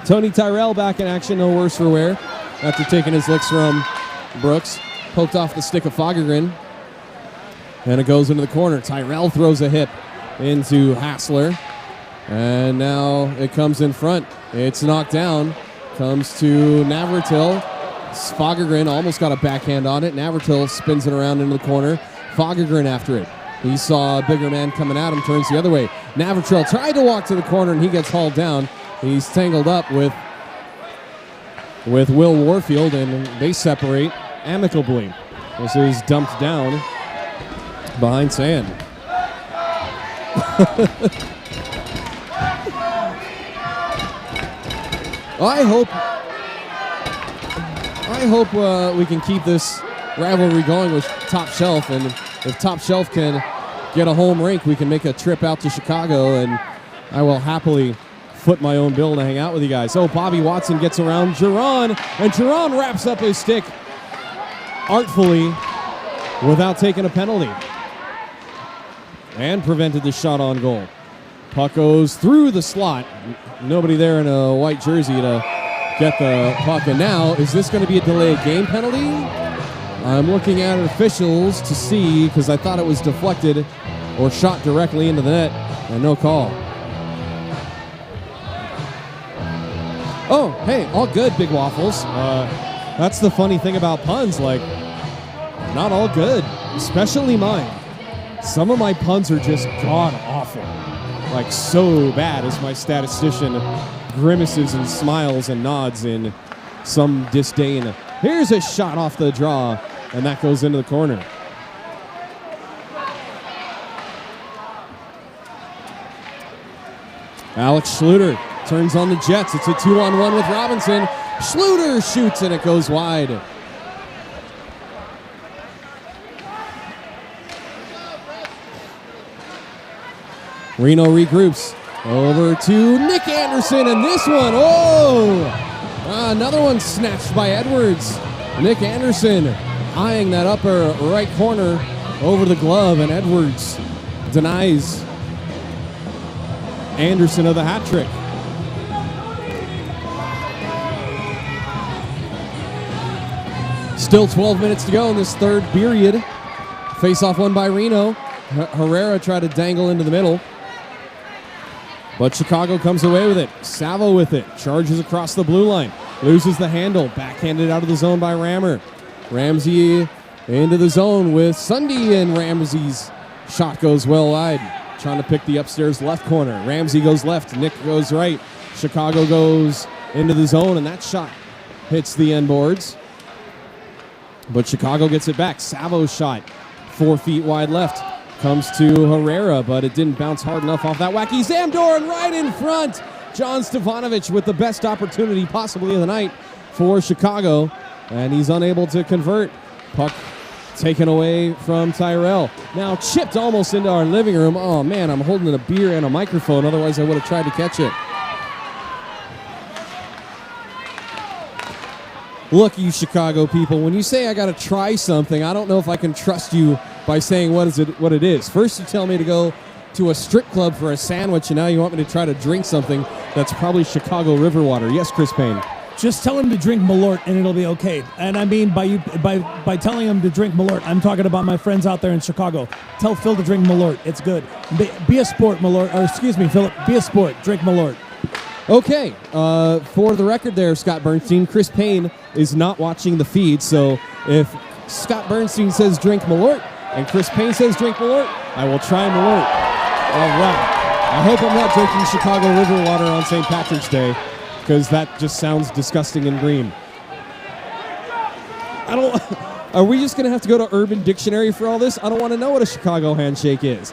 Tony Tyrell back in action, no worse for wear, after taking his licks from Brooks. Poked off the stick of Fagergren, and it goes into the corner. Tyrell throws a hip into Hassler, and now it comes in front. It's knocked down, comes to Navratil. Fagergren almost got a backhand on it. Navratil spins it around into the corner. Fagergren after it. He saw a bigger man coming at him, turns the other way. Navratil tried to walk to the corner, and he gets hauled down. He's tangled up with Will Warfield, and they separate amicably. This is dumped down behind Sand. I hope we can keep this rivalry going with Top Shelf, and if Top Shelf can get a home rink, we can make a trip out to Chicago, and I will happily foot my own bill to hang out with you guys. So Bobby Watson gets around Jiron, and Jiron wraps up his stick artfully without taking a penalty and prevented the shot on goal. Puck goes through the slot. Nobody there in a white jersey to get the puck. And now, is this going to be a delayed game penalty? I'm looking at officials to see, because I thought it was deflected or shot directly into the net, and no call. Hey, all good, Big Waffles. That's the funny thing about puns. Like, not all good, especially mine. Some of my puns are just god awful. Like, so bad as my statistician grimaces and smiles and nods in some disdain. Here's a shot off the draw, and that goes into the corner. Alex Schluter turns on the Jets. It's a 2-on-1 with Robinson. Schluter shoots, and it goes wide. Reno regroups. Over to Nick Anderson, and this one, another one snatched by Edwards. Nick Anderson eyeing that upper right corner over the glove, and Edwards denies Anderson of the hat trick. Still 12 minutes to go in this third period. Face-off won by Reno. Herrera tried to dangle into the middle, but Chicago comes away with it. Savo with it. Charges across the blue line. Loses the handle. Backhanded out of the zone by Rammer. Ramsey into the zone with Sunday, and Ramsey's shot goes well wide. Trying to pick the upstairs left corner. Ramsey goes left. Nick goes right. Chicago goes into the zone, and that shot hits the end boards. But Chicago gets it back. Savo's shot 4 feet wide left. Comes to Herrera, but it didn't bounce hard enough off that wacky Zamdor, and right in front, John Stefanovic with the best opportunity possibly of the night for Chicago, and he's unable to convert. Puck taken away from Tyrell. Now chipped almost into our living room. Oh man, I'm holding a beer and a microphone, otherwise I would have tried to catch it. Look, you Chicago people, when you say I got to try something, I don't know if I can trust you by saying what it is. First you tell me to go to a strip club for a sandwich, and now you want me to try to drink something that's probably Chicago river water. Yes, Chris Payne. Just tell him to drink Malort and it'll be okay. And I mean, by telling him to drink Malort, I'm talking about my friends out there in Chicago. Tell Phil to drink Malort. It's good. Be a sport, Malort. Or excuse me, Philip. Be a sport. Drink Malort. Okay, for the record there, Scott Bernstein, Chris Payne is not watching the feed, so if Scott Bernstein says drink Malort and Chris Payne says drink Malort, I will try Malort. All right. I hope I'm not drinking Chicago river water on St. Patrick's Day, because that just sounds disgusting and green. Are we just going to have to go to Urban Dictionary for all this? I don't want to know what a Chicago handshake is.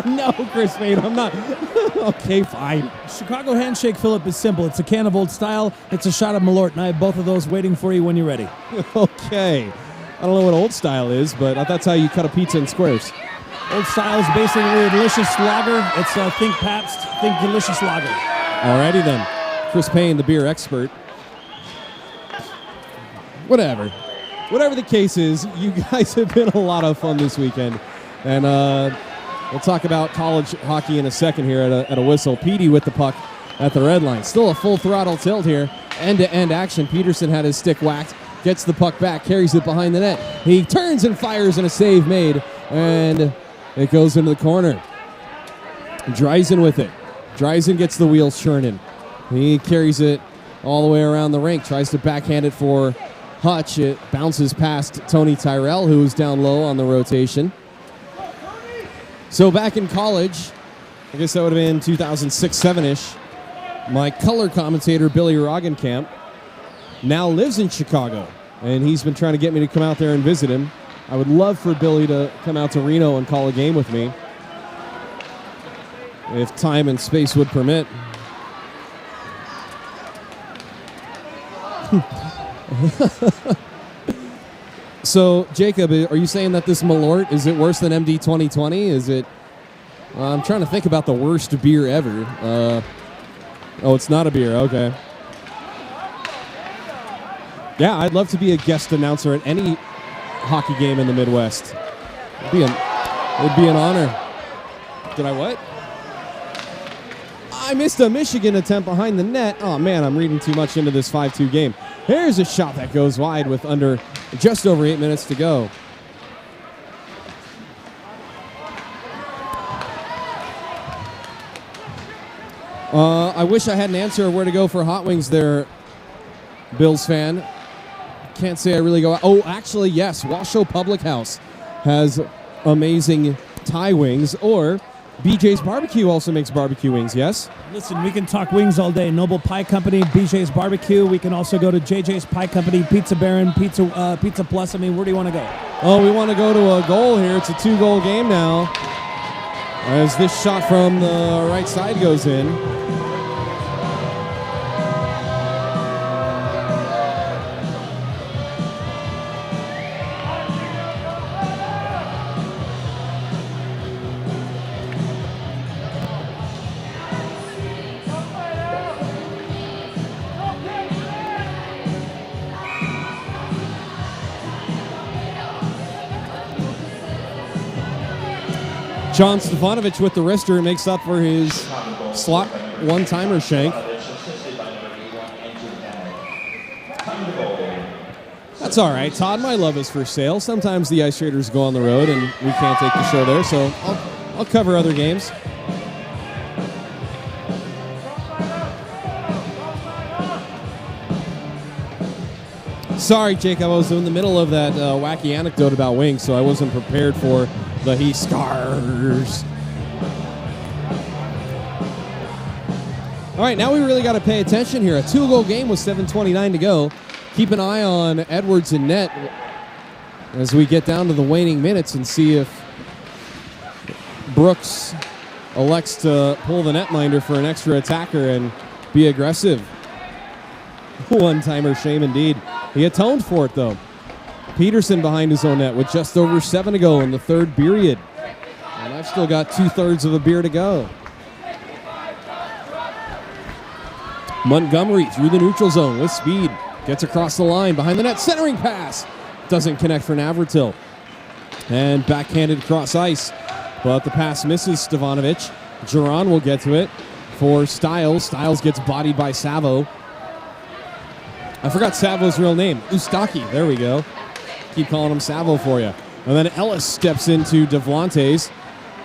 No, Chris Payne, I'm not. Okay, fine. Chicago handshake, Philip, is simple. It's a can of Old Style. It's a shot of Malort, and I have both of those waiting for you when you're ready. Okay. I don't know what Old Style is, but that's how you cut a pizza in squares. Old Style is basically a delicious lager. It's think Pabst, think delicious lager. Alrighty then. Chris Payne, the beer expert. Whatever the case is, you guys have been a lot of fun this weekend. And we'll talk about college hockey in a second here at a whistle. Petey with the puck at the red line. Still a full throttle tilt here. End-to-end action. Peterson had his stick whacked. Gets the puck back. Carries it behind the net. He turns and fires, and a save made. And it goes into the corner. Dreisen with it. Dreisen gets the wheels churning. He carries it all the way around the rink. Tries to backhand it for Hutch. It bounces past Tony Tyrell, who was down low on the rotation. So back in college, I guess that would have been 2006-7-ish, my color commentator, Billy Roggenkamp, now lives in Chicago, and he's been trying to get me to come out there and visit him. I would love for Billy to come out to Reno and call a game with me, if time and space would permit. So, Jacob, are you saying that this Malort, is it worse than MD 2020? Is it... I'm trying to think about the worst beer ever. It's not a beer. Okay. Yeah, I'd love to be a guest announcer at any hockey game in the Midwest. It'd be an honor. Did I what? I missed a Michigan attempt behind the net. Oh, man, I'm reading too much into this 5-2 game. Here's a shot that goes wide with just over 8 minutes to go. I wish I had an answer of where to go for hot wings there, Bills fan. Can't say I really go. Oh, actually, yes. Washoe Public House has amazing Thai wings, or BJ's Barbecue also makes barbecue wings, yes? Listen, we can talk wings all day. Noble Pie Company, BJ's Barbecue. We can also go to JJ's Pie Company, Pizza Baron, Pizza Plus. I mean, where do you want to go? Oh, we want to go to a goal here. It's a 2-goal game now, as this shot from the right side goes in. John Stefanovic with the wrister makes up for his slot one-timer shank. That's all right, Todd. My love is for sale. Sometimes the Ice Raiders go on the road and we can't take the show there, so I'll cover other games. Sorry, Jake, I was in the middle of that wacky anecdote about wings, so I wasn't prepared for the he scars. All right, now we really got to pay attention here. A 2-goal game with 7:29 to go. Keep an eye on Edwards and net as we get down to the waning minutes and see if Brooks elects to pull the netminder for an extra attacker and be aggressive. One-timer shame indeed. He atoned for it, though. Peterson behind his own net with just over 7 to go in the third period. And I've still got 2/3 of a beer to go. Montgomery through the neutral zone with speed. Gets across the line behind the net. Centering pass. Doesn't connect for Navratil. And backhanded cross ice. But the pass misses Stefanovic. Jiron will get to it for Stiles. Stiles gets bodied by Savo. I forgot Savo's real name. Ustaki. There we go. Keep calling him Savo for you. And then Ellis steps into Davlantes.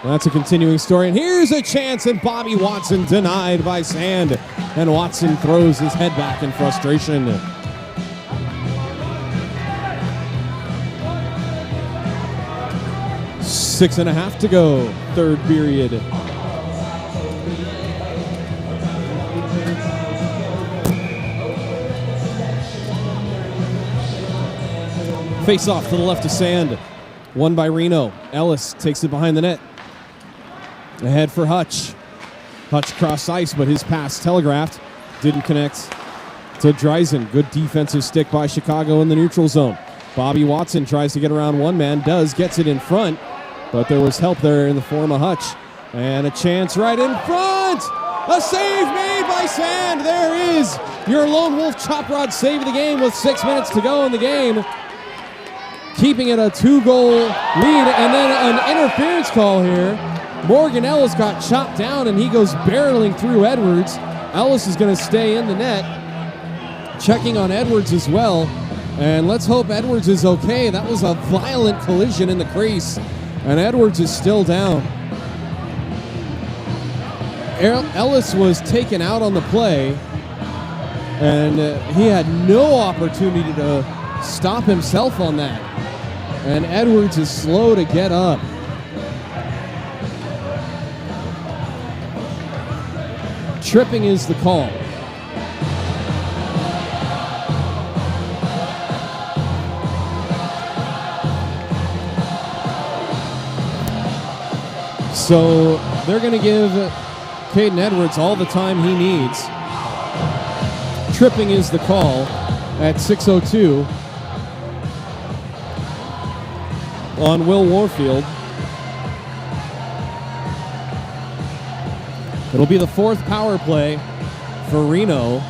Well, that's a continuing story. And here's a chance, and Bobby Watson denied by Sand. And Watson throws his head back in frustration. Six and a half to go, third period. Face off to the left of Sand. Won by Reno. Ellis takes it behind the net. Ahead for Hutch. Hutch cross ice, but his pass telegraphed. Didn't connect to Dreisen. Good defensive stick by Chicago in the neutral zone. Bobby Watson tries to get around one man. Gets it in front, but there was help there in the form of Hutch. And a chance right in front! A save made by Sand! There is your Lone Wolf Chop Rod save of the game with 6 minutes to go in the game. Keeping it a 2-goal lead, and then an interference call here. Morgan Ellis got chopped down, and he goes barreling through Edwards. Ellis is going to stay in the net. Checking on Edwards as well, and let's hope Edwards is okay. That was a violent collision in the crease, and Edwards is still down. Ellis was taken out on the play, and he had no opportunity to stop himself on that. And Edwards is slow to get up. Tripping is the call. So they're going to give Caden Edwards all the time he needs. Tripping is the call at 6:02. On Will Warfield. It'll be the fourth power play for Reno.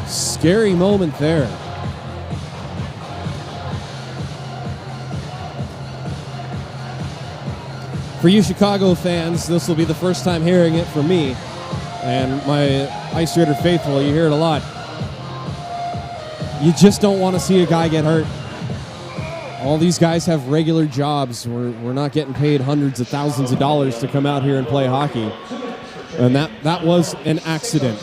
Scary moment there. For you Chicago fans, this will be the first time hearing it from me. And my Ice Raider faithful, you hear it a lot. You just don't want to see a guy get hurt. all these guys have regular jobs. We're not getting paid hundreds of thousands of dollars to come out here and play hockey. And that was an accident.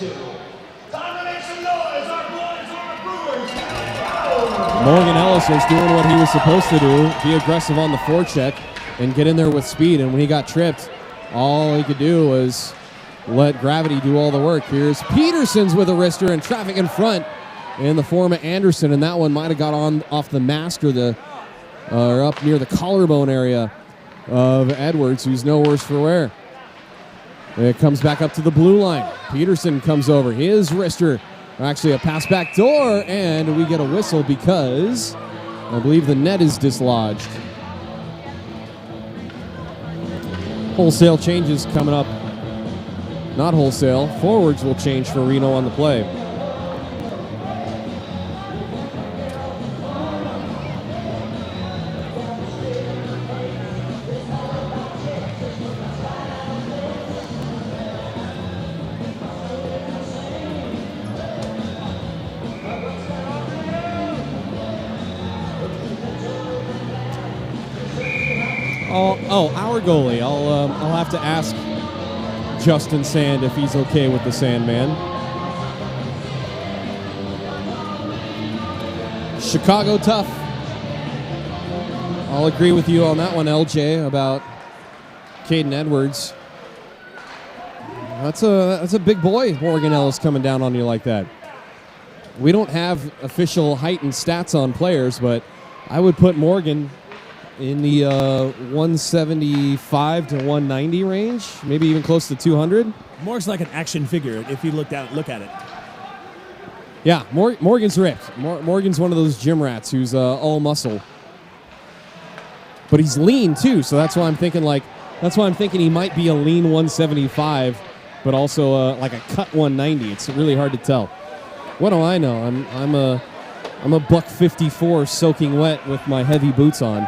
Morgan Ellis was doing what he was supposed to do, be aggressive on the forecheck and get in there with speed. And when he got tripped, all he could do was let gravity do all the work. Here's Peterson's with a wrister and traffic in front in the form of Anderson, and that one might have got on off the mask or up near the collarbone area of Edwards, who's no worse for wear. It comes back up to the blue line. Peterson comes over. His wrister, actually a pass back door, and we get a whistle because I believe the net is dislodged. Wholesale changes coming up. Not wholesale. Forwards will change for Reno on the play. Oh, our goalie. I'll have to ask Justin Sand if he's okay with the Sandman. Chicago tough. I'll agree with you on that one, LJ, about Caden Edwards. That's a big boy, Morgan Ellis, coming down on you like that. We don't have official height and stats on players, but I would put Morgan in the 175 to 190 range, maybe even close to 200. Morg's like an action figure if you look at it. Yeah, Morgan's ripped. Morgan's one of those gym rats who's all muscle. But he's lean too, so that's why I'm thinking he might be a lean 175, but also like a cut 190. It's really hard to tell. What do I know? I'm a $154 soaking wet with my heavy boots on.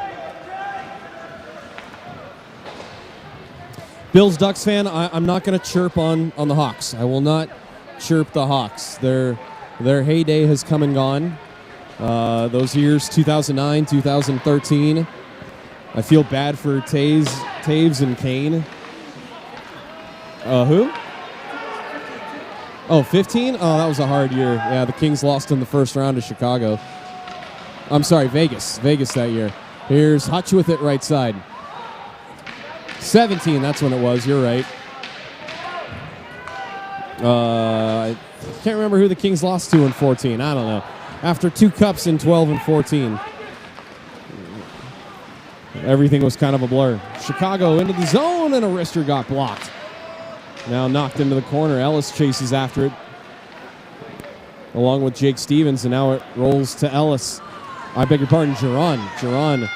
Bills Ducks fan, I'm not going to chirp on the Hawks. I will not chirp the Hawks. Their heyday has come and gone. Those years, 2009, 2013. I feel bad for Taves and Kane. Who? Oh, 15? Oh, that was a hard year. Yeah, the Kings lost in the first round to Chicago. I'm sorry, Vegas. Vegas that year. Here's Hutch with it right side. 17, that's when it was. You're right. I can't remember who the Kings lost to in 14. I don't know. After 2 cups in 12 and 14. Everything was kind of a blur. Chicago into the zone, and a wrister got blocked. Now knocked into the corner. Ellis chases after it, along with Jake Stevens, and now it rolls to Ellis. I beg your pardon, Jiron. Jiron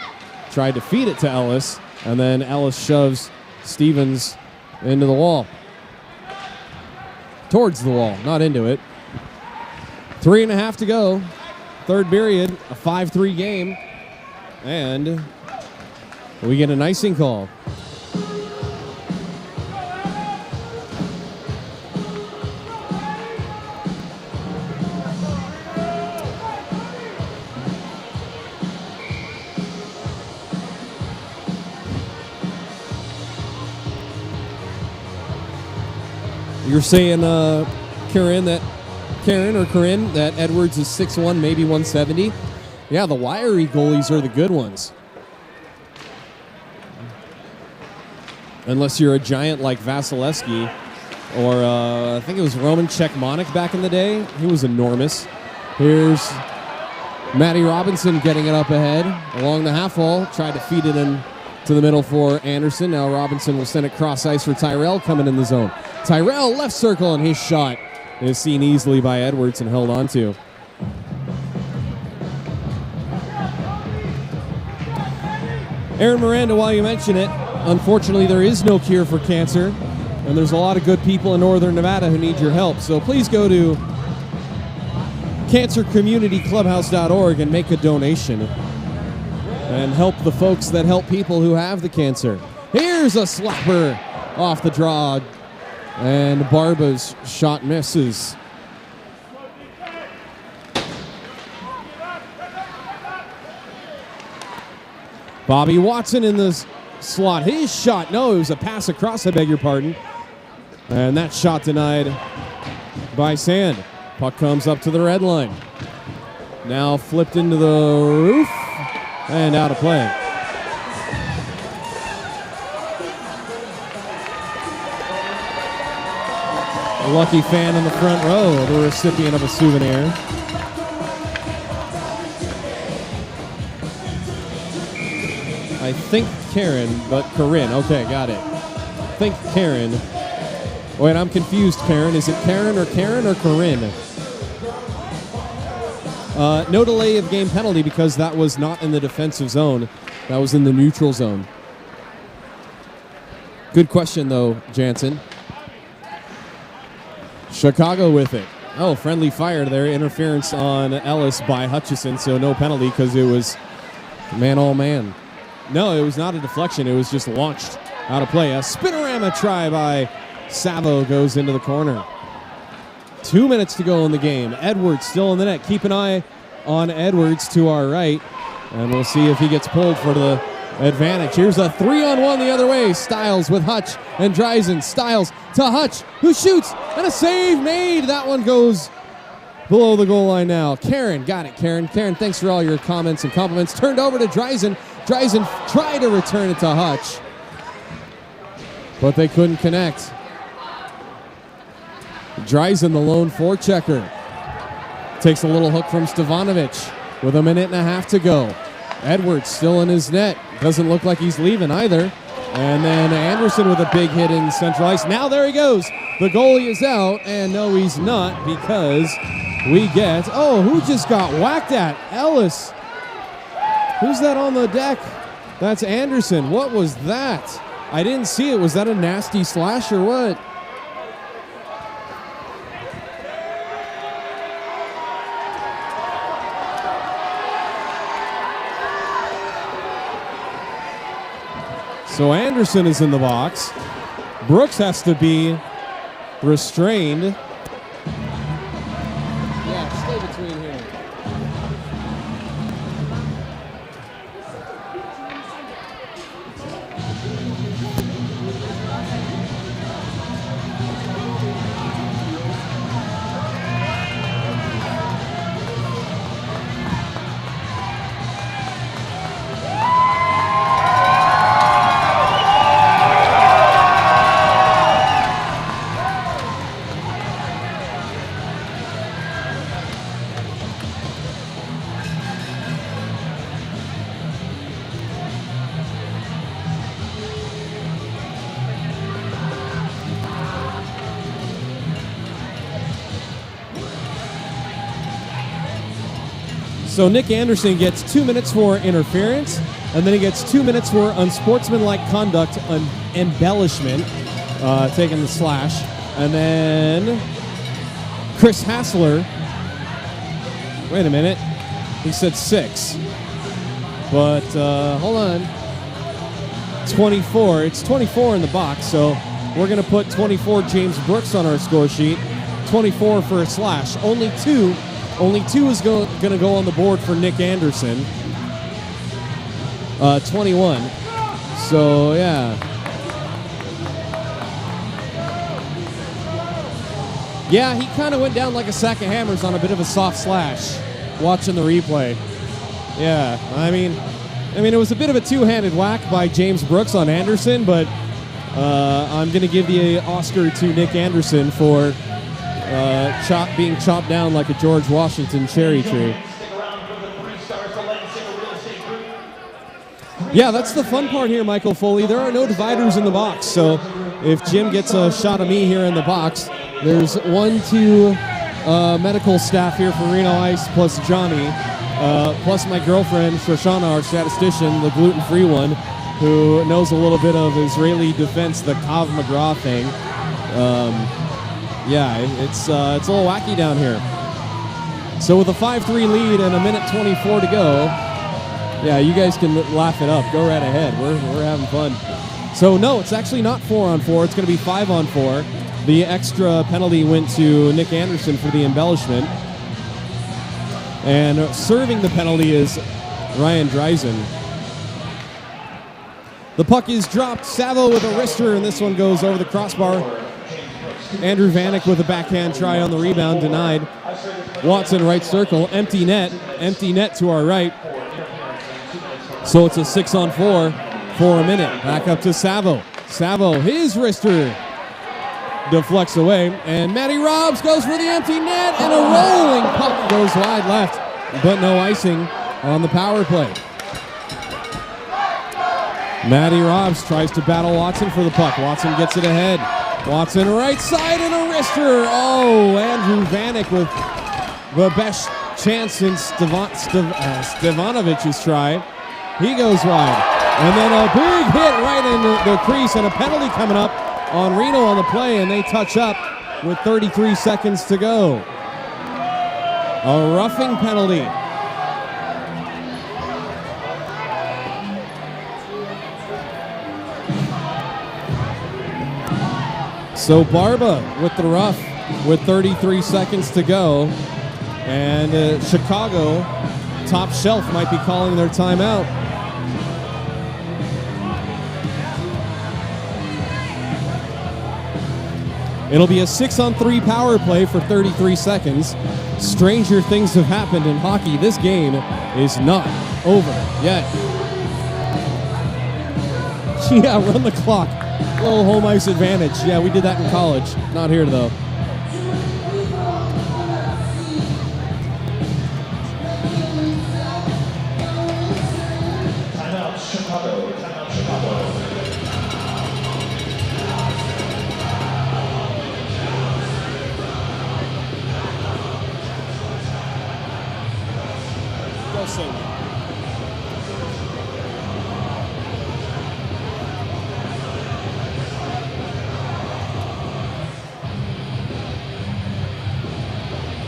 tried to feed it to Ellis, and then Ellis shoves Stevens into the wall. Towards the wall, not into it. 3.5 to go. Third period, a 5-3 game. And we get an icing call. You're saying, Corinne, that Edwards is 6'1", maybe 170. Yeah, the wiry goalies are the good ones. Unless you're a giant like Vasilevsky, or I think it was Roman Czechmonic back in the day. He was enormous. Here's Matty Robinson getting it up ahead along the half wall. Tried to feed it in to the middle for Anderson. Now Robinson will send it cross ice for Tyrell coming in the zone. Tyrell left circle, and his shot is seen easily by Edwards and held on to. Aaron Miranda, while you mention it, unfortunately there is no cure for cancer, and there's a lot of good people in Northern Nevada who need your help. So please go to cancercommunityclubhouse.org and make a donation and help the folks that help people who have the cancer. Here's a slapper off the draw, and Barba's shot misses. Bobby Watson in the slot. His shot, no, it was a pass across, I beg your pardon. And that shot denied by Sand. Puck comes up to the red line. Now flipped into the roof and out of play. A lucky fan in the front row, the recipient of a souvenir. I think Karen, but Corinne. Okay, got it. I think Karen. Wait, I'm confused, Karen. Is it Karen or Corinne? No delay of game penalty because that was not in the defensive zone. That was in the neutral zone. Good question, though, Jansen. Chicago with it. Oh, friendly fire there. Interference on Ellis by Hutchison, so no penalty because it was man-all-man. No, it was not a deflection. It was just launched out of play. A spinorama try by Savo goes into the corner. 2 minutes to go in the game. Edwards still in the net. Keep an eye on Edwards to our right, and we'll see if he gets pulled for the advantage. Here's a 3-on-1 the other way. Stiles with Hutch and Dreisen. Stiles to Hutch, who shoots, and a save made. That one goes below the goal line now. Karen, got it, Karen. Karen, thanks for all your comments and compliments. Turned over to Dreisen. Dreisen tried to return it to Hutch, but they couldn't connect. Dreisen, the lone forechecker, takes a little hook from Stevanovic with 1.5 minutes to go. Edwards still in his net. Doesn't look like he's leaving either. And then Anderson with a big hit in central ice. Now there he goes. The goalie is out, and no, he's not, because we get, oh, who just got whacked at? Ellis. Who's that on the deck? That's Anderson. What was that? I didn't see it. Was that a nasty slash or what? So Anderson is in the box. Brooks has to be restrained. Yeah, stay between here. So Nick Anderson gets 2 minutes for interference, and then he gets 2 minutes for unsportsmanlike conduct, embellishment, taking the slash. And then Chris Hassler, wait a minute, he said 6. But hold on, 24, it's 24 in the box, so we're gonna put 24 James Brooks on our score sheet, 24 for a slash. Only two is going to go on the board for Nick Anderson. 21. So, yeah. Yeah, he kind of went down like a sack of hammers on a bit of a soft slash watching the replay. Yeah, I mean, it was a bit of a two-handed whack by James Brooks on Anderson, but I'm going to give the Oscar to Nick Anderson for being chopped down like a George Washington cherry tree. Yeah, that's the fun part here, Michael Foley. There are no dividers in the box, so if Jim gets a shot of me here in the box, there's 2 medical staff here for Reno Ice, plus Johnny, plus my girlfriend, Shoshana, our statistician, the gluten-free one, who knows a little bit of Israeli defense, the Kav McGraw thing. Yeah, it's a little wacky down here. So with a 5-3 lead and 1:24 to go, yeah, you guys can laugh it up. Go right ahead. We're having fun. So no, it's actually not 4-on-4. It's going to be 5-on-4. The extra penalty went to Nick Anderson for the embellishment. And serving the penalty is Ryan Dreisen. The puck is dropped. Savo with a wrister, and this one goes over the crossbar. Andrew Vanek with a backhand try on the rebound, denied. Watson right circle, empty net to our right. So it's a 6-on-4 for a minute. Back up to Savo. Savo, his wrister deflects away, and Matty Robbs goes for the empty net, and a rolling puck goes wide left, but no icing on the power play. Matty Robbs tries to battle Watson for the puck. Watson gets it ahead. Watson right side and a wrister. Oh, Andrew Vanek with the best chance since Stevanovich's try. He goes wide. And then a big hit right in the crease, and a penalty coming up on Reno on the play, and they touch up with 33 seconds to go. A roughing penalty. So Barba with the rough with 33 seconds to go. And Chicago, top shelf, might be calling their timeout. It'll be a 6-on-3 power play for 33 seconds. Stranger things have happened in hockey. This game is not over yet. Yeah, run the clock. Little home ice advantage. Yeah, we did that in college. Not here, though. Timeout Chicago. Timeout Chicago. Go sing.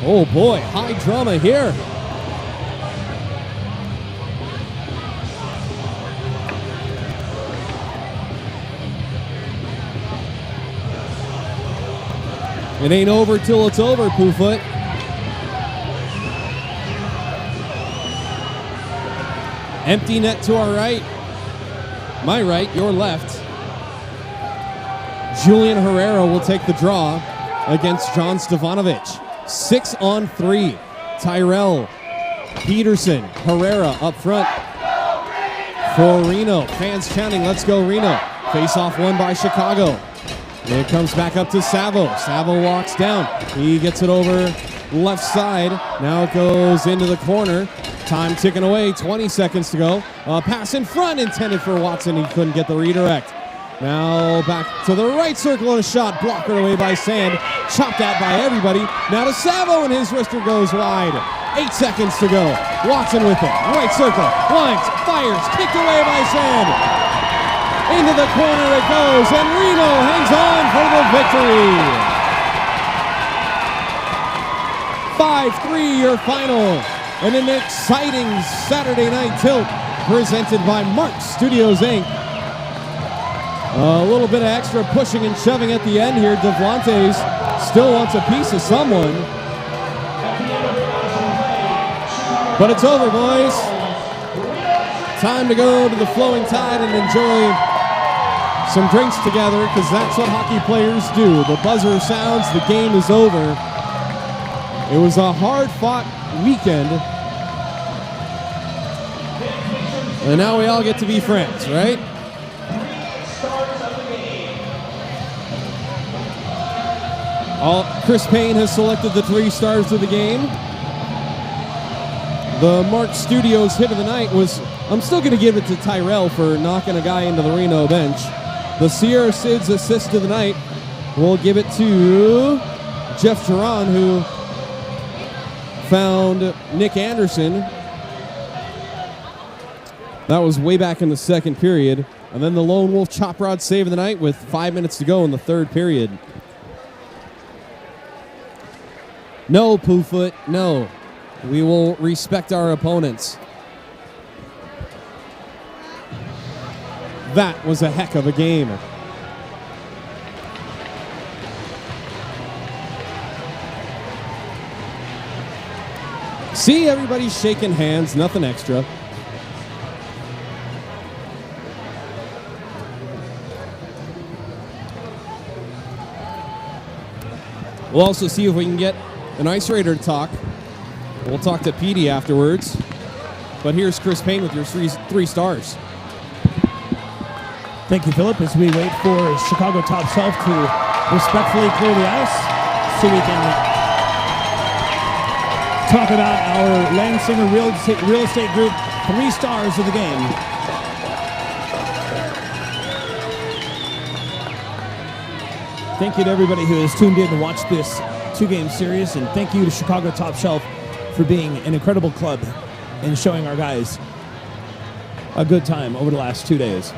Oh boy, high drama here. It ain't over till it's over, Poofoot. Empty net to our right. My right, your left. Julian Herrera will take the draw against John Stevanovic. 6-on-3. Tyrell, Peterson, Herrera up front for Reno. Fans chanting, let's go Reno. Face off won by Chicago. It comes back up to Savo. Savo walks down. He gets it over left side. Now it goes into the corner. Time ticking away, 20 seconds to go. Pass in front intended for Watson. He couldn't get the redirect. Now back to the right circle and a shot blocked away by Sand. Chopped at by everybody. Now to Savo and his wrister goes wide. 8 seconds to go. Watson with it. Right circle. Lines. Fires. Kicked away by Sand. Into the corner it goes, and Reno hangs on for the victory. 5-3 your final. And an exciting Saturday night tilt presented by Mark Studios Inc. A little bit of extra pushing and shoving at the end here. Davlantes still wants a piece of someone. But it's over, boys. Time to go to the Flowing Tide and enjoy some drinks together, because that's what hockey players do. The buzzer sounds, the game is over. It was a hard-fought weekend. And now we all get to be friends, right? Chris Payne has selected the 3 stars of the game. The Mark Studios hit of the night was, I'm still going to give it to Tyrell for knocking a guy into the Reno bench. The Sierra Sid's assist of the night, we'll give it to Jeff Jiron, who found Nick Anderson. That was way back in the second period. And then the Lone Wolf chop rod save of the night with 5 minutes to go in the third period. No, Poofoot, no. We will respect our opponents. That was a heck of a game. See, everybody's shaking hands, nothing extra. We'll also see if we can get an Ice Raider to talk. We'll talk to Petey afterwards. But here's Chris Payne with your three stars. Thank you, Philip, as we wait for Chicago Top Shelf to respectfully clear the ice so we can talk about our Lansing Real Estate Group 3 stars of the game. Thank you to everybody who has tuned in to watch this 2-game series, and thank you to Chicago Top Shelf for being an incredible club and showing our guys a good time over the last 2 days.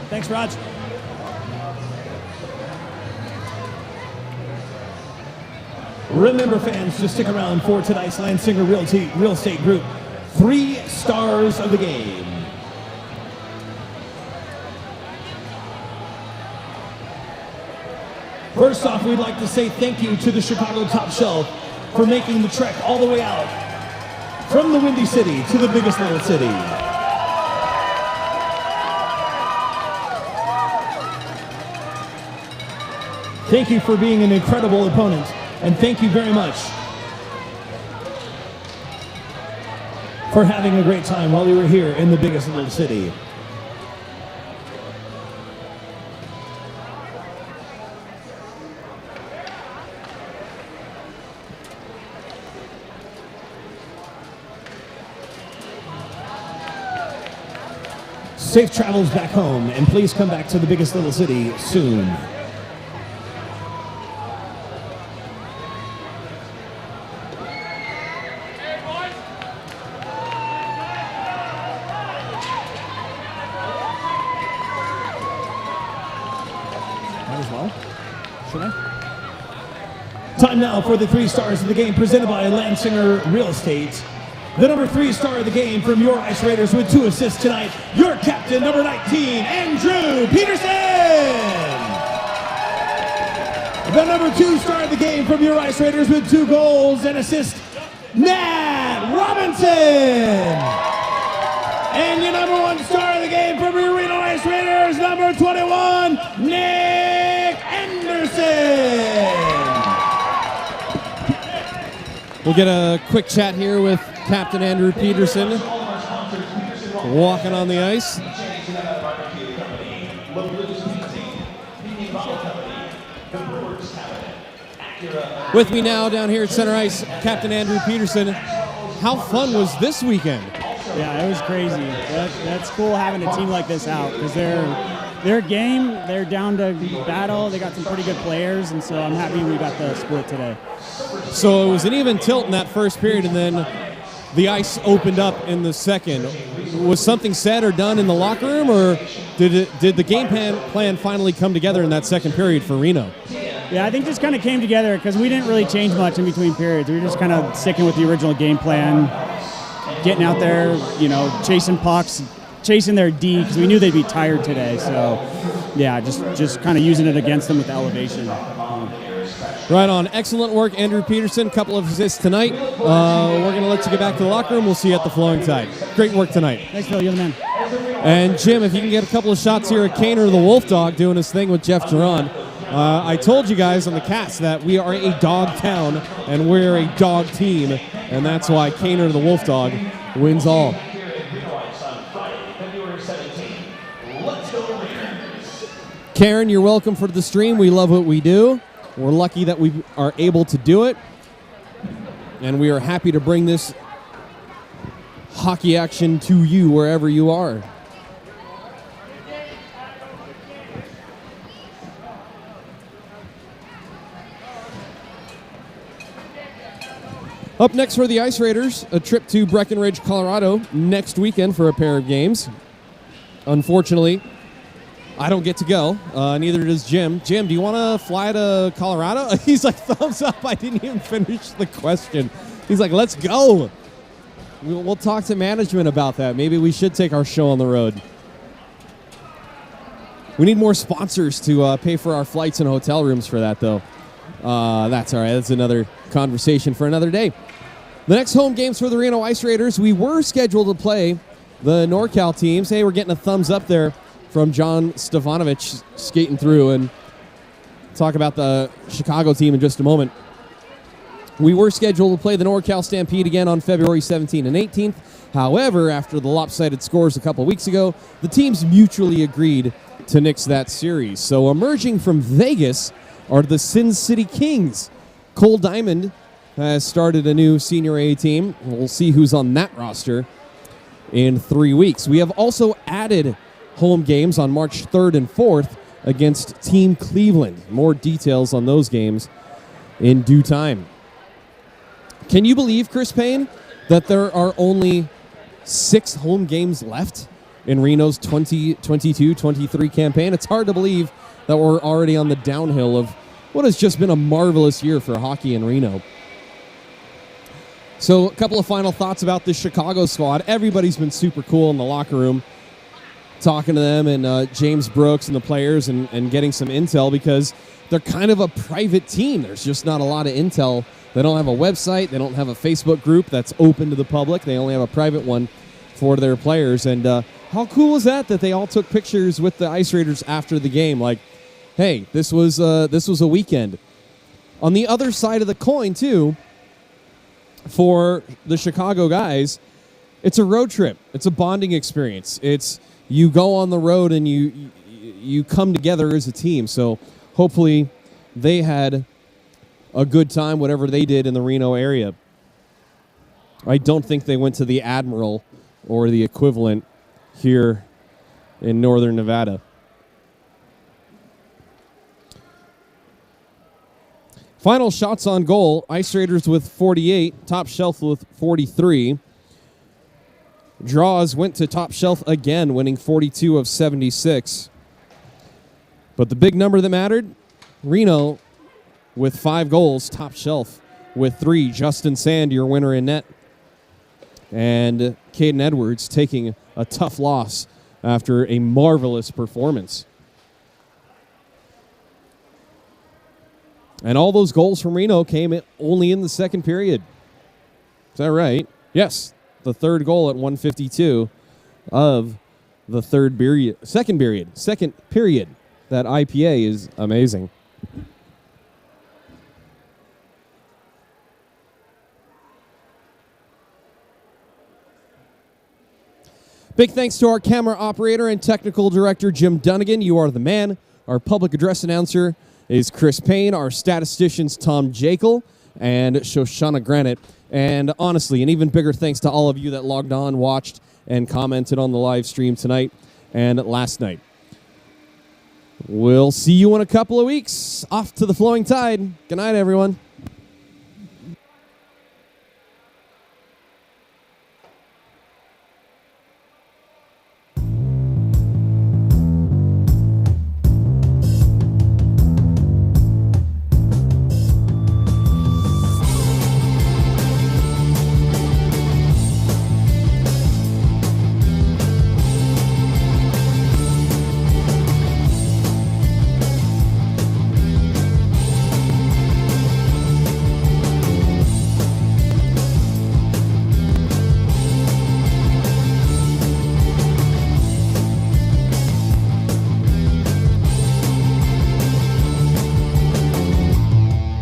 Thanks, Raj. Remember, fans, to stick around for tonight's Lansing Real Estate Group 3 stars of the game. First off, we'd like to say thank you to the Chicago Top Shelf for making the trek all the way out from the Windy City to the biggest little city. Thank you for being an incredible opponent, and thank you very much for having a great time while we were here in the biggest little city. Safe travels back home, and please come back to the biggest little city soon. Might as well. Should I? Time now for the 3 stars of the game presented by Lansinger Real Estate. The number 3 star of the game from your Ice Raiders with 2 assists tonight, your captain, number 19, Andrew Peterson. The number 2 star of the game from your Ice Raiders with 2 goals and assists, Matt Robinson. And your number 1 star of the game from your Reno Ice Raiders, number 21, Nick Anderson. We'll get a quick chat here with Captain Andrew Peterson walking on the ice. With me now down here at center ice, Captain Andrew Peterson. How fun was this weekend? Yeah, it was crazy. That's cool having a team like this out because they're game. They're down to battle. They got some pretty good players, and so I'm happy we got the split today. So it was an even tilt in that first period, and then the ice opened up in the second. Was something said or done in the locker room, or did the game plan finally come together in that second period for Reno? Yeah, I think just kind of came together because we didn't really change much in between periods. We were just kind of sticking with the original game plan, getting out there, chasing pucks, chasing their D because we knew they'd be tired today. So, yeah, just kind of using it against them with the elevation. Right on. Excellent work, Andrew Peterson. Couple of assists tonight. We're going to let you get back to the locker room. We'll see you at the Flowing Tide. Great work tonight. Thanks, Phil. You're the man. And, Jim, if you can get a couple of shots here at Kaner the Wolf Dog doing his thing with Jeff Jiron. I told you guys on the cast that we are a dog town and we're a dog team, and that's why Kaner the Wolf Dog wins all. Karen, you're welcome for the stream. We love what we do. We're lucky that we are able to do it, and we are happy to bring this hockey action to you wherever you are. Up next for the Ice Raiders, a trip to Breckenridge, Colorado next weekend for a pair of games. Unfortunately, I don't get to go. Neither does Jim. Jim, do you want to fly to Colorado? He's like, thumbs up. I didn't even finish the question. He's like, let's go. We'll talk to management about that. Maybe we should take our show on the road. We need more sponsors to pay for our flights and hotel rooms for that, though. That's all right. That's another conversation for another day. The next home games for the Reno Ice Raiders, we were scheduled to play the NorCal teams. Hey, we're getting a thumbs up there from John Stefanovic skating through. And talk about the Chicago team in just a moment. We were scheduled to play the NorCal Stampede again on February 17th and 18th. However, after the lopsided scores a couple weeks ago, the teams mutually agreed to nix that series. So emerging from Vegas are the Sin City Kings. Cole Diamond has started a new Senior A team. We'll see who's on that roster in 3 weeks. We have also added home games on March 3rd and 4th against Team Cleveland. More details on those games in due time. Can you believe, Chris Payne, that there are only 6 home games left in Reno's 2022-23 campaign? It's hard to believe that we're already on the downhill of what has just been a marvelous year for hockey in Reno. So a couple of final thoughts about this Chicago squad. Everybody's been super cool in the locker room, talking to them and James Brooks and the players and getting some intel because they're kind of a private team. There's just not a lot of intel. They don't have a website. They don't have a Facebook group that's open to the public. They only have a private one for their players. And how cool is that they all took pictures with the Ice Raiders after the game? Like, hey, this was a weekend. On the other side of the coin, too, for the Chicago guys, it's a road trip. It's a bonding experience. It's you go on the road and you come together as a team. So hopefully they had a good time, whatever they did in the Reno area. I don't think they went to the Admiral or the equivalent here in northern Nevada. Final shots on goal, Ice Raiders with 48, Top Shelf with 43. Draws went to Top Shelf again, winning 42 of 76. But the big number that mattered, Reno with 5 goals, Top Shelf with 3. Justin Sand, your winner in net. And Caden Edwards taking a tough loss after a marvelous performance. And all those goals from Reno came only in the second period. Is that right? Yes. The third goal at 1:52 of the second period. That IPA is amazing. Big thanks to our camera operator and technical director, Jim Dunnigan. You are the man. Our public address announcer is Chris Payne. Our statisticians, Tom Jekyll and Shoshana Granite. And honestly, an even bigger thanks to all of you that logged on, watched, and commented on the live stream tonight and last night. We'll see you in a couple of weeks. Off to the flowing tide. Good night, everyone.